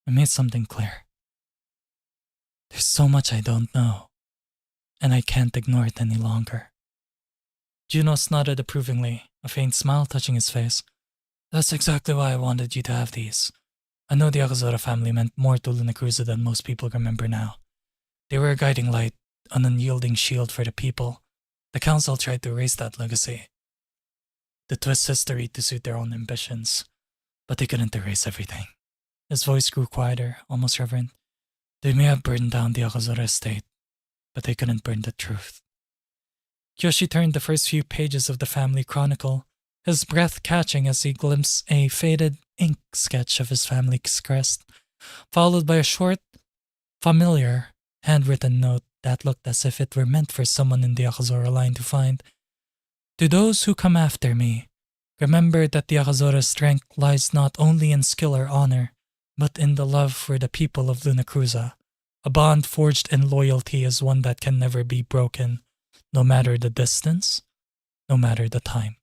I made something clear. There's so much I don't know, and I can't ignore it any longer." Junos nodded approvingly, a faint smile touching his face. "That's exactly why I wanted you to have these. I know the Akazora family meant more to Luna Cruza than most people remember now. They were a guiding light, an unyielding shield for the people. The council tried to erase that legacy, to twist history to suit their own ambitions, but they couldn't erase everything." His voice grew quieter, almost reverent. "They may have burned down the Akazora estate, but they couldn't burn the truth." Kyoshi turned the first few pages of the family chronicle, his breath catching as he glimpsed a faded ink sketch of his family's crest, followed by a short, familiar, handwritten note that looked as if it were meant for someone in the Akazora line to find. "To those who come after me, remember that the Akazora's strength lies not only in skill or honor, but in the love for the people of Luna Cruza. A bond forged in loyalty is one that can never be broken, no matter the distance, no matter the time."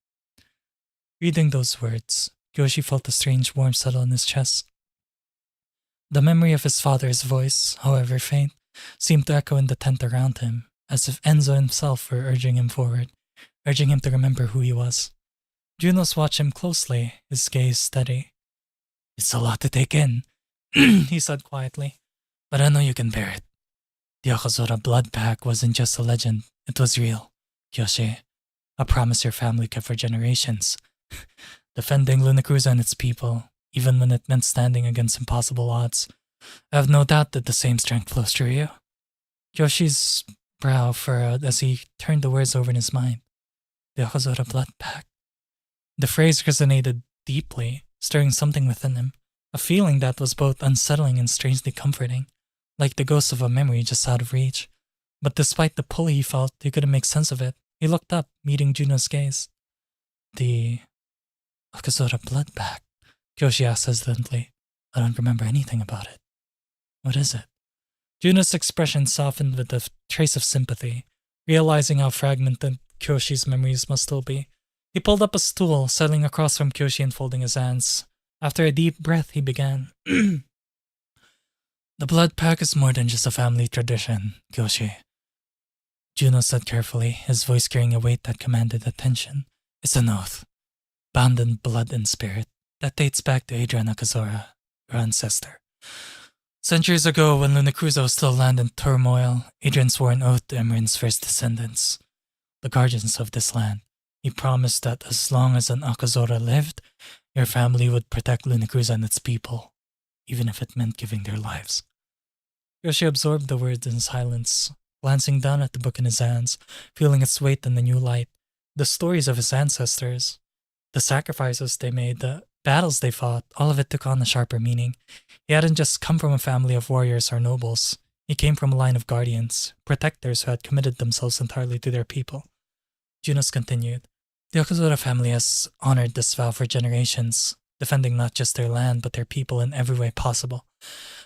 Reading those words, Kyoshi felt a strange warmth settle in his chest. The memory of his father's voice, however faint, seemed to echo in the tent around him, as if Enzo himself were urging him forward, urging him to remember who he was. Junos watched him closely, his gaze steady. "It's a lot to take in," he said quietly, "but I know you can bear it. The Akazora blood pact wasn't just a legend, it was real, Kyoshi. A promise your family kept for generations. Defending Luna Cruza and its people, even when it meant standing against impossible odds. I have no doubt that the same strength flows through you." Kyoshi's brow furrowed as he turned the words over in his mind. The Akazora blood pact. The phrase resonated deeply, stirring something within him, a feeling that was both unsettling and strangely comforting, like the ghost of a memory just out of reach. But despite the pull he felt, he couldn't make sense of it. He looked up, meeting Juno's gaze. "The Akazora blood pact?" Kyoshi asked hesitantly. "I don't remember anything about it. What is it?" Juno's expression softened with a trace of sympathy, realizing how fragmented Kyoshi's memories must still be. He pulled up a stool, settling across from Kyoshi and folding his hands. After a deep breath, he began. "The blood pact is more than just a family tradition, Kyoshi," Juno said carefully, his voice carrying a weight that commanded attention. "It's an oath, bound in blood and spirit, that dates back to Adrian Akazora, your ancestor. Centuries ago, when Luna Cruza was still a land in turmoil, Adrian swore an oath to Emeren's first descendants, the guardians of this land. He promised that as long as an Akazora lived, your family would protect Luna Cruza and its people, even if it meant giving their lives." Yoshi absorbed the words in silence, glancing down at the book in his hands, feeling its weight in the new light. The stories of his ancestors, The sacrifices they made, the battles they fought, all of it took on a sharper meaning. He hadn't just come from a family of warriors or nobles. He came from a line of guardians, protectors who had committed themselves entirely to their people. Junos continued, "The Okazura family has honored this vow for generations, defending not just their land but their people in every way possible.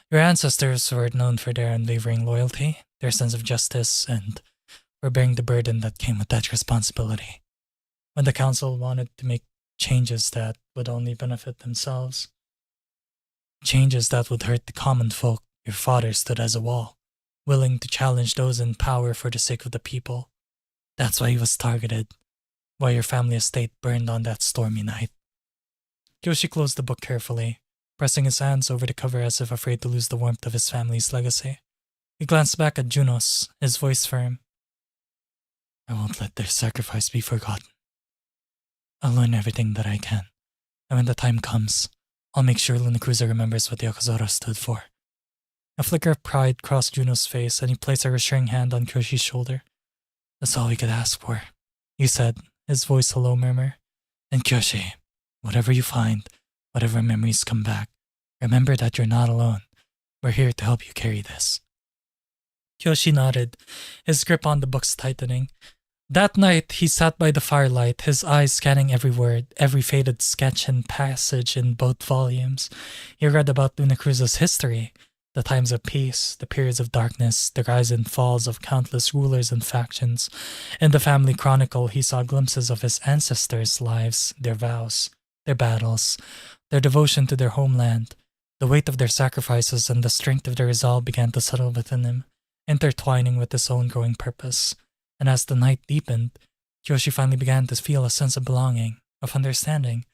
Your ancestors were known for their unwavering loyalty, their sense of justice, and for bearing the burden that came with that responsibility. When the council wanted to make changes that would only benefit themselves, changes that would hurt the common folk, your father stood as a wall, willing to challenge those in power for the sake of the people. That's why he was targeted, why your family estate burned on that stormy night." Kyoshi closed the book carefully, pressing his hands over the cover as if afraid to lose the warmth of his family's legacy. He glanced back at Junos, his voice firm. "I won't let their sacrifice be forgotten. I'll learn everything that I can, and when the time comes, I'll make sure Luna Cruiser remembers what the Okazura stood for." A flicker of pride crossed Juno's face, and he placed a reassuring hand on Kyoshi's shoulder. "That's all we could ask for," he said, his voice a low murmur. "And Kyoshi, whatever you find, whatever memories come back, remember that you're not alone. We're here to help you carry this." Kyoshi nodded, his grip on the books tightening. That night, he sat by the firelight, his eyes scanning every word, every faded sketch and passage in both volumes. He read about Luna Cruza's history, the times of peace, the periods of darkness, the rise and falls of countless rulers and factions. In the family chronicle, he saw glimpses of his ancestors' lives, their vows, their battles, their devotion to their homeland. The weight of their sacrifices and the strength of their resolve began to settle within him, intertwining with his own growing purpose. And as the night deepened, Kyoshi finally began to feel a sense of belonging, of understanding.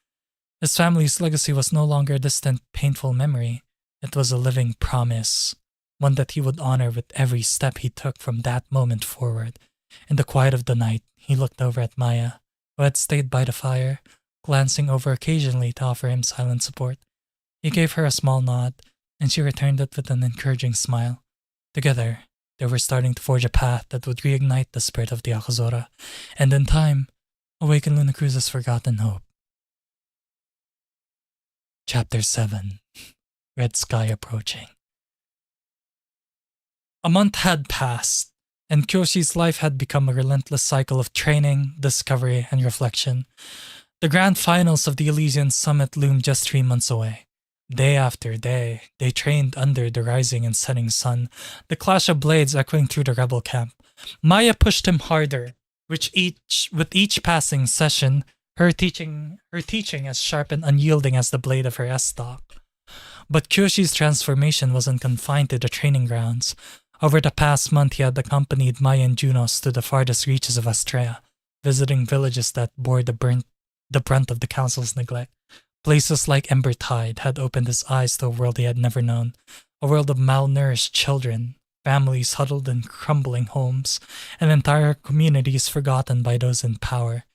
His family's legacy was no longer a distant, painful memory. It was a living promise, one that he would honor with every step he took from that moment forward. In the quiet of the night, he looked over at Maya, who had stayed by the fire, glancing over occasionally to offer him silent support. He gave her a small nod, and she returned it with an encouraging smile. Together, they were starting to forge a path that would reignite the spirit of the Okazura, and in time, awaken Luna Cruza's forgotten hope. Chapter 7. Red Sky Approaching. A month had passed, and Kyoshi's life had become a relentless cycle of training, discovery, and reflection. The grand finals of the Elysian Summit loomed just 3 months away. Day after day, they trained under the rising and setting sun, the clash of blades echoing through the rebel camp. Maya pushed him harder, with each passing session, her teaching as sharp and unyielding as the blade of her estoc. But Kyoshi's transformation wasn't confined to the training grounds. Over the past month, he had accompanied Maya and Junos to the farthest reaches of Astrea, visiting villages that bore the brunt of the council's neglect. Places like Embertide had opened his eyes to a world he had never known, a world of malnourished children, families huddled in crumbling homes, and entire communities forgotten by those in power.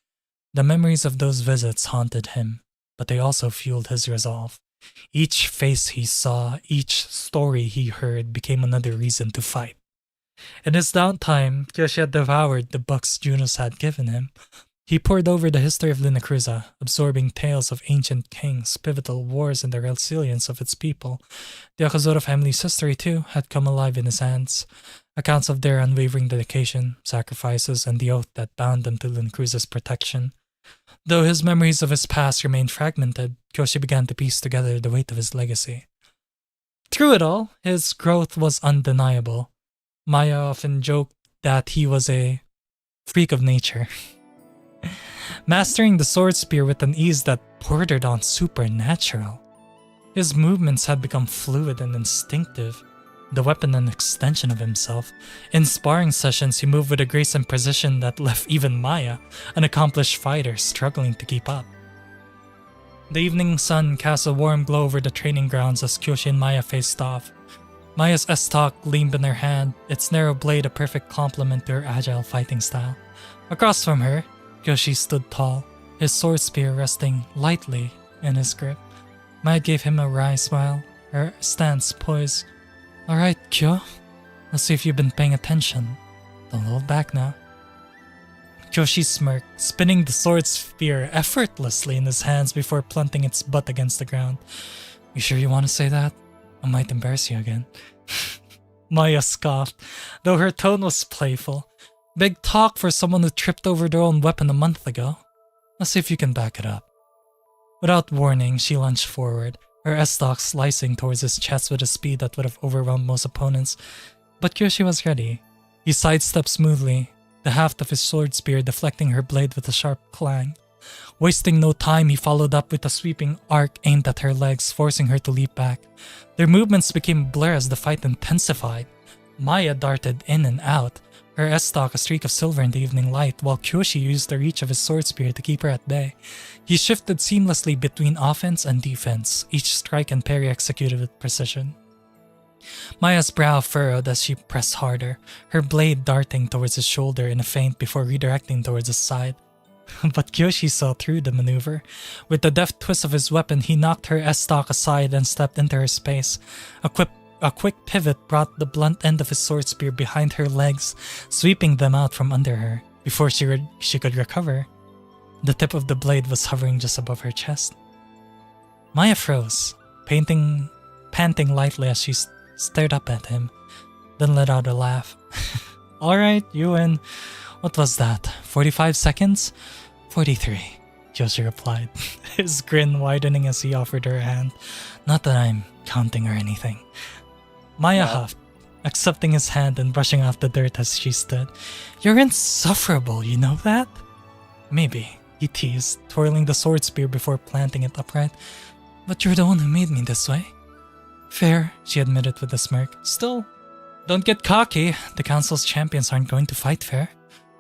The memories of those visits haunted him, but they also fueled his resolve. Each face he saw, each story he heard became another reason to fight. In his downtime, Kyoshi had devoured the books Junos had given him. He pored over the history of Luna Cruza, absorbing tales of ancient kings, pivotal wars, and the resilience of its people. The Okazura family's history, too, had come alive in his hands. Accounts of their unwavering dedication, sacrifices, and the oath that bound them to Luna Cruza's protection. Though his memories of his past remained fragmented, Kyoshi began to piece together the weight of his legacy. Through it all, his growth was undeniable. Maya often joked that he was a freak of nature. Mastering the sword spear with an ease that bordered on supernatural. His movements had become fluid and instinctive, the weapon an extension of himself. In sparring sessions, he moved with a grace and precision that left even Maya, an accomplished fighter, struggling to keep up. The evening sun cast a warm glow over the training grounds as Kyoshi and Maya faced off. Maya's estoc gleamed in her hand, its narrow blade a perfect complement to her agile fighting style. Across from her, Kyoshi stood tall, his sword spear resting lightly in his grip. Maya gave him a wry smile, her stance poised. "Alright, Kyo, let's see if you've been paying attention. Don't hold back now." Kyoshi smirked, spinning the sword spear effortlessly in his hands before planting its butt against the ground. You sure you want to say that? I might embarrass you again. Maya scoffed, though her tone was playful. Big talk for someone who tripped over their own weapon a month ago. Let's see if you can back it up. Without warning, she lunged forward, her S-stock slicing towards his chest with a speed that would have overwhelmed most opponents. But Kyoshi was ready. He sidestepped smoothly, the haft of his sword spear deflecting her blade with a sharp clang. Wasting no time, he followed up with a sweeping arc aimed at her legs, forcing her to leap back. Their movements became a blur as the fight intensified. Maya darted in and out, her S-stock a streak of silver in the evening light, while Kyoshi used the reach of his sword spear to keep her at bay. He shifted seamlessly between offense and defense, each strike and parry executed with precision. Maya's brow furrowed as she pressed harder, her blade darting towards his shoulder in a feint before redirecting towards his side. But Kyoshi saw through the maneuver. With the deft twist of his weapon, he knocked her S-stock aside and stepped into her space. A quick pivot brought the blunt end of his sword spear behind her legs, sweeping them out from under her. Before she could recover, the tip of the blade was hovering just above her chest. Maya froze, panting lightly as she stared up at him, then let out a laugh. Alright, you win. What was that? 45 seconds? 43, Kyoshi replied, his grin widening as he offered her a hand. Not that I'm counting or anything. Maya huffed, accepting his hand and brushing off the dirt as she stood. You're insufferable, you know that? Maybe, he teased, twirling the sword spear before planting it upright. But you're the one who made me this way. Fair, she admitted with a smirk. Still, don't get cocky. The council's champions aren't going to fight fair.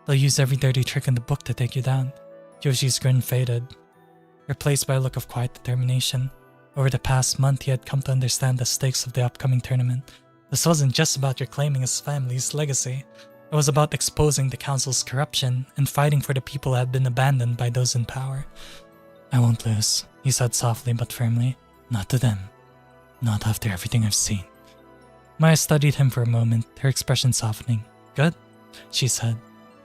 They'll use every dirty trick in the book to take you down. Kyoshi's grin faded, replaced by a look of quiet determination. Over the past month, he had come to understand the stakes of the upcoming tournament. This wasn't just about reclaiming his family's legacy. It was about exposing the council's corruption and fighting for the people who had been abandoned by those in power. I won't lose, he said softly but firmly. Not to them. Not after everything I've seen. Maya studied him for a moment, her expression softening. Good, she said.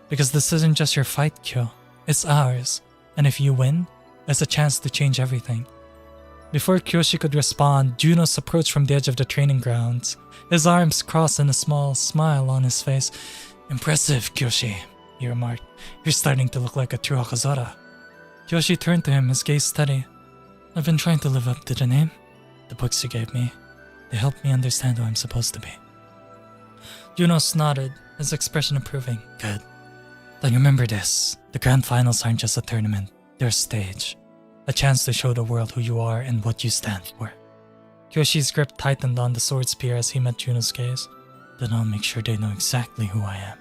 Because this isn't just your fight, Kyo. It's ours. And if you win, it's a chance to change everything. Before Kyoshi could respond, Junos approached from the edge of the training grounds, his arms crossed and a small smile on his face. Impressive, Kyoshi, he remarked. You're starting to look like a true Hakazora. Kyoshi turned to him, his gaze steady. I've been trying to live up to the name. The books you gave me, they helped me understand who I'm supposed to be. Junos nodded, his expression approving. Good. Then remember this. The grand finals aren't just a tournament, they're a stage. A chance to show the world who you are and what you stand for. Kyoshi's grip tightened on the sword spear as he met Juno's gaze. Then I'll make sure they know exactly who I am.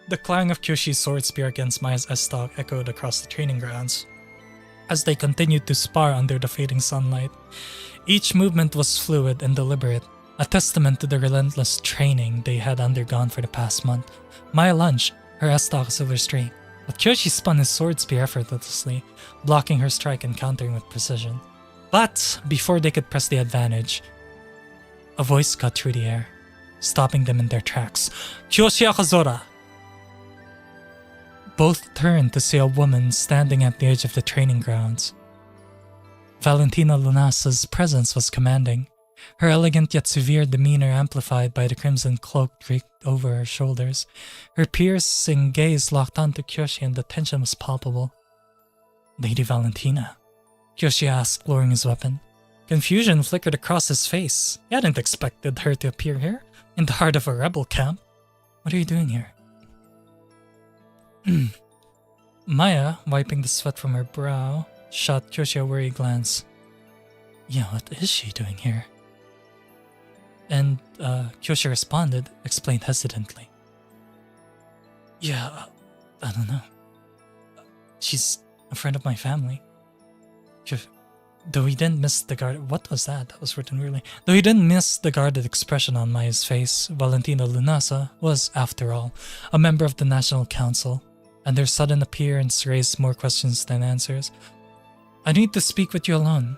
The clang of Kyoshi's sword spear against Maya's S-stock echoed across the training grounds as they continued to spar under the fading sunlight. Each movement was fluid and deliberate, a testament to the relentless training they had undergone for the past month. Maya lunged, her S-stock a silver streak, but Kyoshi spun his sword spear effortlessly, blocking her strike and countering with precision. But before they could press the advantage, a voice cut through the air, stopping them in their tracks. Kyoshi Akazora! Both turned to see a woman standing at the edge of the training grounds. Valentina Lunasa's presence was commanding, her elegant yet severe demeanor amplified by the crimson cloak draped over her shoulders. Her piercing gaze locked onto Kyoshi and the tension was palpable. Lady Valentina, Kyoshi asked, lowering his weapon. Confusion flickered across his face. He hadn't expected her to appear here, in the heart of a rebel camp. What are you doing here? Maya, wiping the sweat from her brow, shot Kyoshi a worried glance. Yeah, what is she doing here? And Kyoshi responded, explained hesitantly. Yeah, I don't know. She's a friend of my family. Though he didn't miss the guard... What was that? That was written really... Though he didn't miss the guarded expression on Maya's face, Valentina Lunasa was, after all, a member of the National Council, and their sudden appearance raised more questions than answers. I need to speak with you alone,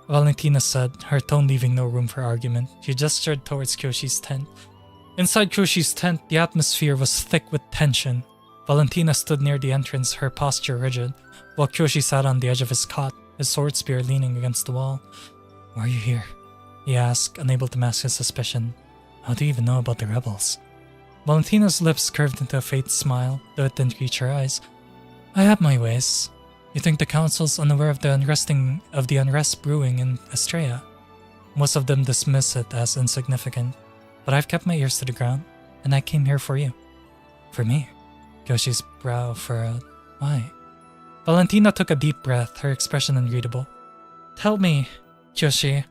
Valentina said, her tone leaving no room for argument. She gestured towards Kyoshi's tent. Inside Kyoshi's tent, the atmosphere was thick with tension. Valentina stood near the entrance, her posture rigid, while Kyoshi sat on the edge of his cot, his sword spear leaning against the wall. "Why are you here?" he asked, unable to mask his suspicion. "How do you even know about the rebels?" Valentina's lips curved into a faint smile, though it didn't reach her eyes. "I have my ways. You think the council's unaware of the unrest brewing in Estrella? Most of them dismiss it as insignificant, but I've kept my ears to the ground, and I came here for you." "For me?" Kyoshi's brow furrowed. "Why?" Valentina took a deep breath, her expression unreadable. "Tell me, Kyoshi,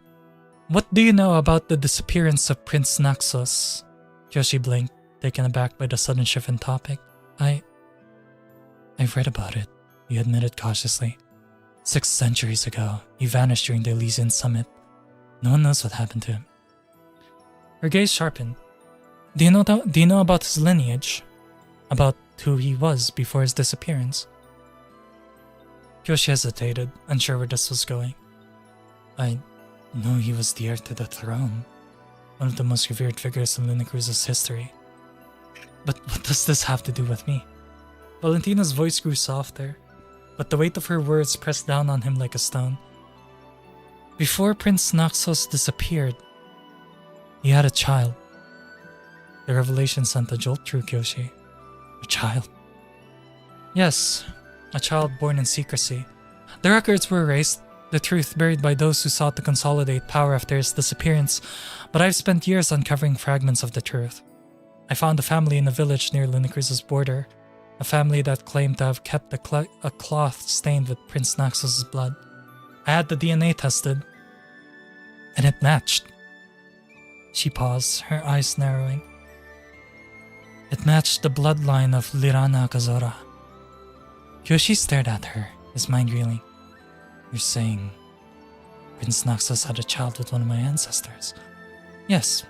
what do you know about the disappearance of Prince Naxos?" Kyoshi blinked, taken aback by the sudden shift in topic. I've read about it," he admitted cautiously. 6 centuries ago, he vanished during the Elysian summit. No one knows what happened to him." Her gaze sharpened. Do you know about his lineage? About who he was before his disappearance?" Kyoshi hesitated, unsure where this was going. "I know he was the heir to the throne, one of the most revered figures in Luna Cruz's history. But what does this have to do with me?" Valentina's voice grew softer, but the weight of her words pressed down on him like a stone. "Before Prince Naxos disappeared, he had a child." The revelation sent a jolt through Kyoshi. "A child?" "Yes, a child born in secrecy. The records were erased, the truth buried by those who sought to consolidate power after his disappearance, but I've spent years uncovering fragments of the truth. I found a family in a village near Luna Cruz's border, a family that claimed to have kept a cloth stained with Prince Naxos' blood. I had the DNA tested, and it matched." She paused, her eyes narrowing. "It matched the bloodline of Lirana Akazora." Kyoshi stared at her, his mind reeling. "You're saying Prince Naxos had a child with one of my ancestors?" "Yes,"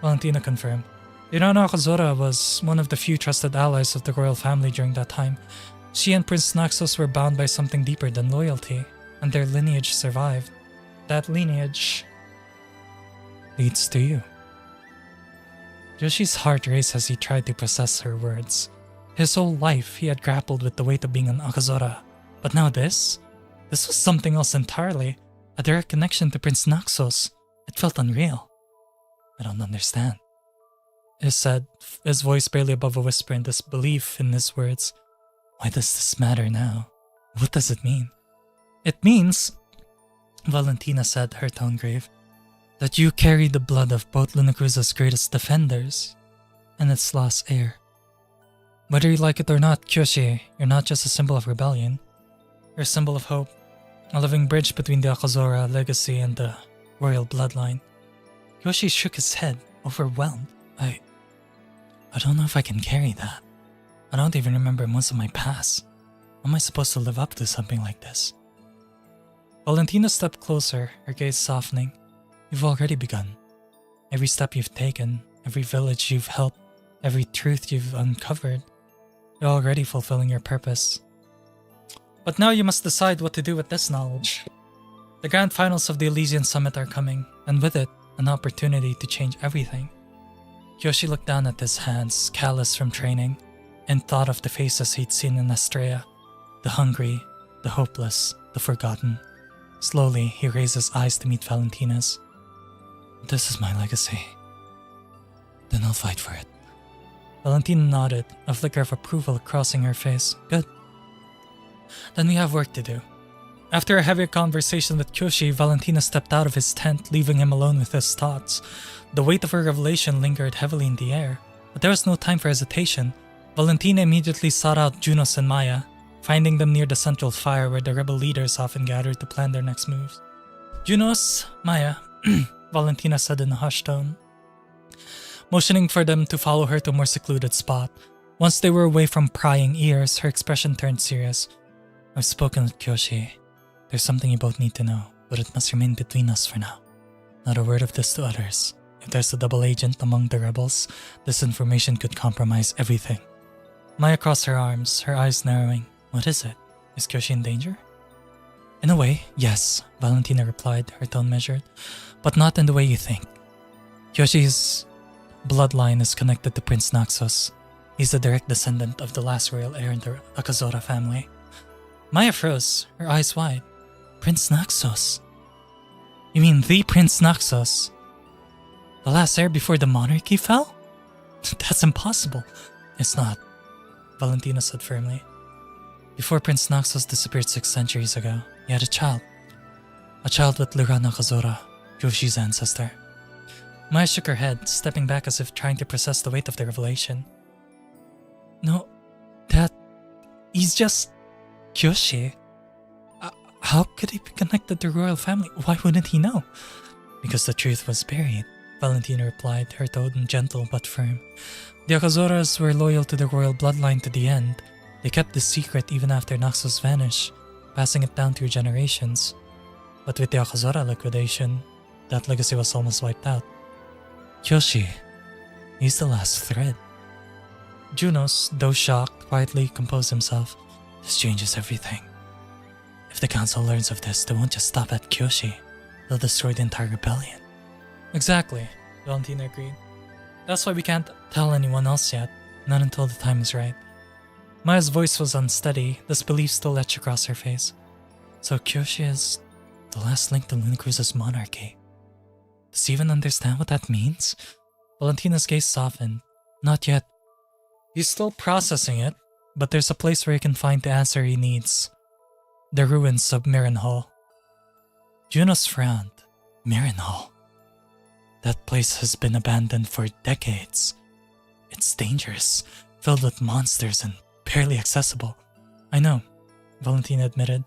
Valentina confirmed. Lirana Akazora was one of the few trusted allies of the royal family during that time. She and Prince Naxos were bound by something deeper than loyalty, and their lineage survived. That lineage leads to you." Yoshi's heart raced as he tried to process her words. His whole life, he had grappled with the weight of being an Akazora. But now this was something else entirely. A direct connection to Prince Naxos. It felt unreal. "I don't understand," he said, his voice barely above a whisper in disbelief in his words. "Why does this matter now? What does it mean?" "It means," Valentina said, her tone grave, "that you carry the blood of both Luna Cruz's greatest defenders and its last heir. Whether you like it or not, Kyoshi, you're not just a symbol of rebellion. You're a symbol of hope, a living bridge between the Akazora legacy and the royal bloodline." Kyoshi shook his head, overwhelmed. I don't know if I can carry that. I don't even remember most of my past. How am I supposed to live up to something like this?" Valentina stepped closer, her gaze softening. "You've already begun. Every step you've taken, every village you've helped, every truth you've uncovered, you're already fulfilling your purpose. But now you must decide what to do with this knowledge. The grand finals of the Elysian Summit are coming, and with it, an opportunity to change everything." Kyoshi looked down at his hands, callous from training, and thought of the faces he'd seen in Estrella. The hungry, the hopeless, the forgotten. Slowly, he raised his eyes to meet Valentina's. "This is my legacy. Then I'll fight for it." Valentina nodded, a flicker of approval crossing her face. "Good. Then we have work to do." After a heavy conversation with Kyoshi, Valentina stepped out of his tent, leaving him alone with his thoughts. The weight of her revelation lingered heavily in the air, but there was no time for hesitation. Valentina immediately sought out Junos and Maya, finding them near the central fire where the rebel leaders often gathered to plan their next moves. "Junos, Maya," Valentina said in a hushed tone, motioning for them to follow her to a more secluded spot. Once they were away from prying ears, her expression turned serious. "I've spoken with Kyoshi. There's something you both need to know, but it must remain between us for now. Not a word of this to others. If there's a double agent among the rebels, this information could compromise everything." Maya crossed her arms, her eyes narrowing. "What is it? Is Kyoshi in danger?" "In a way, yes," Valentina replied, her tone measured. "But not in the way you think. Kyoshi is bloodline is connected to Prince Naxos. He's the direct descendant of the last royal heir in the Akazora family. Maya froze, her eyes wide. Prince Naxos? You mean the Prince Naxos? The last heir before the monarchy fell? That's impossible. It's not, Valentina said firmly. Before Prince Naxos disappeared 6 centuries ago, he had a child. A child with Lura Nakazora, Yoshi's ancestor. Maya shook her head, stepping back as if trying to process the weight of the revelation. No, he's just Kyoshi. How could he be connected to the royal family? Why wouldn't he know? Because the truth was buried, Valentina replied, her tone gentle but firm. The Akazoras were loyal to the royal bloodline to the end. They kept the secret even after Naxos vanished, passing it down through generations. But with the Akazora liquidation, that legacy was almost wiped out. Kyoshi, he's the last thread. Junos, though shocked, quietly composed himself. This changes everything. If the council learns of this, they won't just stop at Kyoshi. They'll destroy the entire rebellion. Exactly, Valentina agreed. That's why we can't tell anyone else yet, not until the time is right. Maya's voice was unsteady, disbelief still etched across her face. So Kyoshi is the last link to Luna Cruz's monarchy. Does he even understand what that means? Valentina's gaze softened. Not yet. He's still processing it, but there's a place where he can find the answer he needs. The ruins of Mirenhall. Junos frowned. Mirenhall? That place has been abandoned for decades. It's dangerous, filled with monsters and barely accessible. I know, Valentina admitted.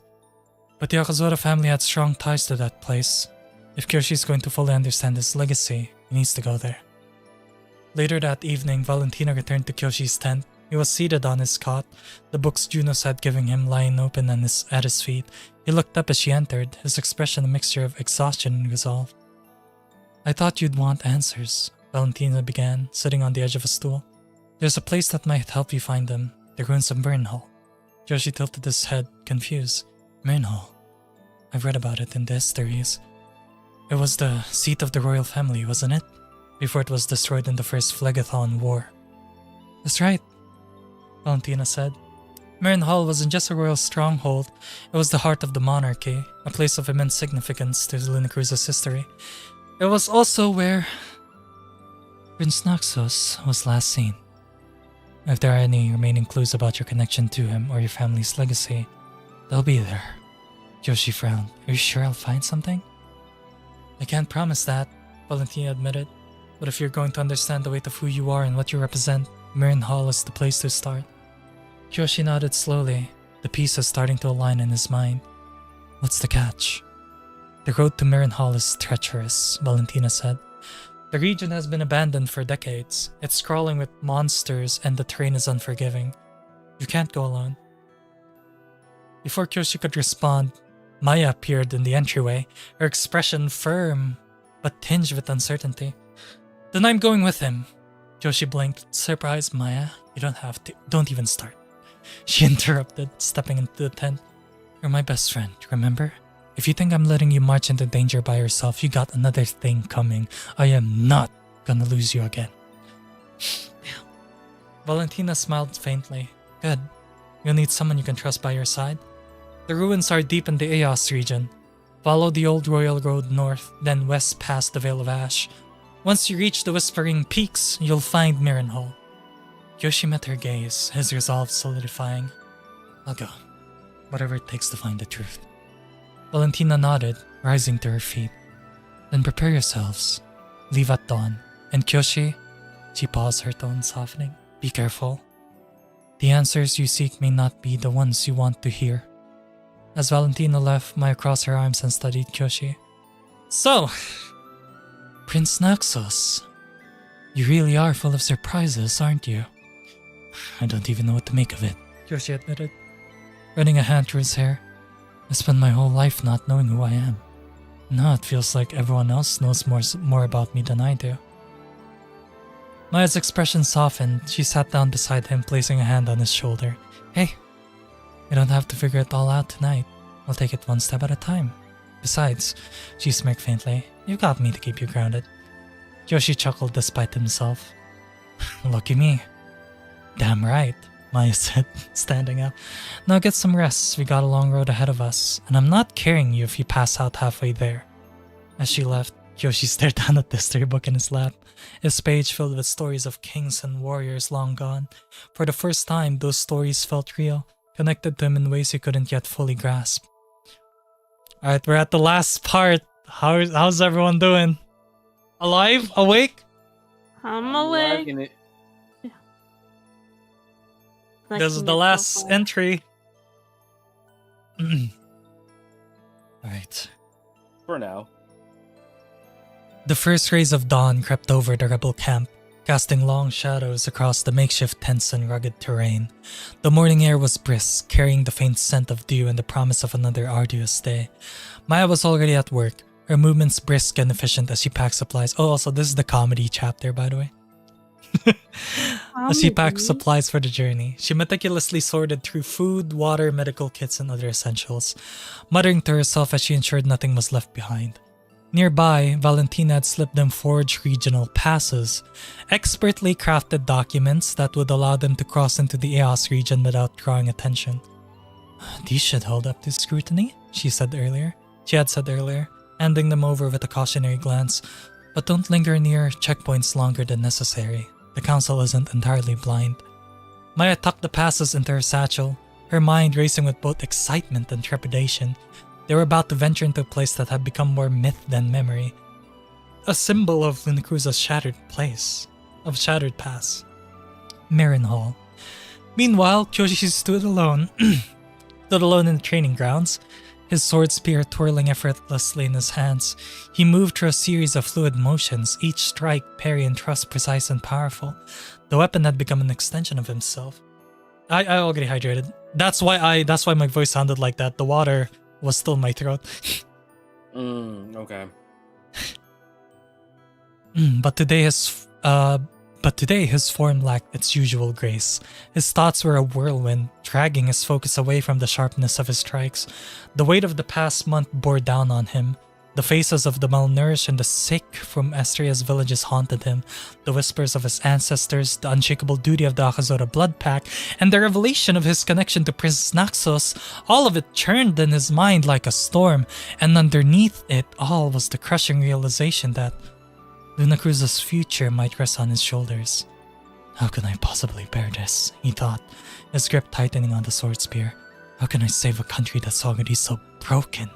But the Akazora family had strong ties to that place. If Kyoshi's going to fully understand his legacy, he needs to go there. Later that evening, Valentina returned to Kyoshi's tent. He was seated on his cot, the books Junos had given him lying open at his feet. He looked up as she entered, his expression a mixture of exhaustion and resolve. I thought you'd want answers, Valentina began, sitting on the edge of a stool. There's a place that might help you find them, the ruins of Mirenhall. Kyoshi tilted his head, confused. Mirenhall? I've read about it in the histories. It was the seat of the royal family, wasn't it? Before it was destroyed in the First Phlegathon War. That's right, Valentina said. Mirenhall wasn't just a royal stronghold, it was the heart of the monarchy, a place of immense significance to Luna Cruz's history. It was also where Prince Naxos was last seen. If there are any remaining clues about your connection to him or your family's legacy, they'll be there. Kyoshi frowned. Are you sure I'll find something? I can't promise that, Valentina admitted. But if you're going to understand the weight of who you are and what you represent, Mirenhall is the place to start. Kyoshi nodded slowly, the pieces starting to align in his mind. What's the catch? The road to Mirenhall is treacherous, Valentina said. The region has been abandoned for decades. It's crawling with monsters and the terrain is unforgiving. You can't go alone. Before Kyoshi could respond, Maya appeared in the entryway, her expression firm but tinged with uncertainty. Then I'm going with him. Kyoshi blinked, surprised. Maya, you don't have to. Don't even start. She interrupted, stepping into the tent. You're my best friend, remember? If you think I'm letting you march into danger by yourself, you got another thing coming. I am not gonna lose you again. Valentina smiled faintly. Good. You'll need someone you can trust by your side. The ruins are deep in the Eos region. Follow the old royal road north, then west past the Veil of Ash. Once you reach the Whispering Peaks, you'll find Mirenhall. Kyoshi met her gaze, his resolve solidifying. I'll go. Whatever it takes to find the truth. Valentina nodded, rising to her feet. Then prepare yourselves. Leave at dawn. And Kyoshi, she paused, her tone softening. Be careful. The answers you seek may not be the ones you want to hear. As Valentina left, Maya crossed her arms and studied Kyoshi. So, Prince Naxos, you really are full of surprises, aren't you? I don't even know what to make of it, Kyoshi admitted, running a hand through his hair. I spent my whole life not knowing who I am. Now it feels like everyone else knows more about me than I do. Maya's expression softened. She sat down beside him, placing a hand on his shoulder. Hey, you don't have to figure it all out tonight. We'll take it one step at a time. Besides, she smirked faintly, you got me to keep you grounded. Kyoshi chuckled despite himself. Lucky me. Damn right, Maya said, standing up. Now get some rest, we got a long road ahead of us, and I'm not carrying you if you pass out halfway there. As she left, Kyoshi stared down at the storybook in his lap, his page filled with stories of kings and warriors long gone. For the first time, those stories felt real, connected to him in ways he couldn't yet fully grasp. Alright, we're at the last part. How's everyone doing? Alive? Awake? I'm awake. liking it. This is the last entry. Alright. For now. The first rays of dawn crept over the rebel camp, casting long shadows across the makeshift tents and rugged terrain. The morning air was brisk, carrying the faint scent of dew and the promise of another arduous day. Maya was already at work, her movements brisk and efficient as she packed supplies. Oh, also, this is the comedy chapter, by the way. As she packed supplies for the journey, she meticulously sorted through food, water, medical kits, and other essentials, muttering to herself as she ensured nothing was left behind. Nearby, Valentina had slipped them forged regional passes, expertly crafted documents that would allow them to cross into the Eos region without drawing attention. These should hold up to scrutiny, she had said earlier, handing them over with a cautionary glance, but don't linger near checkpoints longer than necessary. The council isn't entirely blind. Maya tucked the passes into her satchel, her mind racing with both excitement and trepidation. They were about to venture into a place that had become more myth than memory. A symbol of Lunacruza's shattered pass. Marin Hall. Meanwhile, Kyoshi stood alone in the training grounds, his sword spear twirling effortlessly in his hands. He moved through a series of fluid motions, each strike, parry, and thrust precise and powerful. The weapon had become an extension of himself. I already hydrated. That's why my voice sounded like that. The water was still in my throat. Okay. But today his form lacked its usual grace. His thoughts were a whirlwind, dragging his focus away from the sharpness of his strikes. The weight of the past month bore down on him. The faces of the malnourished and the sick from Estria's villages haunted him. The whispers of his ancestors, the unshakable duty of the Akazora blood pack, and the revelation of his connection to Princess Naxos, all of it churned in his mind like a storm, and underneath it all was the crushing realization that Lunacruza's future might rest on his shoulders. How can I possibly bear this? He thought, his grip tightening on the sword spear. How can I save a country that's already so broken?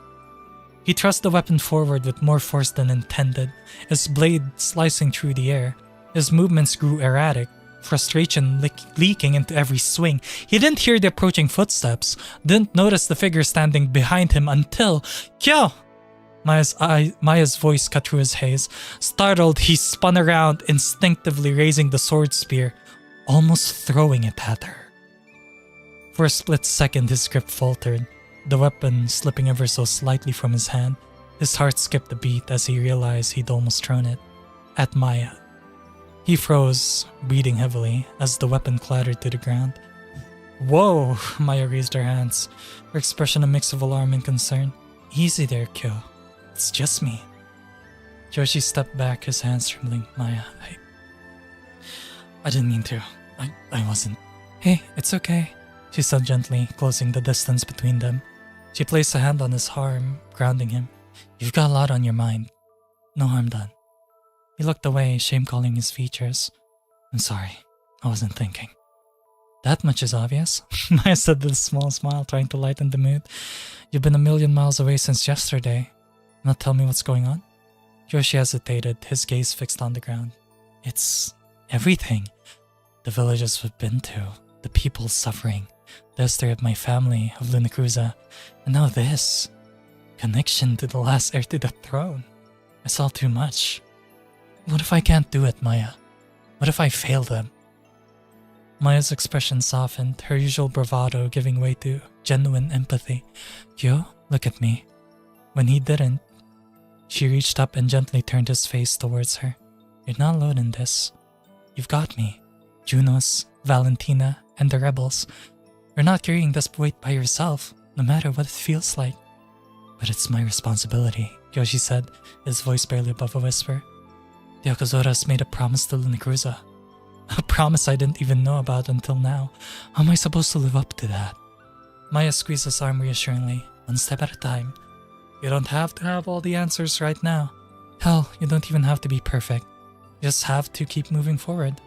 He thrust the weapon forward with more force than intended, his blade slicing through the air. His movements grew erratic, frustration leaking into every swing. He didn't hear the approaching footsteps, didn't notice the figure standing behind him until... Kyo! Maya's voice cut through his haze. Startled, he spun around, instinctively raising the sword spear, almost throwing it at her. For a split second, his grip faltered, the weapon slipping ever so slightly from his hand. His heart skipped a beat as he realized he'd almost thrown it at Maya. He froze, breathing heavily, as the weapon clattered to the ground. Whoa! Maya raised her hands, her expression a mix of alarm and concern. Easy there, Kyo. It's just me. Kyoshi stepped back, his hands trembling. Maya, I didn't mean to. I wasn't. Hey, it's okay, she said gently, closing the distance between them. She placed a hand on his arm, grounding him. You've got a lot on your mind. No harm done. He looked away, shame calling his features. I'm sorry. I wasn't thinking. That much is obvious, Maya said with a small smile, trying to lighten the mood. You've been a million miles away since yesterday. Not tell me what's going on? Kyoshi hesitated, his gaze fixed on the ground. It's everything. The villages we've been to, the people suffering, the history of my family, of Lunacruza, and now this. Connection to the last heir to the throne. It's all too much. What if I can't do it, Maya? What if I fail them? Maya's expression softened, her usual bravado giving way to genuine empathy. Kyo, look at me. When he didn't, she reached up and gently turned his face towards her. You're not alone in this. You've got me, Junos, Valentina, and the rebels. You're not carrying this weight by yourself, no matter what it feels like. But it's my responsibility, Kyoshi said, his voice barely above a whisper. The Akazoras made a promise to Lunacruza. A promise I didn't even know about until now. How am I supposed to live up to that? Maya squeezed his arm reassuringly, one step at a time. You don't have to have all the answers right now. Hell, you don't even have to be perfect. You just have to keep moving forward.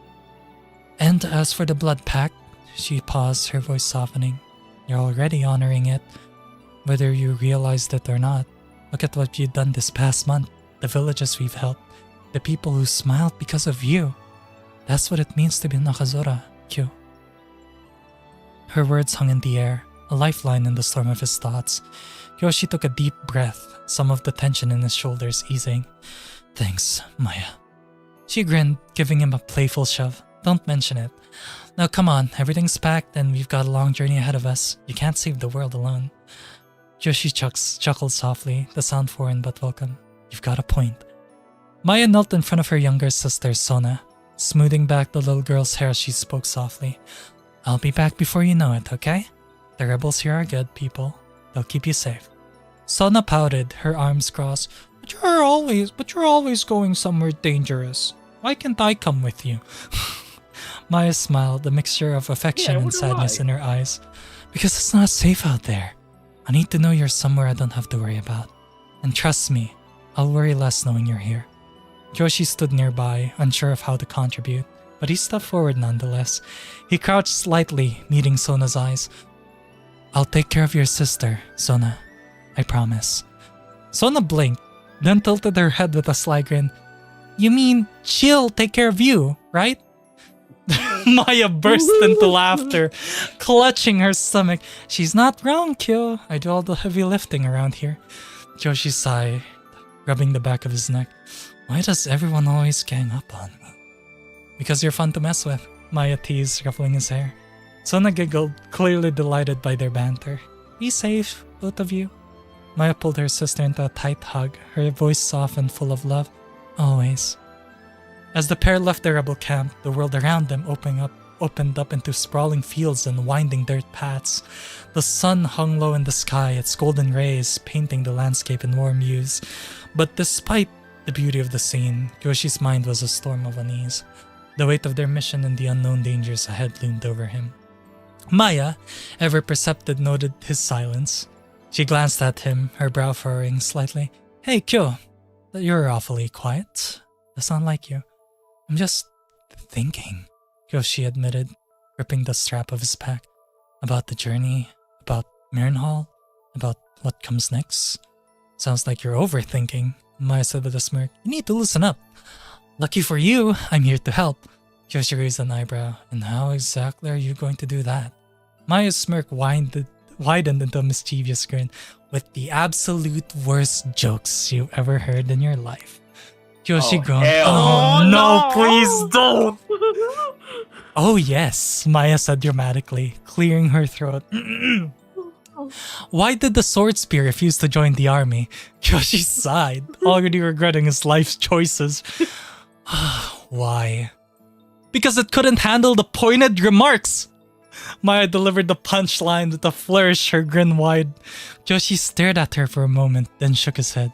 And as for the blood pact, she paused, her voice softening. You're already honoring it, whether you realized it or not. Look at what you've done this past month, the villages we've helped, the people who smiled because of you. That's what it means to be Nakazora, Kyo. Her words hung in the air, a lifeline in the storm of his thoughts. Kyoshi took a deep breath, some of the tension in his shoulders easing. Thanks, Maya. She grinned, giving him a playful shove. Don't mention it. Now come on, everything's packed and we've got a long journey ahead of us. You can't save the world alone. Kyoshi chuckled softly, the sound foreign but welcome. You've got a point. Maya knelt in front of her younger sister, Sona. Smoothing back the little girl's hair, she spoke softly. I'll be back before you know it, okay? The rebels here are good people. They'll keep you safe. Sona pouted, her arms crossed. But you're always going somewhere dangerous. Why can't I come with you? Maya smiled, a mixture of affection and sadness in her eyes. Because it's not safe out there. I need to know you're somewhere I don't have to worry about. And trust me, I'll worry less knowing you're here. Kyoshi stood nearby, unsure of how to contribute, but he stepped forward nonetheless. He crouched slightly, meeting Sona's eyes. I'll take care of your sister, Sona. I promise. Sona blinked, then tilted her head with a sly grin. You mean she'll take care of you, right? Maya burst into laughter, clutching her stomach. She's not wrong, Kyo. I do all the heavy lifting around here. Kyoshi sighed, rubbing the back of his neck. Why does everyone always gang up on me? Because you're fun to mess with, Maya teased, ruffling his hair. Sona giggled, clearly delighted by their banter. Be safe, both of you. Maya pulled her sister into a tight hug, her voice soft and full of love. Always. As the pair left the rebel camp, the world around them opened up into sprawling fields and winding dirt paths. The sun hung low in the sky, its golden rays painting the landscape in warm hues. But despite the beauty of the scene, Yoshi's mind was a storm of unease. The weight of their mission and the unknown dangers ahead loomed over him. Maya, ever perceptive, noted his silence. She glanced at him, her brow furrowing slightly. Hey, Kyo, you're awfully quiet. That's not like you. I'm just thinking, Yoshi admitted, gripping the strap of his pack. About the journey, about Marinhall, about what comes next. Sounds like you're overthinking, Maya said with a smirk. You need to loosen up. Lucky for you, I'm here to help. Yoshi raised an eyebrow. And how exactly are you going to do that? Maya's smirk widened into a mischievous grin. With the absolute worst jokes you've ever heard in your life. Yoshi groaned. Oh no, please don't! Oh yes, Maya said dramatically, clearing her throat. Why did the sword spear refuse to join the army? Yoshi sighed, already regretting his life's choices. Why? Because it couldn't handle the pointed remarks! Maya delivered the punchline with a flourish, her grin wide. Yoshi stared at her for a moment, then shook his head.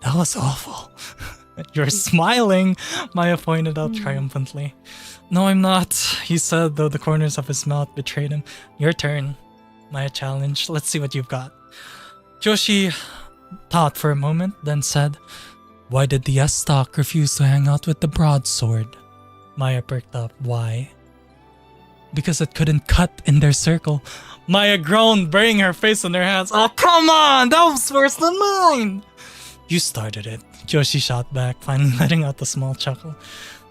That was awful. You're smiling, Maya pointed out triumphantly. No, I'm not, he said, though the corners of his mouth betrayed him. Your turn, Maya challenged. Let's see what you've got. Yoshi thought for a moment, then said, Why did the S-Stock refuse to hang out with the broadsword? Maya perked up. Why? Because it couldn't cut in their circle. Maya groaned, burying her face in her hands. Oh, come on! That was worse than mine! You started it, Yoshi shot back, finally letting out a small chuckle.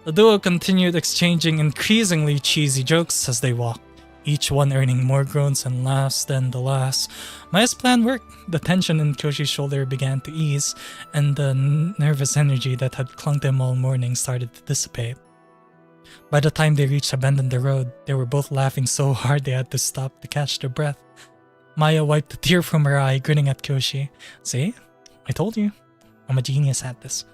The duo continued exchanging increasingly cheesy jokes as they walked, each one earning more groans and laughs than the last. Maya's plan worked. The tension in Yoshi's shoulder began to ease, and the nervous energy that had clung to him all morning started to dissipate. By the time they reached a bend in the road, they were both laughing so hard they had to stop to catch their breath. Maya wiped a tear from her eye, grinning at Yoshi. See? I told you. I'm a genius at this.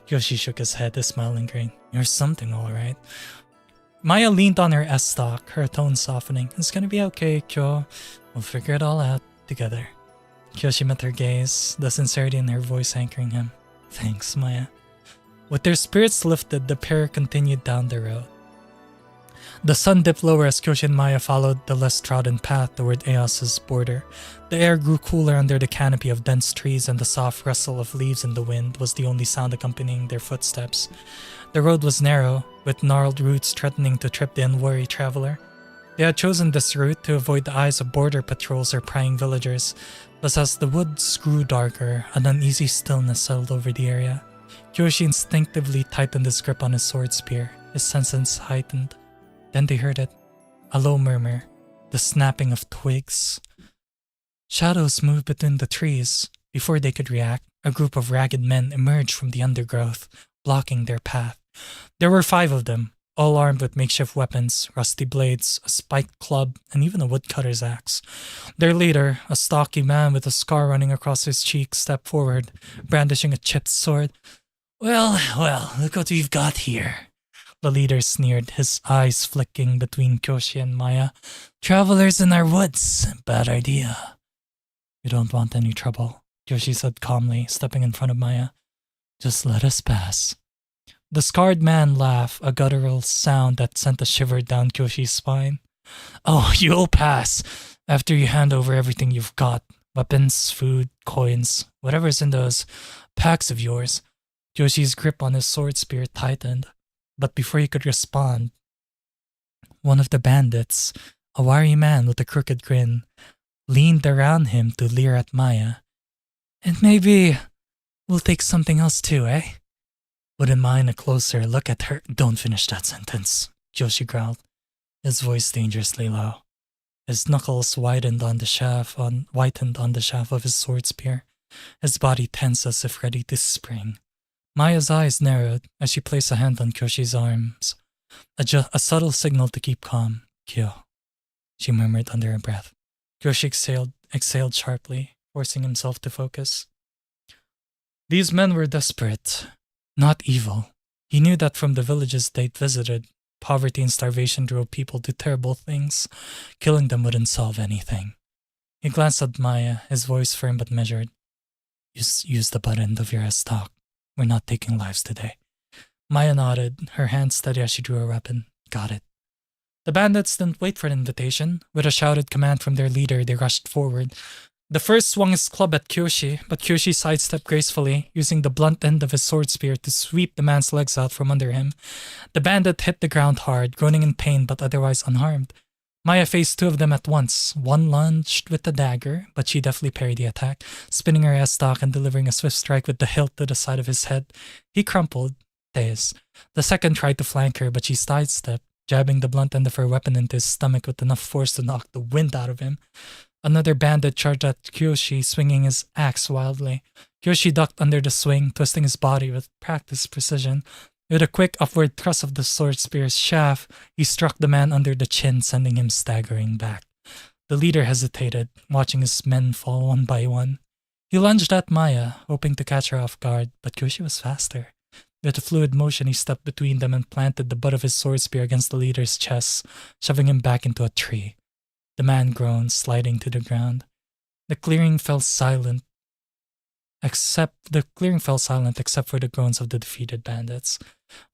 Yoshi shook his head, a smile lingering. You're something, alright. Maya leaned on her S-Stock, her tone softening. It's gonna be okay, Kyo. We'll figure it all out together. Kyoshi met her gaze, the sincerity in her voice anchoring him. Thanks, Maya. With their spirits lifted, the pair continued down the road. The sun dipped lower as Kyoshi and Maya followed the less trodden path toward Eos's border. The air grew cooler under the canopy of dense trees, and the soft rustle of leaves in the wind was the only sound accompanying their footsteps. The road was narrow, with gnarled roots threatening to trip the unwary traveler. They had chosen this route to avoid the eyes of border patrols or prying villagers, but as the woods grew darker, an uneasy stillness settled over the area. Kyoshi instinctively tightened his grip on his sword spear, his senses heightened. Then they heard it, a low murmur, the snapping of twigs. Shadows moved between the trees. Before they could react, a group of ragged men emerged from the undergrowth, blocking their path. There were 5 of them, all armed with makeshift weapons, rusty blades, a spiked club, and even a woodcutter's axe. Their leader, a stocky man with a scar running across his cheek, stepped forward, brandishing a chipped sword. Well, look what we've got here. The leader sneered, his eyes flicking between Kyoshi and Maya. Travelers in our woods, bad idea. You don't want any trouble, Kyoshi said calmly, stepping in front of Maya. Just let us pass. The scarred man laughed, a guttural sound that sent a shiver down Kyoshi's spine. Oh, you'll pass, after you hand over everything you've got. Weapons, food, coins, whatever's in those packs of yours. Kyoshi's grip on his sword spear tightened. But before he could respond, one of the bandits, a wiry man with a crooked grin, leaned around him to leer at Maya. And maybe we'll take something else too, eh? Wouldn't mind a closer look at her. Don't finish that sentence, Kyoshi growled, his voice dangerously low. His knuckles whitened on the shaft of his sword spear, his body tense as if ready to spring. Maya's eyes narrowed as she placed a hand on Kyoshi's arms, a subtle signal to keep calm. Kyo, she murmured under her breath. Kyoshi exhaled sharply, forcing himself to focus. These men were desperate, not evil. He knew that from the villages they'd visited, poverty and starvation drove people to terrible things. Killing them wouldn't solve anything. He glanced at Maya, his voice firm but measured. Use the butt end of your S-talk. We're not taking lives today. Maya nodded, her hand steady as she drew her weapon. Got it. The bandits didn't wait for an invitation. With a shouted command from their leader, they rushed forward. The first swung his club at Kyoshi, but Kyoshi sidestepped gracefully, using the blunt end of his sword spear to sweep the man's legs out from under him. The bandit hit the ground hard, groaning in pain but otherwise unharmed. Maya faced 2 of them at once. One lunged with the dagger, but she deftly parried the attack, spinning her S-stock and delivering a swift strike with the hilt to the side of his head. He crumpled, dazed. The second tried to flank her, but she sidestepped, jabbing the blunt end of her weapon into his stomach with enough force to knock the wind out of him. Another bandit charged at Kyoshi, swinging his axe wildly. Kyoshi ducked under the swing, twisting his body with practiced precision. With a quick upward thrust of the sword spear's shaft, he struck the man under the chin, sending him staggering back. The leader hesitated, watching his men fall one by one. He lunged at Maya, hoping to catch her off guard, but Kyoshi was faster. With a fluid motion, he stepped between them and planted the butt of his sword spear against the leader's chest, shoving him back into a tree. The man groaned, sliding to the ground. The clearing fell silent except for the groans of the defeated bandits.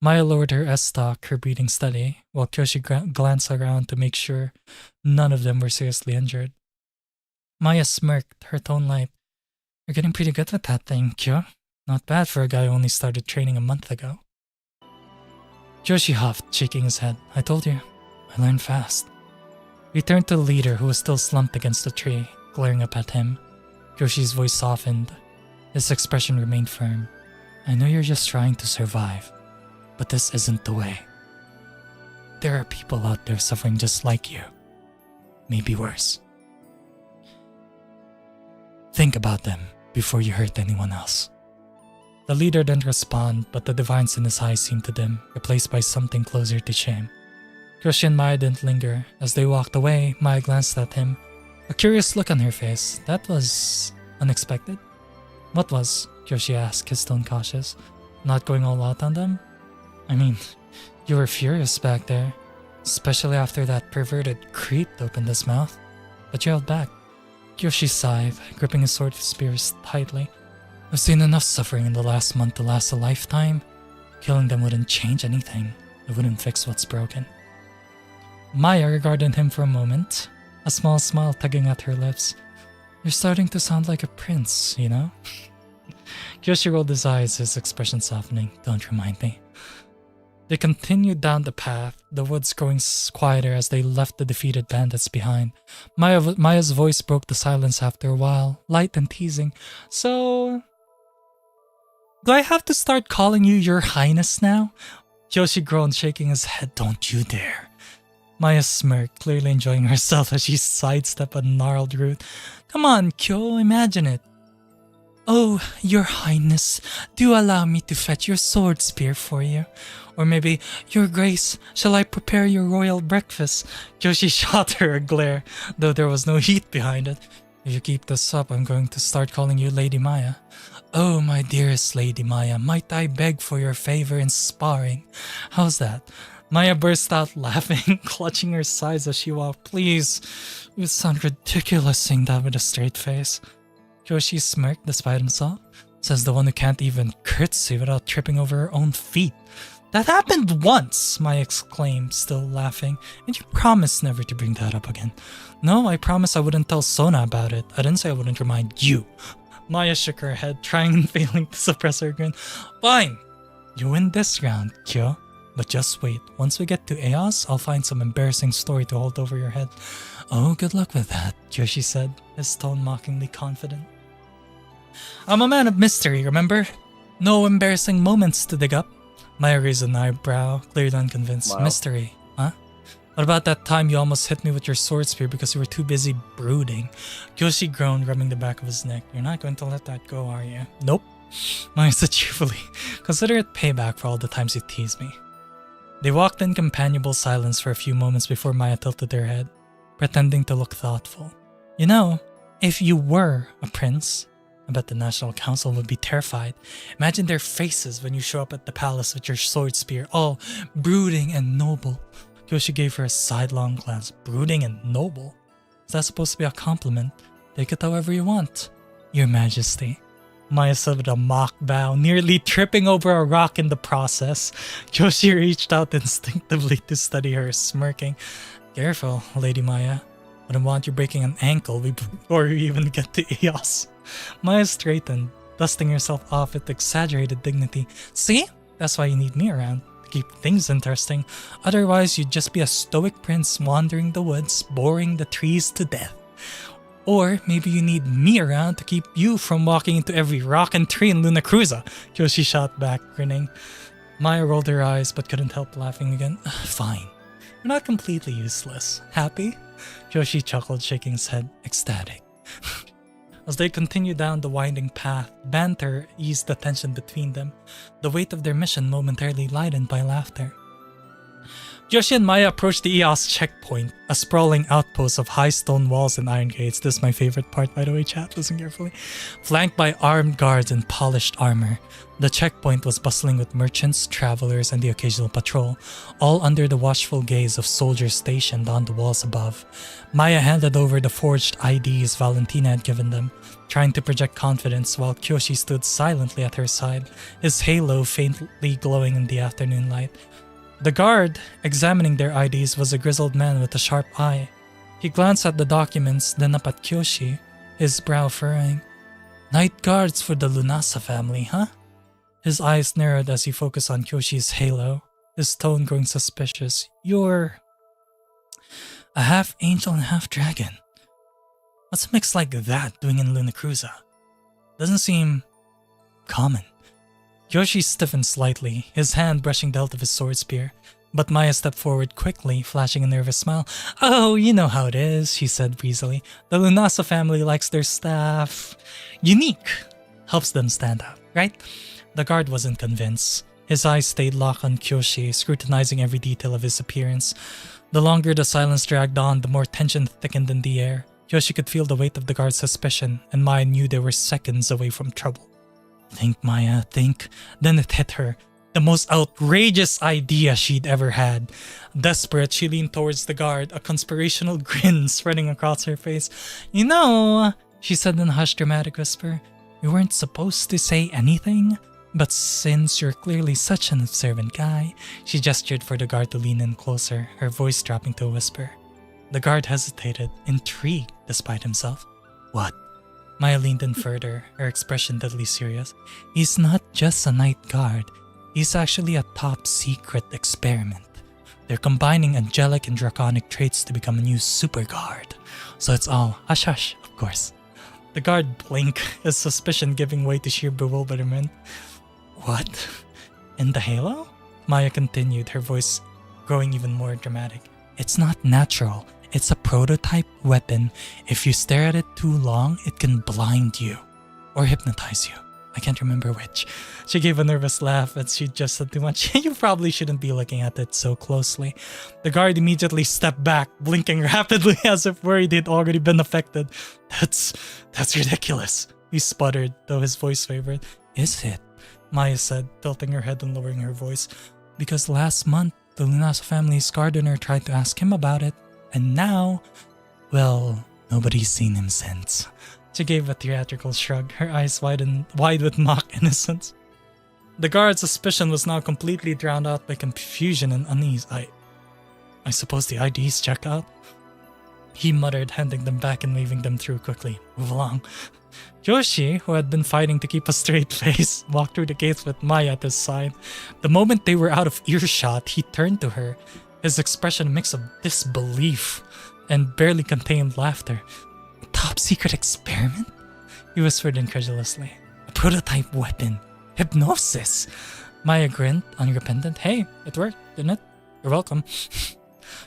Maya lowered her S-stock, her breathing steady, while Kyoshi glanced around to make sure none of them were seriously injured. Maya smirked, her tone light. You're getting pretty good with that thing, Kyo. Not bad for a guy who only started training a month ago. Kyoshi huffed, shaking his head. I told you, I learned fast. He turned to the leader, who was still slumped against the tree, glaring up at him. Kyoshi's voice softened. His expression remained firm. I know you're just trying to survive, but this isn't the way. There are people out there suffering just like you. Maybe worse. Think about them before you hurt anyone else. The leader didn't respond, but the divines in his eyes seemed to dim, replaced by something closer to shame. Kyoshi and Maya didn't linger. As they walked away, Maya glanced at him, a curious look on her face. That was unexpected. What was? Kyoshi asked, his tone cautious. Not going all out on them? I mean, you were furious back there, especially after that perverted creep opened his mouth. But you held back. Kyoshi sighed, gripping his sword spears tightly. I've seen enough suffering in the last month to last a lifetime. Killing them wouldn't change anything. It wouldn't fix what's broken. Maya regarded him for a moment, a small smile tugging at her lips. You're starting to sound like a prince, you know? Kyoshi rolled his eyes, his expression softening. Don't remind me. They continued down the path, the woods growing quieter as they left the defeated bandits behind. Maya's voice broke the silence after a while, light and teasing. So, do I have to start calling you Your Highness now? Kyoshi groaned, shaking his head. Don't you dare. Maya smirked, clearly enjoying herself as she sidestepped a gnarled root. Come on, Kyo, imagine it. Oh, Your Highness, do allow me to fetch your sword spear for you. Or maybe, Your Grace, shall I prepare your royal breakfast? Kyoshi shot her a glare, though there was no heat behind it. If you keep this up, I'm going to start calling you Lady Maya. Oh, my dearest Lady Maya, might I beg for your favor in sparring? How's that? Maya burst out laughing, clutching her sides as she walked. Please, you sound ridiculous saying that with a straight face. Kyoshi smirked despite himself, says the one who can't even curtsy without tripping over her own feet. That happened once, Maya exclaimed, still laughing. And you promised never to bring that up again. No, I promised I wouldn't tell Sona about it. I didn't say I wouldn't remind you. Maya shook her head, trying and failing to suppress her grin. Fine, you win this round, Kyo. But just wait, once we get to Eos, I'll find some embarrassing story to hold over your head. Oh, good luck with that, Kyoshi said, his tone mockingly confident. I'm a man of mystery, remember? No embarrassing moments to dig up. Maya raised an eyebrow, clearly unconvinced. Wow. Mystery, huh? What about that time you almost hit me with your sword spear because you were too busy brooding? Kyoshi groaned, rubbing the back of his neck. You're not going to let that go, are you? Nope. Maya said cheerfully. Consider it payback for all the times you teased me. They walked in companionable silence for a few moments before Maya tilted her head, pretending to look thoughtful. You know, if you were a prince, I bet the National Council would be terrified. Imagine their faces when you show up at the palace with your sword spear, all brooding and noble. Kyoshi gave her a sidelong glance. Brooding and noble? Is that supposed to be a compliment? Take it however you want, Your Majesty. Maya said with a mock bow, nearly tripping over a rock in the process. Kyoshi reached out instinctively to study her, smirking. Careful, Lady Maya. Wouldn't want you breaking an ankle before you even get to Eos. Maya straightened, dusting herself off with exaggerated dignity. See? That's why you need me around, to keep things interesting. Otherwise, you'd just be a stoic prince wandering the woods, boring the trees to death. Or maybe you need me around to keep you from walking into every rock and tree in Luna Cruza. Kyoshi shot back, grinning. Maya rolled her eyes but couldn't help laughing again. Fine. You're not completely useless. Happy? Kyoshi chuckled, shaking his head, ecstatic. As they continued down the winding path, banter eased the tension between them, the weight of their mission momentarily lightened by laughter. Kyoshi and Maya approached the Eos checkpoint, a sprawling outpost of high stone walls and iron gates. This is my favorite part, by the way, chat, listen carefully. Flanked by armed guards in polished armor. The checkpoint was bustling with merchants, travelers, and the occasional patrol, all under the watchful gaze of soldiers stationed on the walls above. Maya handed over the forged IDs Valentina had given them, trying to project confidence while Kyoshi stood silently at her side, his halo faintly glowing in the afternoon light. The guard, examining their IDs, was a grizzled man with a sharp eye. He glanced at the documents, then up at Kyoshi, his brow furrowing. Night guards for the Lunasa family, huh? His eyes narrowed as he focused on Kyoshi's halo, his tone growing suspicious. You're a half angel and half dragon. What's a mix like that doing in Luna Cruza? Doesn't seem common. Kyoshi stiffened slightly, his hand brushing the hilt of his sword spear, but Maya stepped forward quickly, flashing a nervous smile. Oh, you know how it is, she said breezily. The Lunasa family likes their staff unique. Helps them stand out, right? The guard wasn't convinced. His eyes stayed locked on Kyoshi, scrutinizing every detail of his appearance. The longer the silence dragged on, the more tension thickened in the air. Kyoshi could feel the weight of the guard's suspicion, and Maya knew they were seconds away from trouble. Think, Maya, think. Then it hit her. The most outrageous idea she'd ever had. Desperate, she leaned towards the guard, a conspirational grin spreading across her face. You know, she said in a hushed, dramatic whisper, we weren't supposed to say anything, But since you're clearly such an observant guy, she gestured for the guard to lean in closer, her voice dropping to a whisper. The guard hesitated, intrigued despite himself. What? Maya leaned in further, her expression deadly serious. He's not just a night guard. He's actually a top secret experiment. They're combining angelic and draconic traits to become a new super guard. So it's all hush hush, of course. The guard blinked, his suspicion giving way to sheer bewilderment. What? In the halo? Maya continued, her voice growing even more dramatic. It's not natural. It's a prototype weapon. If you stare at it too long, it can blind you. Or hypnotize you. I can't remember which. She gave a nervous laugh as she just said too much. You probably shouldn't be looking at it so closely. The guard immediately stepped back, blinking rapidly as if worried he'd already been affected. That's ridiculous, he sputtered, though his voice wavered. Is it? Maya said, tilting her head and lowering her voice. Because last month, the Lunaso family's gardener tried to ask him about it. And now, well, nobody's seen him since. She gave a theatrical shrug, her eyes wide with mock innocence. The guard's suspicion was now completely drowned out by confusion and unease. I suppose the ID's check out? He muttered, handing them back and waving them through quickly. Move along. Yoshi, who had been fighting to keep a straight face, walked through the gates with Maya at his side. The moment they were out of earshot, he turned to her, his expression a mix of disbelief and barely contained laughter. Top secret experiment? He whispered incredulously. A prototype weapon. Hypnosis. Maya grinned, unrepentant. Hey, it worked, didn't it? You're welcome.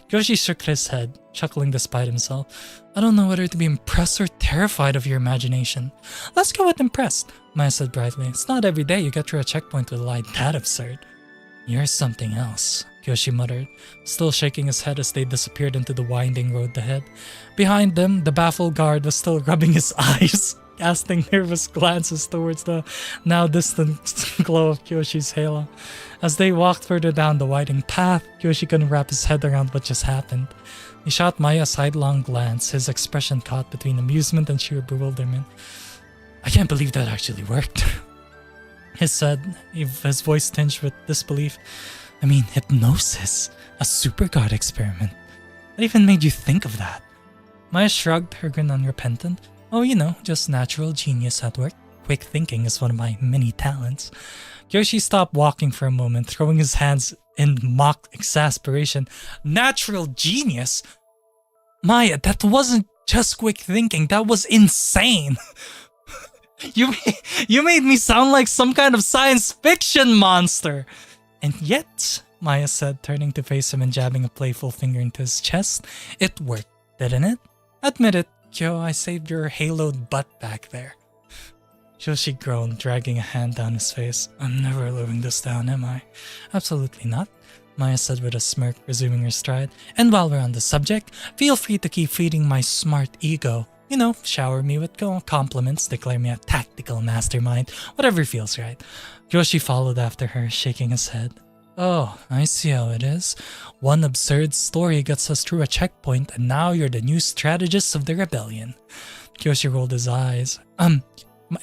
Yoshi shook his head, chuckling despite himself. I don't know whether to be impressed or terrified of your imagination. Let's go with impressed, Maya said brightly. It's not every day you get through a checkpoint with a lie that absurd. You're something else, Yoshi muttered, still shaking his head as they disappeared into the winding road ahead. Behind them, the baffled guard was still rubbing his eyes, casting nervous glances towards the now distant glow of Kyoshi's halo. As they walked further down the winding path, Kyoshi couldn't wrap his head around what just happened. He shot Maya a sidelong glance, his expression caught between amusement and sheer bewilderment. I can't believe that actually worked, he said, his voice tinged with disbelief. I mean, hypnosis, a super guard experiment. What even made you think of that? Maya shrugged, her grin unrepentant. Oh, you know, just natural genius at work. Quick thinking is one of my many talents. Yoshi stopped walking for a moment, throwing his hands in mock exasperation. Natural genius? Maya, that wasn't just quick thinking, that was insane! You made me sound like some kind of science fiction monster! And yet, Maya said, turning to face him and jabbing a playful finger into his chest, it worked, didn't it? Admit it, Kyo, I saved your haloed butt back there. Yoshi groaned, dragging a hand down his face. I'm never living this down, am I? Absolutely not, Maya said with a smirk, resuming her stride. And while we're on the subject, feel free to keep feeding my smart ego. You know, shower me with compliments, declare me a tactical mastermind, whatever feels right. Yoshi followed after her, shaking his head. Oh, I see how it is. One absurd story gets us through a checkpoint, and now you're the new strategist of the rebellion. Yoshi rolled his eyes.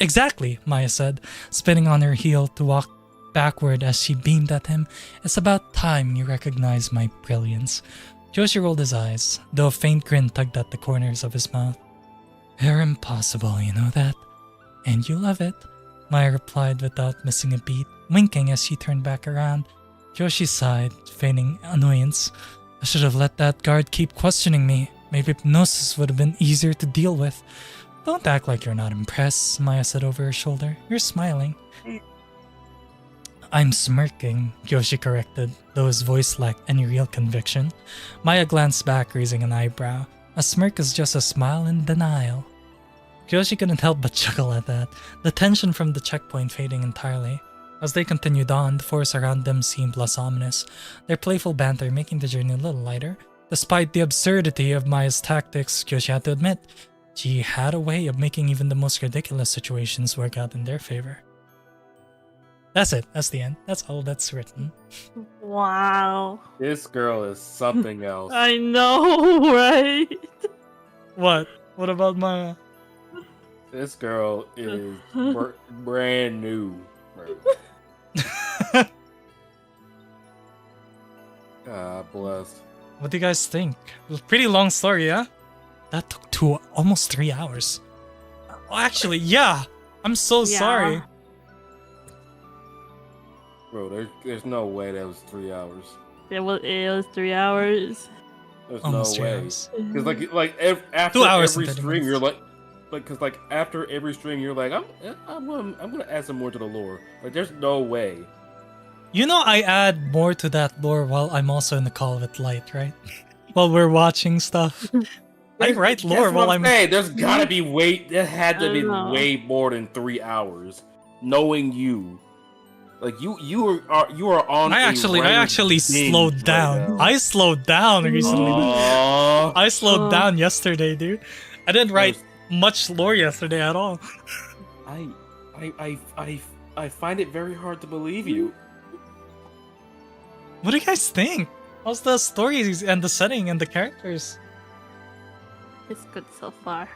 Exactly, Maya said, spinning on her heel to walk backward as she beamed at him. It's about time you recognize my brilliance. Yoshi rolled his eyes, though a faint grin tugged at the corners of his mouth. You're impossible, you know that? And you love it, Maya replied without missing a beat, winking as she turned back around. Yoshi sighed, feigning annoyance. I should have let that guard keep questioning me. Maybe hypnosis would have been easier to deal with. Don't act like you're not impressed, Maya said over her shoulder. You're smiling. I'm smirking, Yoshi corrected, though his voice lacked any real conviction. Maya glanced back, raising an eyebrow. A smirk is just a smile in denial. Yoshi couldn't help but chuckle at that, the tension from the checkpoint fading entirely. As they continued on, the forest around them seemed less ominous, their playful banter making the journey a little lighter. Despite the absurdity of Maya's tactics, Yoshi had to admit, she had a way of making even the most ridiculous situations work out in their favor. That's it. That's the end. That's all that's written. Wow. This girl is something else. I know, right? What? What about Maya? This girl is brand new. Bro. blast. What do you guys think? Pretty long story, yeah? That took almost 3 hours. Oh, actually, yeah. I'm so sorry. Bro, there's no way that was 3 hours. It was 3 hours. There's Almost no 3 way. hours. Because after 2 hours every and 30 stream, you're minutes. because after every stream, you're like, I'm gonna add some more to the lore. Like, there's no way. You know, I add more to that lore while I'm also in the call with Light, right? While we're watching stuff. I write lore That's while what I'm. saying. There's gotta be there had to I be know. way more than 3 hours. Knowing you, like you are on. I actually binge slowed right down. now. I slowed down recently. Aw. I slowed Oh. down yesterday, dude. I didn't write much lore yesterday at all. I find it very hard to believe you. What do you guys think? How's the stories and the setting and the characters? It's good so far.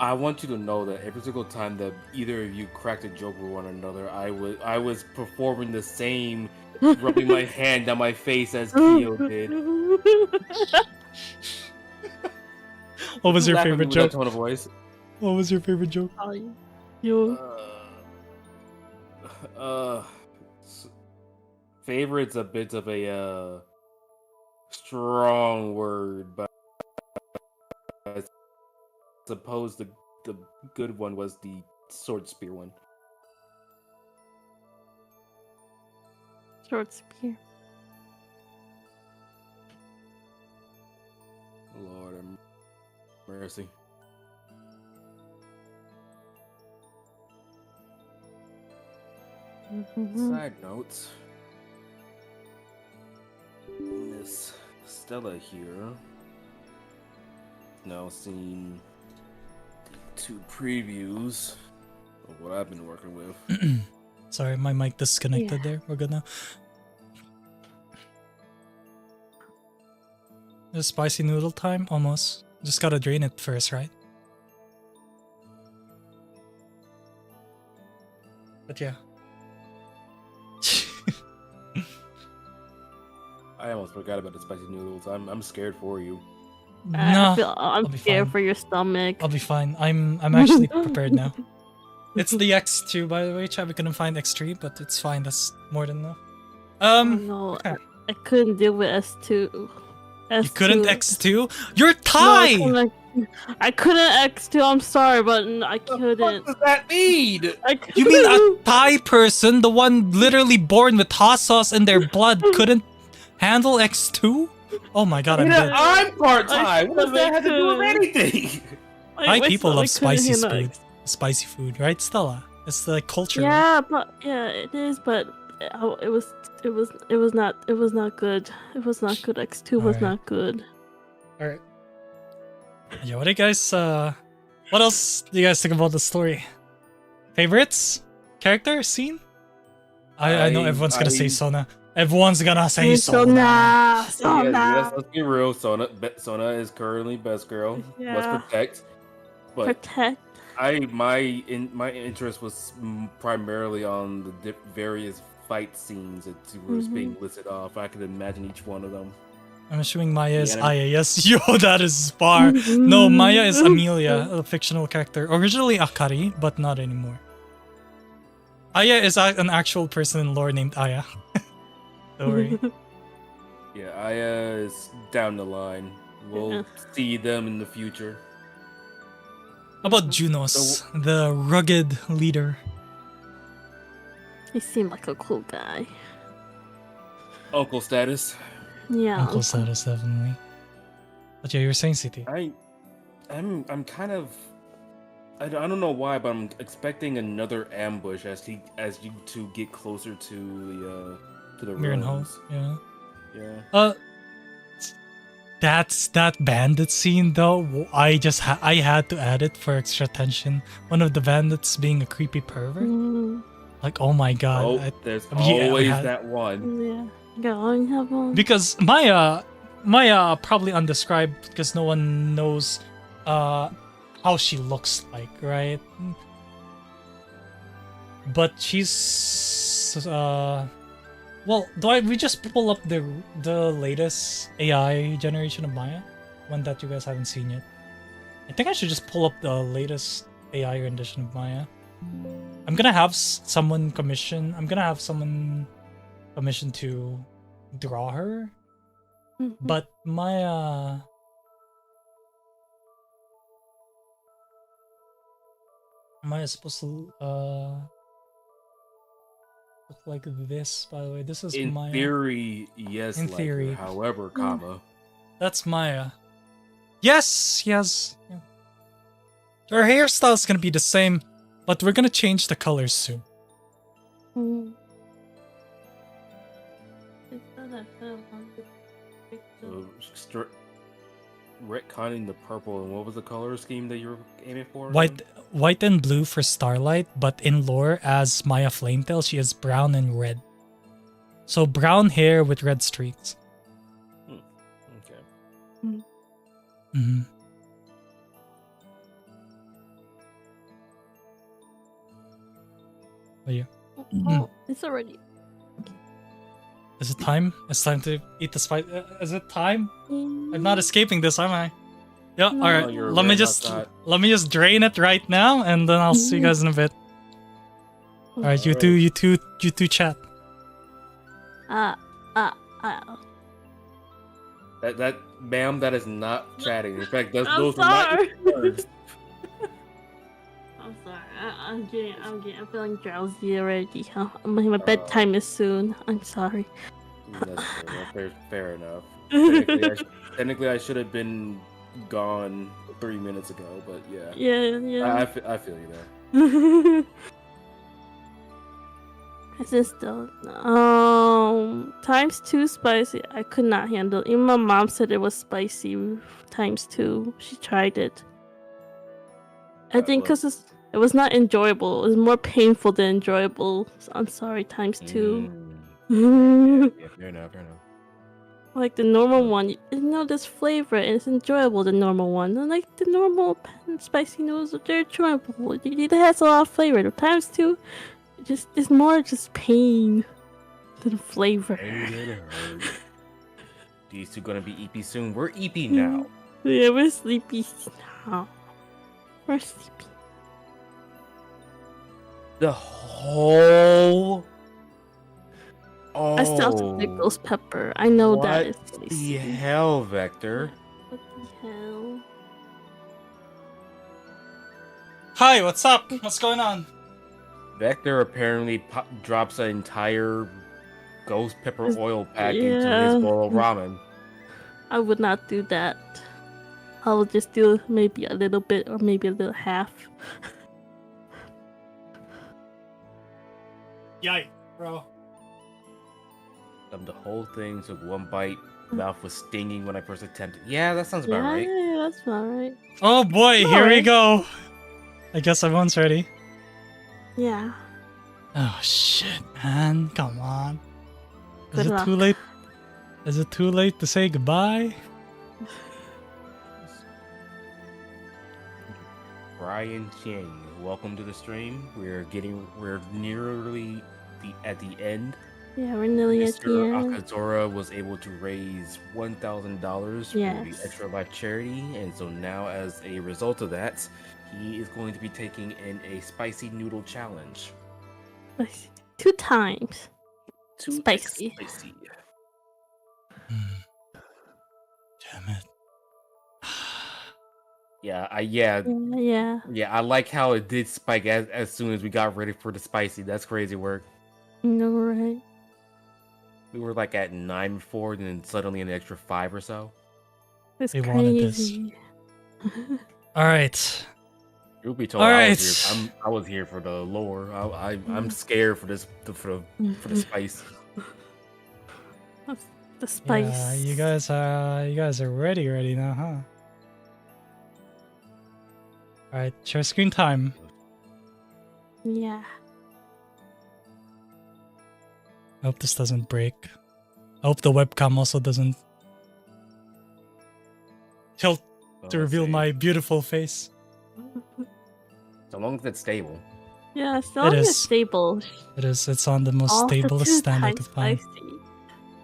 I want you to know that every single time that either of you cracked a joke with one another, I was performing the same, rubbing my hand down my face as Kyo did. What was your Laughing favorite with that joke? tone of voice. What was your favorite joke? You. Favorite's a bit of a strong word, but I suppose the good one was the sword spear one. Short spear. Lord have mercy. Side notes. Miss Stella here. Now seen 2 previews of what I've been working with. Sorry, my mic disconnected Yeah. there. We're good now. The spicy noodle time? Almost. Just gotta drain it first, right? But yeah. I almost forgot about the spicy noodles. I'm scared for you. Nah, I'm be scared fine. for your stomach. I'll be fine. I'm actually prepared now. It's the X2, by the way, chat. We couldn't find X3, but it's fine. That's more than enough. No, okay. I couldn't deal with S2. You couldn't X2? You're No, Thai! I couldn't X2. I'm sorry, but I What couldn't. does that mean? You mean a Thai person, the one literally born with hot sauce in their blood, couldn't handle X2? Oh my god, I'm dead. I'm part Thai. What does that have to do with could. anything? Thai people love spicy food. food. Spicy food, right, Stella? It's the culture. Yeah, but it is. But it was not good. It was not good. X2 was Alright. not good. Alright. Yeah, what do you guys, what else do you guys think about the story? Favorites? Character? Scene? I know everyone's gonna say Sona. Everyone's gonna say Sona. Yes, let's be real. Sona is currently best girl. Yeah. Let's protect. But Protect. my interest was primarily on the various fight scenes that was being listed off. I could imagine each one of them. I'm assuming Maya is Yeah. Aya. Yes, yo, that is far. No, Maya is Amelia, a fictional character. Originally Akari, but not anymore. Aya is an actual person in lore named Aya. Don't worry. Yeah, Aya is down the line. We'll Yeah. see them in the future. How about Junos, the rugged leader? He seemed like a cool guy. Uncle status. Yeah. Uncle status, definitely. But yeah, you were saying City. I'm kind of I don't know why, but I'm expecting another ambush as you two get closer to the Mirren Hall, ruins. yeah. Yeah. That's that bandit scene though. I had to add it for extra tension. One of the bandits being a creepy pervert. Mm, Like, oh my god. Oh, there's yeah, I always had- that one. yeah. Go on, have one. Because Maya probably undescribed because no one knows how she looks like, right? But she's Well, we just pull up the latest AI generation of Maya? One that you guys haven't seen yet. I think I should just pull up the latest AI rendition of Maya. I'm gonna have someone commission to draw her. But Maya's supposed to look like this, by the way. This is in Maya. theory, yes. In like theory. her. However, comma. That's Maya. Yes, yes. Yeah. Her hairstyle is gonna be the same, but we're gonna change the colors soon. So, retconning the purple, and what was the color scheme that you were aiming for? White and blue for Starlight, but in lore as Maya Flametail, she is brown and red. So brown hair with red streaks. Okay. Mm-hmm. Oh yeah. Oh, it's already. Is it time? It's time to eat the spice. Is it time? I'm not escaping this, am I? Yeah. No. All right. You're Let me right just about let me just drain it right now, and then I'll see you guys in a bit. All right. You two chat. That ma'am, that is not chatting. In fact, those I'm were not sorry. words. I'm sorry. I'm feeling drowsy already. My bedtime is soon. I'm sorry. That's fair enough. Technically, I should have been gone 3 minutes ago, but yeah. Yeah. I feel you there. It's just ×2 spicy. I could not handle. Even my mom said it was spicy ×2. She tried it. I think because it was not enjoyable. It was more painful than enjoyable. So I'm sorry, ×2. Yeah, fair enough. Like the normal one, there's flavor and it's enjoyable. The normal one, and like the normal spicy noodles, they're enjoyable. It has a lot of flavor. The ×2, it's more just pain than flavor. These two gonna be EP soon. We're EP now. Yeah, we're sleepy now. We're sleepy. The whole. Oh, I still have to pick ghost pepper. I know that is what spicy. the hell, Vector? What the hell? Hi, what's up? What's going on? Vector apparently drops an entire ghost pepper oil pack into Yeah. his bowl of ramen. I would not do that. I will just do maybe a little bit or maybe a little half. Yikes, bro. The whole thing took one bite. Mouth was stinging when I first attempted. Yeah, that sounds about right. Yeah, that's about right. Oh boy, here we Alright. go. I guess everyone's ready. Yeah. Oh shit, man. Come on. Good Is it luck. too late? Is it too late to say goodbye? Brian Chang, welcome to the stream. We're nearly at the end. Yeah, we're nearly at the Mr. end. Akazora was able to raise $1,000 for Yes. the Extra Life charity, and so now, as a result of that, he is going to be taking in a spicy noodle challenge. 2 times. Too Spicy. spicy. Damn it. Yeah, Yeah. I like how it did spike as soon as we got ready for the spicy. That's crazy work. No, right. We were like at 9 before, and then suddenly an extra 5 or so. It's They wanted this. crazy. Alright. You'll be told All I right. was here for the lore. I'm scared for the spice. The spice. Yeah, you guys are ready now, huh? Alright, share screen time. Yeah. I hope this doesn't break. I hope the webcam also doesn't tilt to Let's reveal see. my beautiful face. So long as it's stable. Yeah, it's not is. stable. It is. It's on the most Also stablest 2 standard times to find. spicy.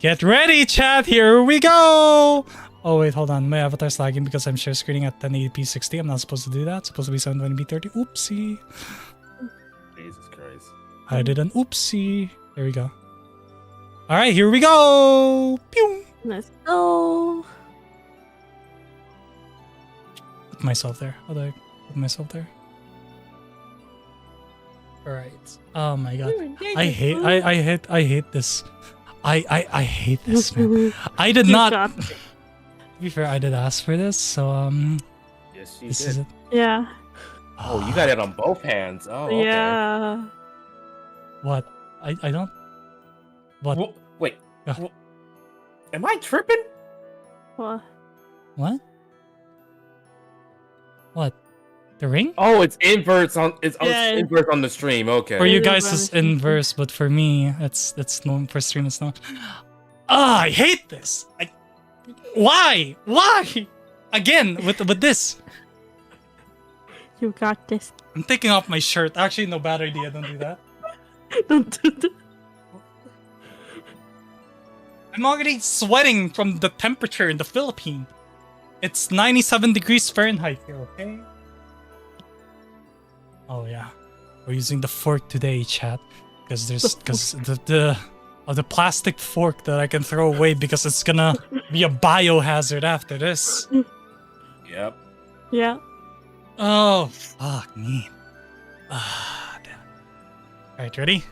Get ready, chat. Here we go. Oh wait, hold on. My avatar's lagging because I'm share screening at 1080p 60. I'm not supposed to do that. It's supposed to be 720p 30. Oopsie. Jesus Christ. I did an oopsie. There we go. All right, here we go. Pew. Let's go. Put myself there. How do I put myself there? All right. Oh my god. I hate this. I hate this, man. I did You not. got it. To be fair, I did ask for this, so Yes, you this did. is it. Yeah. Oh, you got it on both hands. Oh, okay. Yeah. What? I don't. What? Wait. Yeah. Am I tripping? What? What? What? The ring? Oh, it's inverse on. It's Yeah. inverse on the stream. Okay. For you It is guys, it's inverse, but for me, it's no. For stream, it's not. Ah, I hate this. Why? Why? Again with this. You got this. I'm taking off my shirt. Actually, no, bad idea. Don't do that. Don't do that. I'm already sweating from the temperature in the Philippines. It's 97 degrees Fahrenheit here, okay? Oh yeah, we're using the fork today, chat, because the plastic fork that I can throw away because it's gonna be a biohazard after this. Yep. Yeah. Oh fuck me. Ah, damn. All right, ready?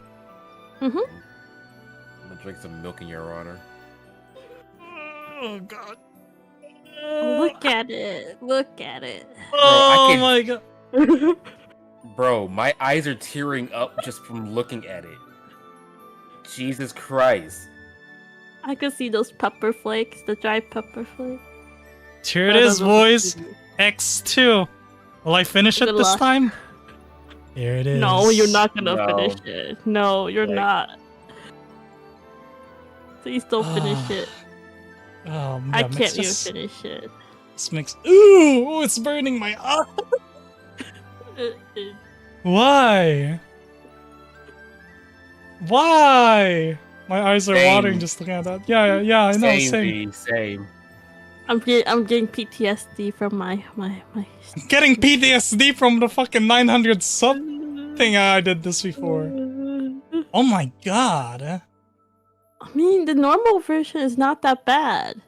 Mm-hmm. I'm gonna drink some milk in your honor. Oh god. Look at it. Look at it. Oh can- my god. Bro, my eyes are tearing up just from looking at it. Jesus Christ. I could see those pepper flakes, the dry pepper flakes. Here it is, boys. X2. Will I finish it Good this luck. time? Here it is. No, you're not gonna No. finish it. No, you're Like- not. Please don't finish it. Oh, I yeah, mix can't even this. finish it. Let's mix. Ooh, it's burning my eye. Why? Why? My eyes are Same. watering just looking at that. Yeah, I know. Same. V, same. I'm getting PTSD from my Getting PTSD from the fucking 900 sub thing I did this before. Oh my god. I mean, the normal version is not that bad.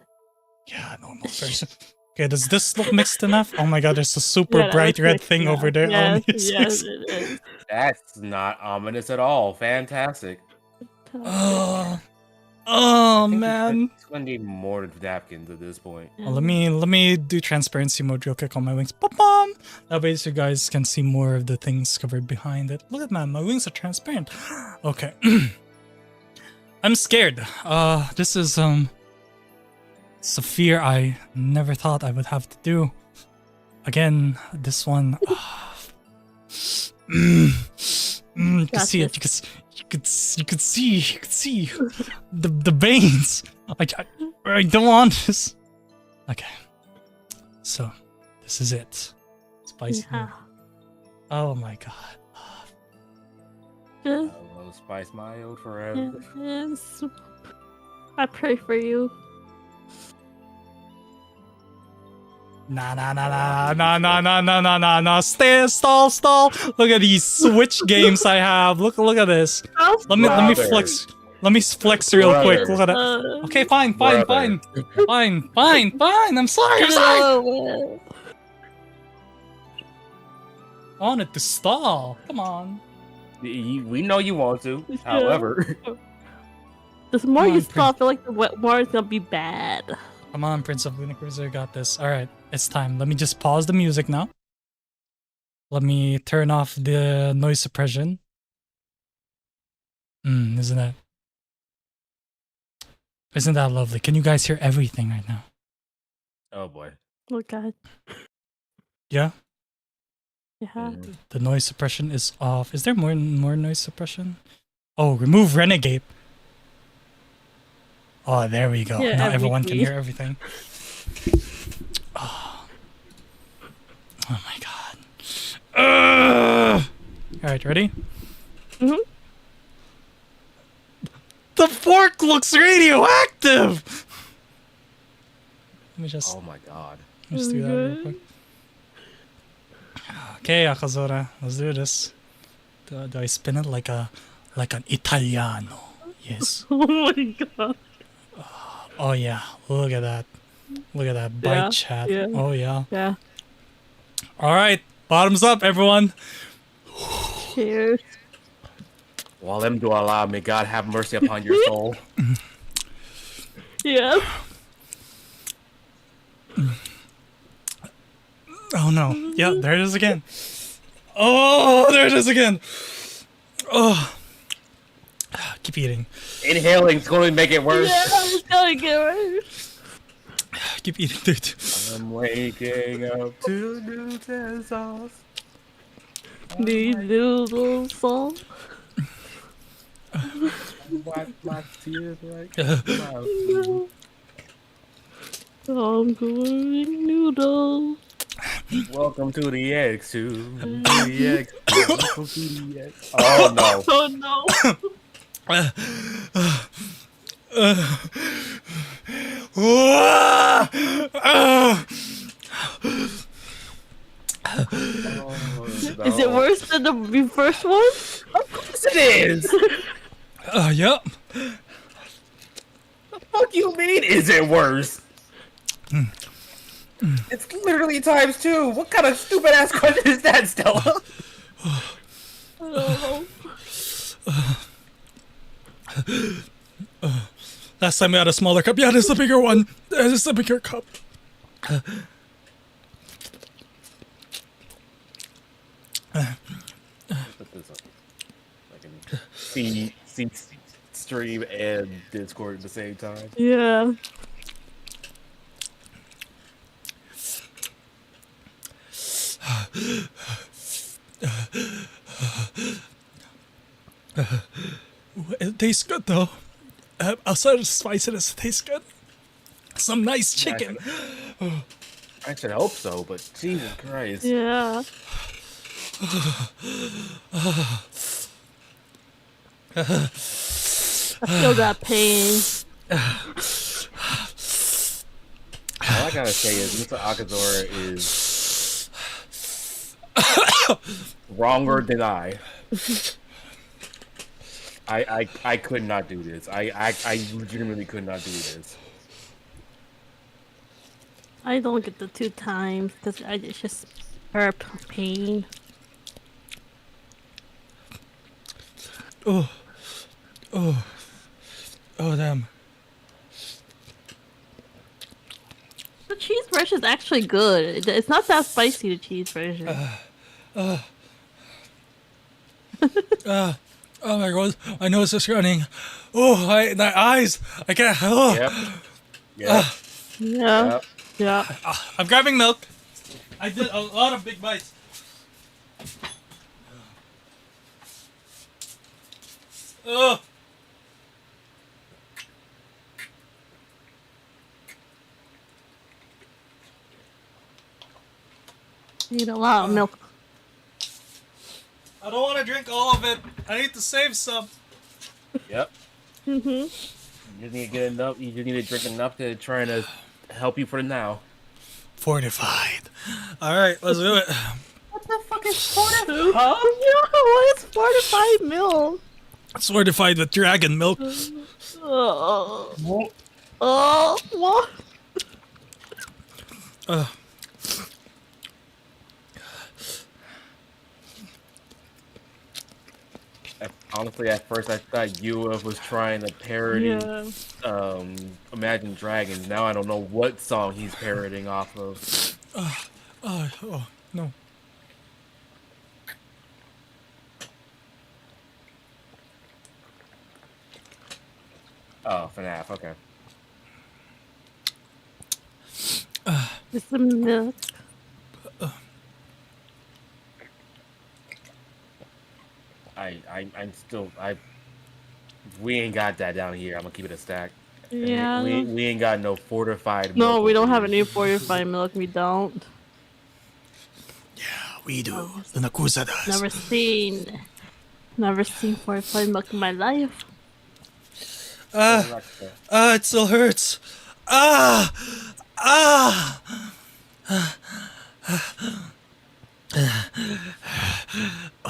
Yeah, normal version. Okay, does this look mixed enough? Oh my god, there's a super Yeah, that bright looks red mixed thing enough. over there. Yes, yes. yes, it is. That's not ominous at all. Fantastic. Oh, I think man. It's gonna need more napkins at this point. Well, let me do transparency mode real quick on my wings. Pop-pom! That way so you guys can see more of the things covered behind it. Look at that, my wings are transparent. Okay. I'm scared. This is it's a fear I never thought I would have to do. Again, this one. You can see it. You could see the veins. I don't want this. Okay, so this is it. Spicy. Yeah. Oh my god. Yes, Hello, Spice Mayo forever. yes. I pray for you. Nah. Stall. Look at these Switch games I have. Look at this. Let me Brother. flex. Let me flex real quick. Look at that. Uh, Okay, fine. Brother. I'm sorry. no. I wanted to stall. Come on. We know you want to. However, The more Come you on, stop, I feel like the more it's gonna be bad. Come on, Prince of Luna Cruiser, got this. All right, it's time. Let me just pause the music now. Let me turn off the noise suppression. Isn't that lovely? Can you guys hear everything right now? oh boy. Oh god. Yeah, Yeah. the noise suppression is off. Is there more noise suppression? Oh, remove renegade. Oh, there we go. Yeah, Now everyone can everything. hear everything. Oh my god. Alright, ready? Mhm. The fork looks radioactive! Let me just, Oh my god. let me just do that real quick. Okay, Akazora, let's do this. Do I spin it like an Italiano? Yes. Oh my god. Oh yeah, look at that. Look at that bite Yeah, chat. yeah. Oh yeah. Yeah. Alright, bottoms up, everyone. Cheers. While them do Allah, may God have mercy upon your soul. Yeah. Oh no. Yeah, there it is again. Oh, there it is again. Oh. Keep eating. Inhaling's going to make it worse. Yeah, it's gonna get worse. Keep eating, dude. I'm waking up to new sauce. These noodles song. Wipe my tears like I'm going noodles. Welcome to the X2. The X. Welcome to the X. Oh no. Oh no. Is it worse than the first one? Of course it is. Yep. The fuck you mean? Is it worse? It's literally times 2. What kind of stupid ass question is that, Stella? Last time we had a smaller cup. Yeah, this is the bigger one. This is the bigger cup. Put this up. I can see stream and Discord at the same time. Yeah. It tastes good though. Outside of spiciness, it tastes good. Some nice chicken. I should hope so, but Jesus Christ. Yeah. I feel that pain. All I gotta say is Mr. Akazora is wronger than I. I could not do this. I legitimately could not do this. I don't get the 2 times because it's just burp pain. Oh, oh, oh, damn. The cheese version is actually good. It's not that spicy, the cheese version. Oh my god, my nose is running. Oh, my eyes. I can't. Oh. Yep. Yep. Yeah. Yep. Yeah. I'm grabbing milk. I did a lot of big bites. Oh. Need a lot of milk. I don't want to drink all of it. I need to save some. Yep. Mm-hmm. You just need to get enough. You just need to drink enough to try to help you for the now. Fortified. All right, let's do it. What the fuck is fortified? Oh, yeah, what is fortified milk? It's fortified with dragon milk. Oh, What? what? Honestly, at first I thought you was trying to parody Yeah. Imagine Dragons. Now I don't know what song he's parodying off of. Oh, no. Oh, FNAF, okay. Just some milk. I'm still, we ain't got that down here. I'm gonna keep it a stack. Yeah. We ain't got no fortified No, milk we don't over have here. any fortified milk. We don't. Yeah, We do. The Nakusa does. Never seen fortified milk in my life. It still hurts. Why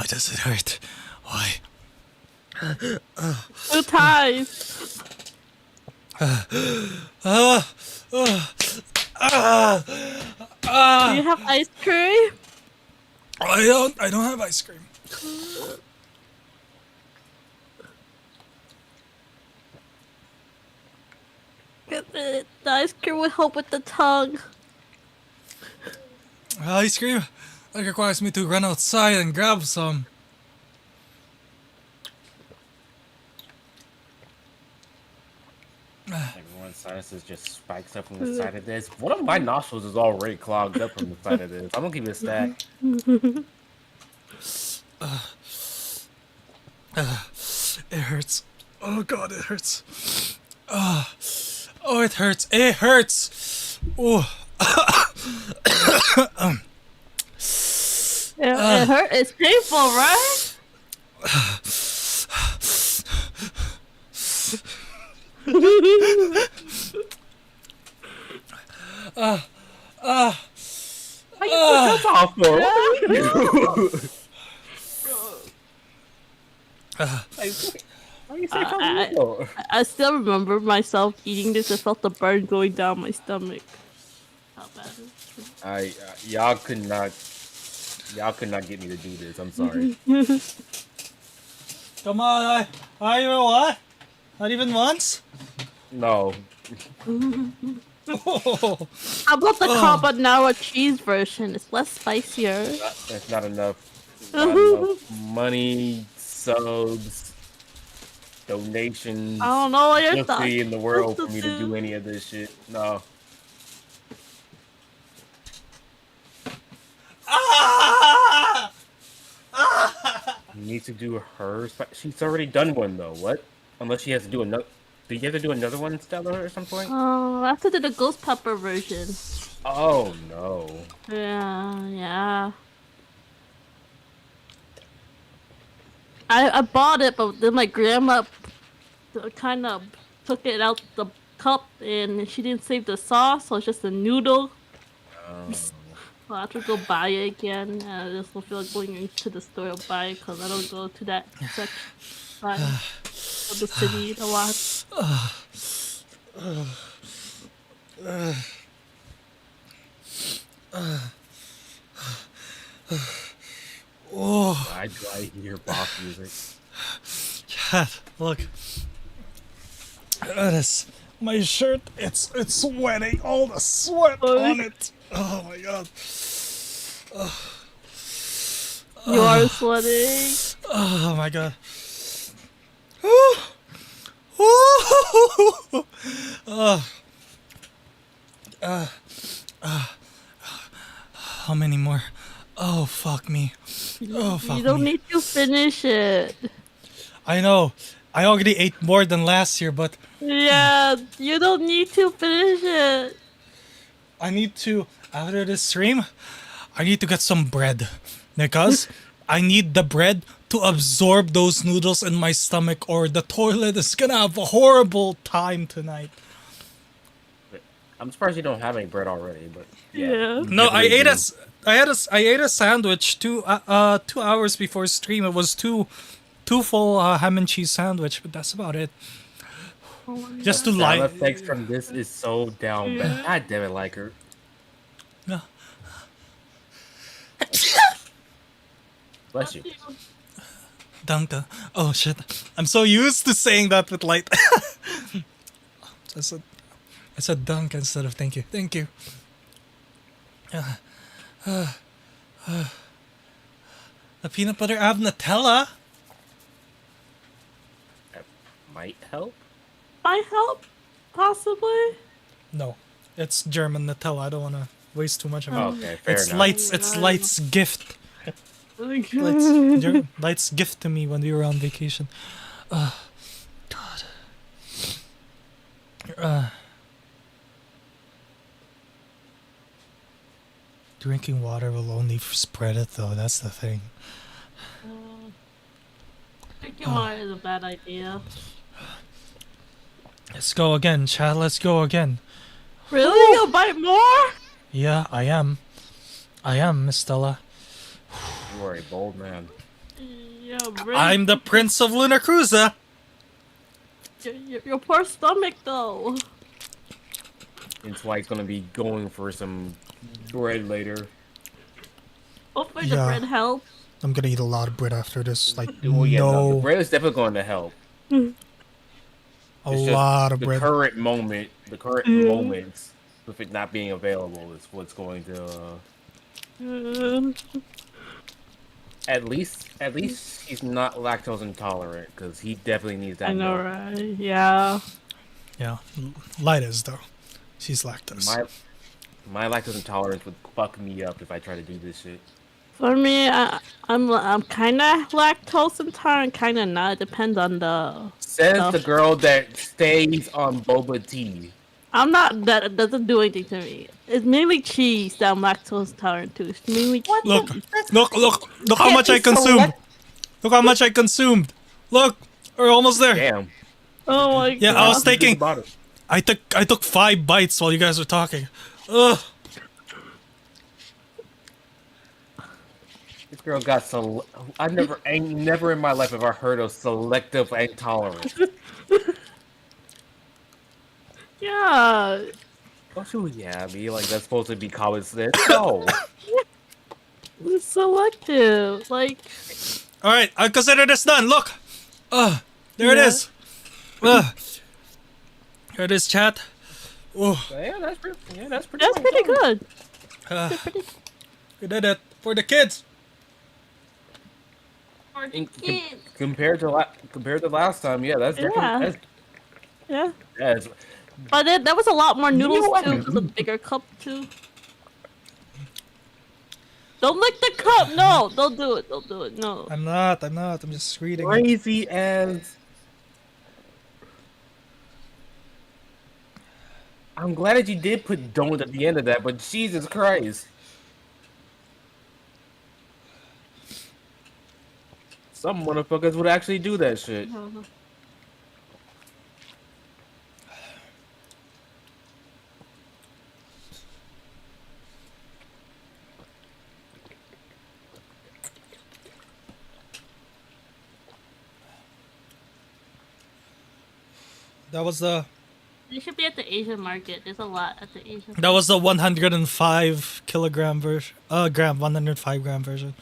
does it hurt? Why? 2 times. Do you have ice cream? I don't have ice cream. The ice cream would help with the tongue. Ice cream? That requires me to run outside and grab some. Everyone's sinuses just spikes up from the side of this. One of my nostrils is already clogged up from the side of this. I'm gonna give it a stack. It hurts. Oh god, it hurts. Oh, it hurts. It hurts. Oh. It hurt. It's painful, right? That's awful. I still remember myself eating this. I felt the burn going down my stomach. How bad is it? Y'all could not get me to do this. I'm sorry. Come on, I even what? Not even once? No. Oh. How about the carbonara cheese version? It's less spicier. That's not enough. Not enough money, subs, donations. I don't know what you're talking in the world for me to do any of this shit. No. You need to do her. She's already done one though. What? Unless she has to do another. Do you have to do another one, Stella, or some point? Oh, I have to do the ghost pepper version. Oh no. Yeah. I bought it, but then my grandma kind of took it out the cup and she didn't save the sauce, so it's just a noodle. I'll have to go buy it again. I just don't feel like going into the store to buy it because I don't go to that section of the city a lot. Why do I hear boss music? God, look. This, my shirt, it's sweating. All the sweat on it. Oh my god. You are sweating. Oh my god. How many more? Oh fuck me. Oh fuck me. You don't need to finish it. I know. I already ate more than last year, but yeah, you don't need to finish it. I need to, after this stream, I need to get some bread. Because I need the bread to absorb those noodles in my stomach or the toilet is gonna have a horrible time tonight. I'm surprised you don't have any bread already, but yeah. No, I ate a sandwich 2 hours before stream. It was two full ham and cheese sandwich, but that's about it. Just to lie. The effects from this is so down bad. God damn it, like her. No. Bless you. Danke. Oh shit. I'm so used to saying that with light. I said dunk instead of thank you. Thank you. The peanut butter I have Nutella. That might help. Might help, possibly. No, it's German Nutella. I don't want to waste too much of it. Okay, fair It's enough. It's Light's gift. Light's gift to me when we were on vacation. God. Drinking water will only spread it, though. That's the thing. Drinking water is a bad idea. Let's go again, Chad. Let's go again. Really? You'll bite more? Yeah, I am. I am, Miss Stella. You are a bold man. Yeah, really. I'm the Prince of Lunar Cruiser. Your poor stomach, though. It's why he's gonna be going for some bread later. Hopefully the Yeah. bread helps. I'm gonna eat a lot of bread after this. Like, Well, yeah, no, the no, bread is definitely going to help. a It's just lot of the bread. current moments with it not being available is what's going to. At least he's not lactose intolerant because he definitely needs that. I know, milk. right? Yeah. Yeah, Light is though. She's lactose. My lactose intolerance would fuck me up if I try to do this shit. For me, I'm kind of lactose intolerant, kind of not. It depends on the. Says stuff. the girl that stays on boba tea. I'm not. That doesn't do anything to me. It's mainly cheese that I'm lactose intolerant to. It's mainly cheese. Look how much I consumed. Look how much I consumed. Look, we're almost there. Damn. Oh my Yeah, god. I was taking. About it. I took 5 bites while you guys were talking. Ugh. This girl got I never in my life have I heard of selective intolerance. Yeah. Yeah, I mean, like that's supposed to be common sense. No. It's selective. Like. All right, I consider this done. Look. There it Yeah. is. Here it is, chat. Oh, Yeah, that's pretty. That's pretty good. we did it for the kids. Compared to last time, yeah, that's definitely Yeah. that's But there was a lot more noodles what? too. It was a bigger cup too. Don't lick the cup. No, don't do it. Don't do it. No. I'm not. I'm just reading. crazy as. I'm glad that you did put donut at the end of that, but Jesus Christ. Some motherfuckers would actually do that shit. That was the. They should be at the Asian market. There's a lot at the Asian. That was the 105 kilogram version. 105 gram version.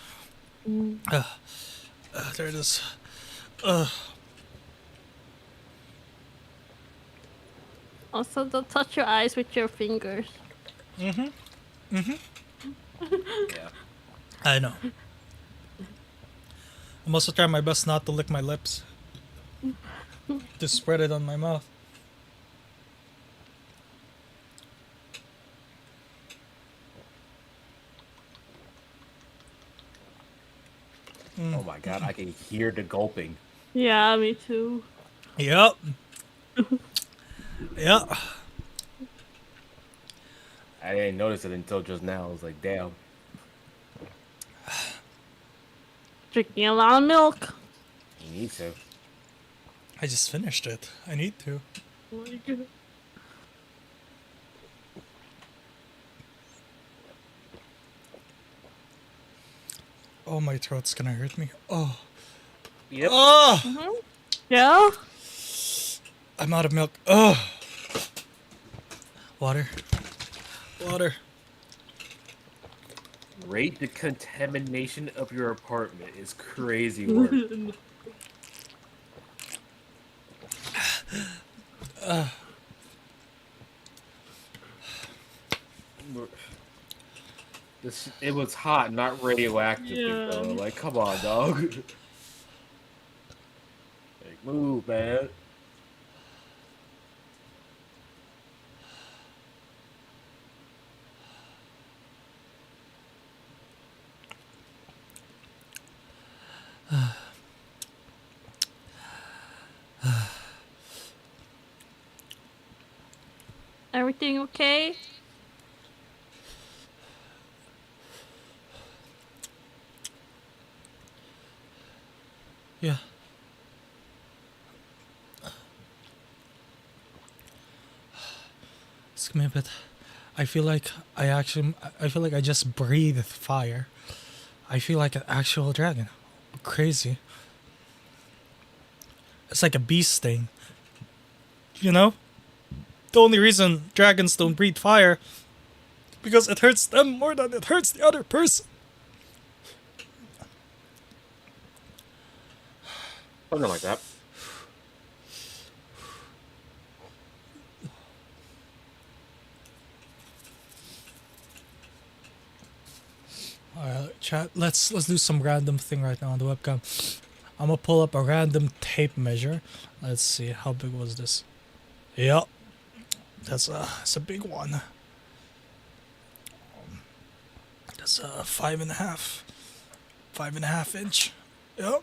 There it is. Also, don't touch your eyes with your fingers. Yeah. I know. I'm also trying my best not to lick my lips. Just spread it on my mouth. Oh my god, I can hear the gulping. Yeah, me too. Yep. Yep. I didn't notice it until just now. I was like, damn. Drinking a lot of milk. You need to. I just finished it. I need to. Oh my God. Oh, my throat's gonna hurt me. Oh. Yep. Oh! Yeah? I'm out of milk. Oh! Water. Water. Rate the contamination of your apartment is crazy work. It was hot, not radioactive. Yeah. Though. Like, come on, dog. Like, move, man. Everything okay? Yeah. Excuse me a bit. I feel like I feel like I just breathed fire. I feel like an actual dragon. Crazy. It's like a bee sting. You know? The only reason dragons don't breathe fire because it hurts them more than it hurts the other person. Something like that. Alright, chat. Let's do some random thing right now on the webcam. I'm gonna pull up a random tape measure. Let's see, how big was this? Yep, that's a big one. That's 5.5, 5.5 inch. Yep.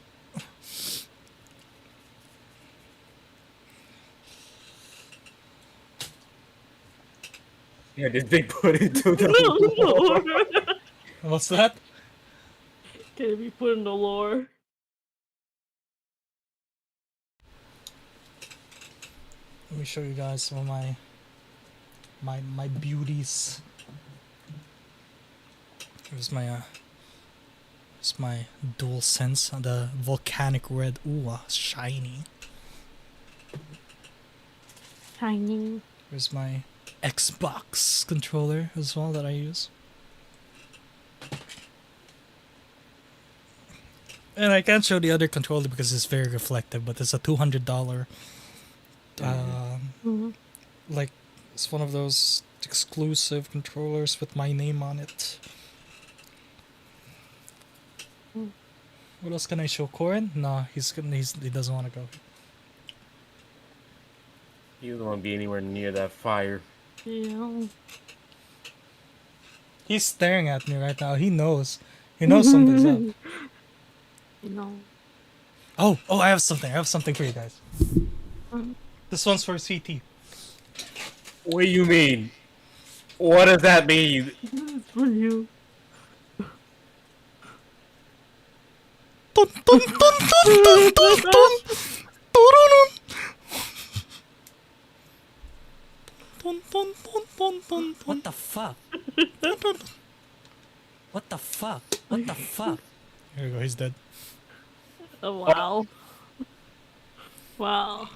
Yeah, did they put it to the Lore. What's that? Can it be put in the lore? Let me show you guys some of my beauties. Here's my dual sense, the volcanic red. Ooh, shiny. Shiny. Here's my Xbox controller as well that I use. And I can't show the other controller because it's very reflective, but it's a $200 like it's one of those exclusive controllers with my name on it. What else can I show? Corin? No, he doesn't want to go. You don't want to be anywhere near that fire. Yeah. He's staring at me right now. He knows. He knows something's up. You know. Oh, I have something. I have something for you guys. Mm. This one's for CT. What do you mean? What does that mean? It's for you. Dun, dun, dun, dun, dun, dun, dun. Tururun. Dun, dun, dun, dun, dun, dun. What the fuck? What the fuck? What the fuck? Here we go. He's dead. Oh wow. Wow.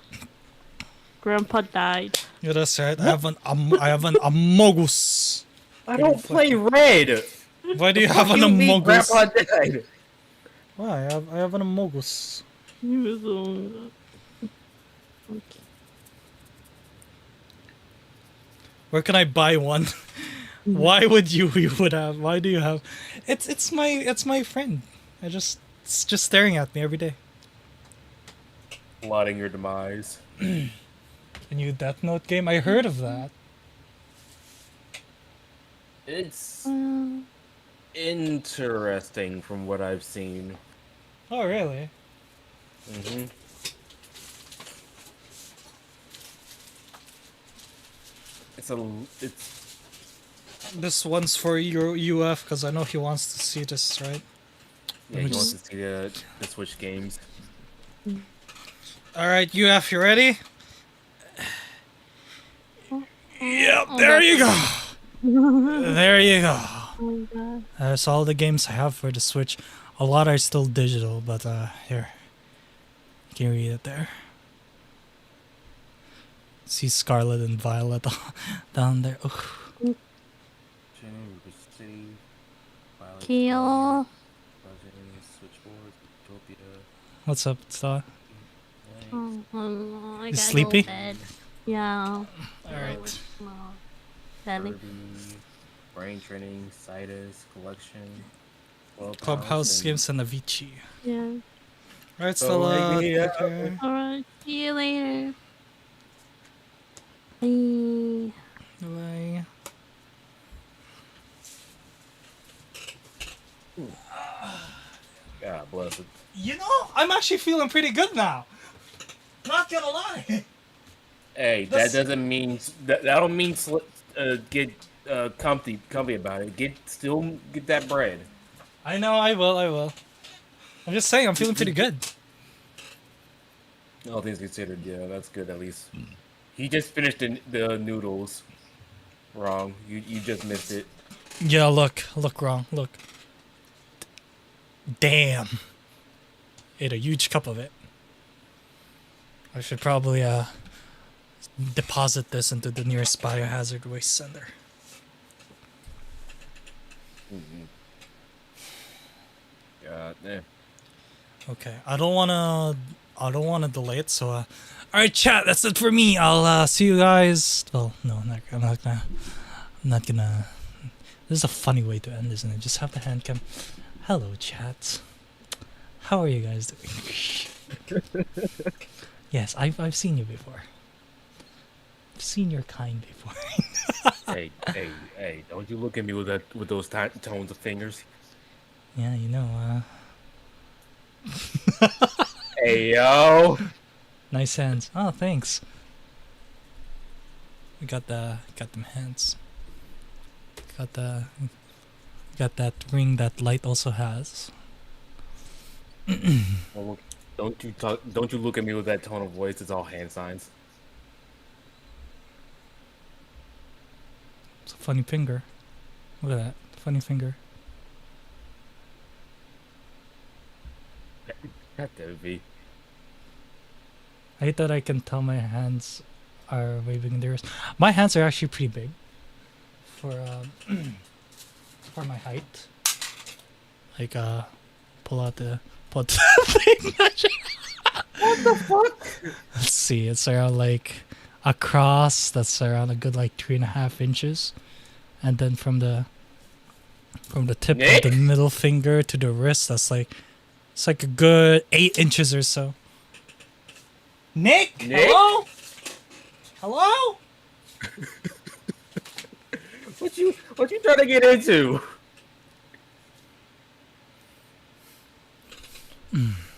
Grandpa died. Yeah, that's right. I have an Amogus. I don't play red. Why do you have an You mean Amogus? Grandpa died. Why? I have an Amogus. He was on. Okay. Where can I buy one? Why would you would have? Why do you have? It's my friend. It's just staring at me every day. Plotting your demise. A new Death Note game? I heard of that. It's interesting from what I've seen. Oh really? Mm-hmm. It's This one's for UF because I know he wants to see this, right? yeah, he wants to see the Switch games. All right, UF, you ready? Yep, there you go. There you go. Oh my god. That's all the games I have for the Switch. A lot are still digital, but here. You can read it there. See Scarlet and Violet down there. Ooh. Kill. What's up, Star? I You gotta sleepy? go to bed. Yeah. Alright. Daddy. Brain training, Citus, collection, Clubhouse Games and Avicii. Yeah. Alright, So, Stella. yeah. Take care. Alright. See you later. Bye. Bye. God bless it. You know, I'm actually feeling pretty good now. Not gonna lie. Hey, that doesn't mean that don't mean get comfy about it. Still get that bread. I know, I will. I'm just saying, I'm feeling pretty good. All things considered, yeah, that's good at least. He just finished the noodles. Wrong. You just missed it. Yeah, look wrong. Look. Damn. Ate a huge cup of it. I should probably deposit this into the nearest biohazard waste center. God damn. Okay, I don't wanna delay it. So, all right, chat. That's it for me. I'll see you guys. Well, no, I'm not gonna. This is a funny way to end, isn't it? Just have the hand cam. Hello, chat. How are you guys doing? Yes, I've seen you before. I've seen your kind before. hey! Don't you look at me with those tones of fingers. Yeah, you know. Hey yo! Nice hands. Oh, thanks. We got them hands. Got that ring that Light also has. Well, don't you look at me with that tone of voice. It's all hand signs. It's a funny finger. Look at that. Funny finger. That would be. I hate that I can tell my hands are waving in the air. My hands are actually pretty big for my height. Like pull out the thing. What the fuck? Let's see, it's around like across, that's around a good like 3.5 inches. And then from the tip Nick? of the middle finger to the wrist, that's like it's like a good 8 inches or so. Nick? Nick? Hello? Hello? What you trying to get into?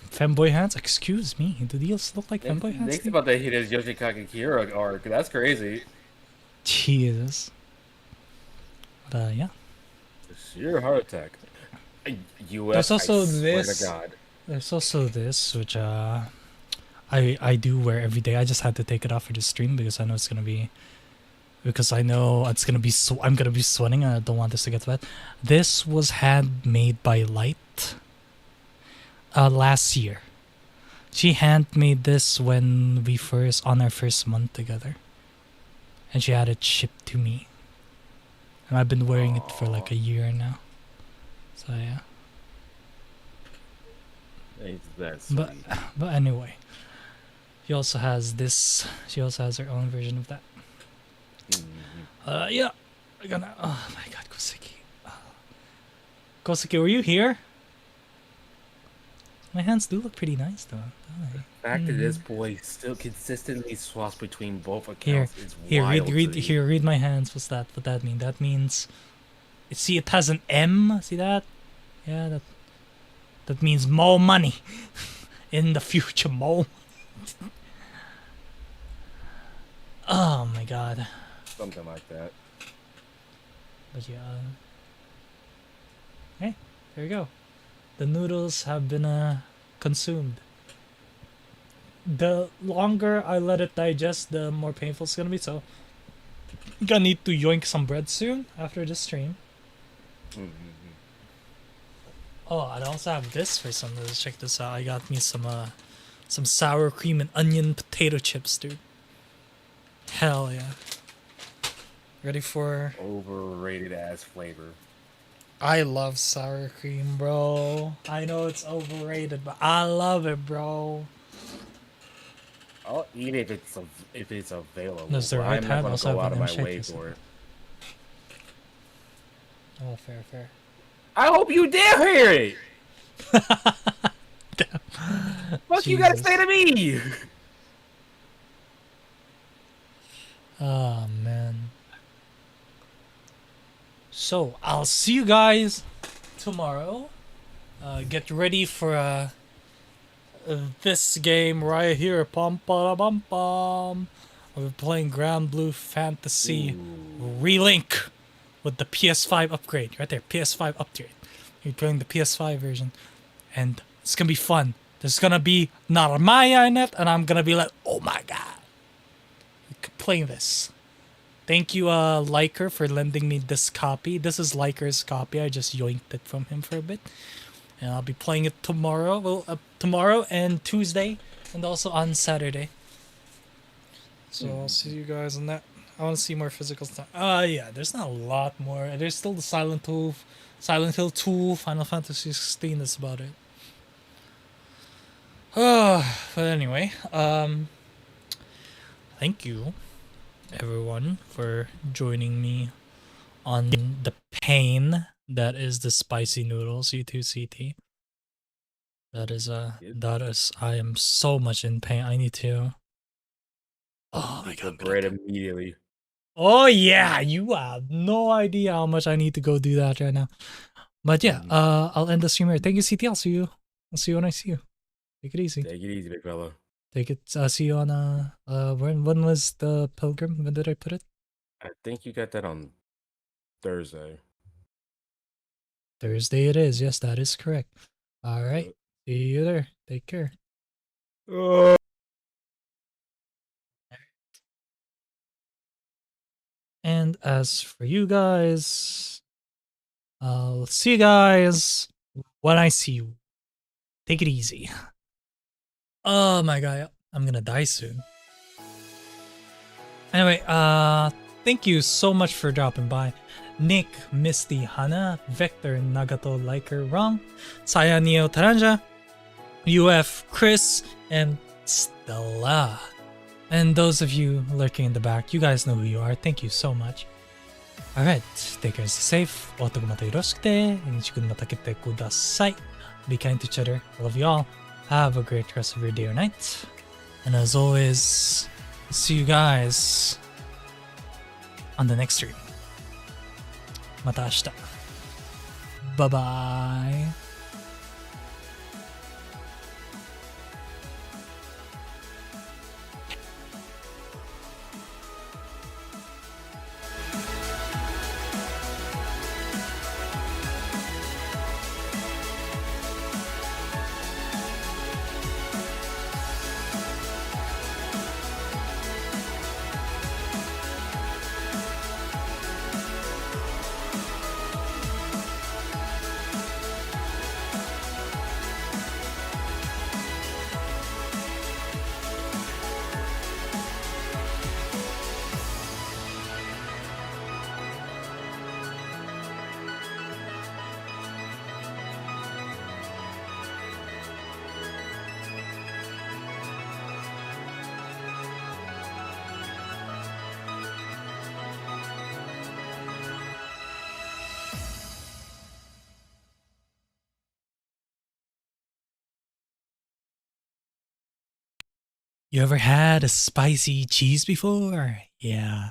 Femboy hands? Excuse me. Do these look like femboy hands? Nick's about to hit his Yoshikage Kira arc. That's crazy. Jesus. But yeah. Sheer heart attack. There's also I swear this. to God. There's also this, which I do wear every day. I just had to take it off for the stream because I know it's gonna be. Because I know it's gonna be I'm gonna be sweating and I don't want this to get wet. This was handmade by Light. Last year. She handmade this when we on our first month together. And she had it shipped to me. And I've been wearing it for like a year now. So yeah. That's But anyway. She also has this. She also has her own version of that. Yeah. We're gonna. Oh my god, Koseki. Koseki, were you here? My hands do look pretty nice though. the fact that this boy still consistently swaps between both Here, accounts is here, wild. read my hands. What's that? What that mean? That means, see, it has an M. See that? Yeah, that means more money in the future. More. Oh my god. Something like that. But yeah. Hey, there you go. The noodles have been consumed. The longer I let it digest, the more painful it's gonna be. So, I'm gonna need to yoink some bread soon after the stream. Oh, I also have this for some. Let's check this out. I got me some sour cream and onion potato chips, dude. Hell yeah. Ready for? Overrated ass flavor. I love sour cream, bro. I know it's overrated, but I love it, bro. I'll eat it if it's available. Does the but right I'm not hand gonna also go have out of an my way M-shaped for it. Oh, fair. I hope you dare hear it. What you gotta Jesus. say to me? Oh, man. So, I'll see you guys tomorrow. Get ready for this game right here. Pum pum pum pum. We're playing Grand Blue Fantasy Relink with the PS5 upgrade. Right there, PS5 upgrade. You're playing the PS5 version. And it's gonna be fun. There's gonna be Narmaya in it, and I'm gonna be like, oh my god, playing this. Thank you, Liker, for lending me this copy. This is Liker's copy. I just yoinked it from him for a bit, and I'll be playing it tomorrow. Well, tomorrow and Tuesday, and also on Saturday. So I'll see you guys on that. I want to see more physical stuff. Yeah, there's not a lot more. There's still the Silent Hill 2, Final Fantasy 16. That's about it. But anyway, thank you, everyone, for joining me on the pain that is the spicy noodles, U2CT. That is, I am so much in pain. I need to. Oh my god. Bread immediately. Oh yeah, you have no idea how much I need to go do that right now. But yeah, I'll end the stream here. Thank you, CT. I'll see you when I see you. Take it easy. Take it easy, big fella. Take it. See you on when was the pilgrim? When did I put it? I think you got that on Thursday. Thursday it is. Yes, that is correct. All right. See you there. Take care. And as for you guys, I'll see you guys when I see you. Take it easy. Oh my god, I'm gonna die soon. Anyway, thank you so much for dropping by. Nick, Misty, Hana, Vector, Nagato, Liker, Wrong, Saya, Neo, Taranja, UF, Chris, and Stella. And those of you lurking in the back, you guys know who you are. Thank you so much. Alright, take care, stay safe. Be kind to each other. I love you all. Have a great rest of your day or night. And as always, see you guys on the next stream. Mata ashita. Bye-bye. You ever had a spicy cheese before? Yeah,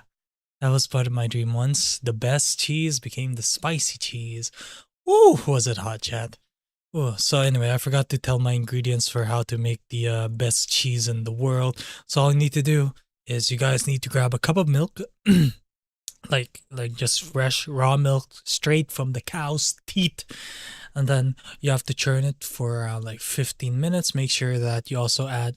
that was part of my dream once. The best cheese became the spicy cheese. Ooh, was it hot, chat? Oh, so anyway, I forgot to tell my ingredients for how to make the best cheese in the world. So all you need to do is you guys need to grab a cup of milk, like just fresh raw milk straight from the cow's teat. And then you have to churn it for around like 15 minutes. Make sure that you also add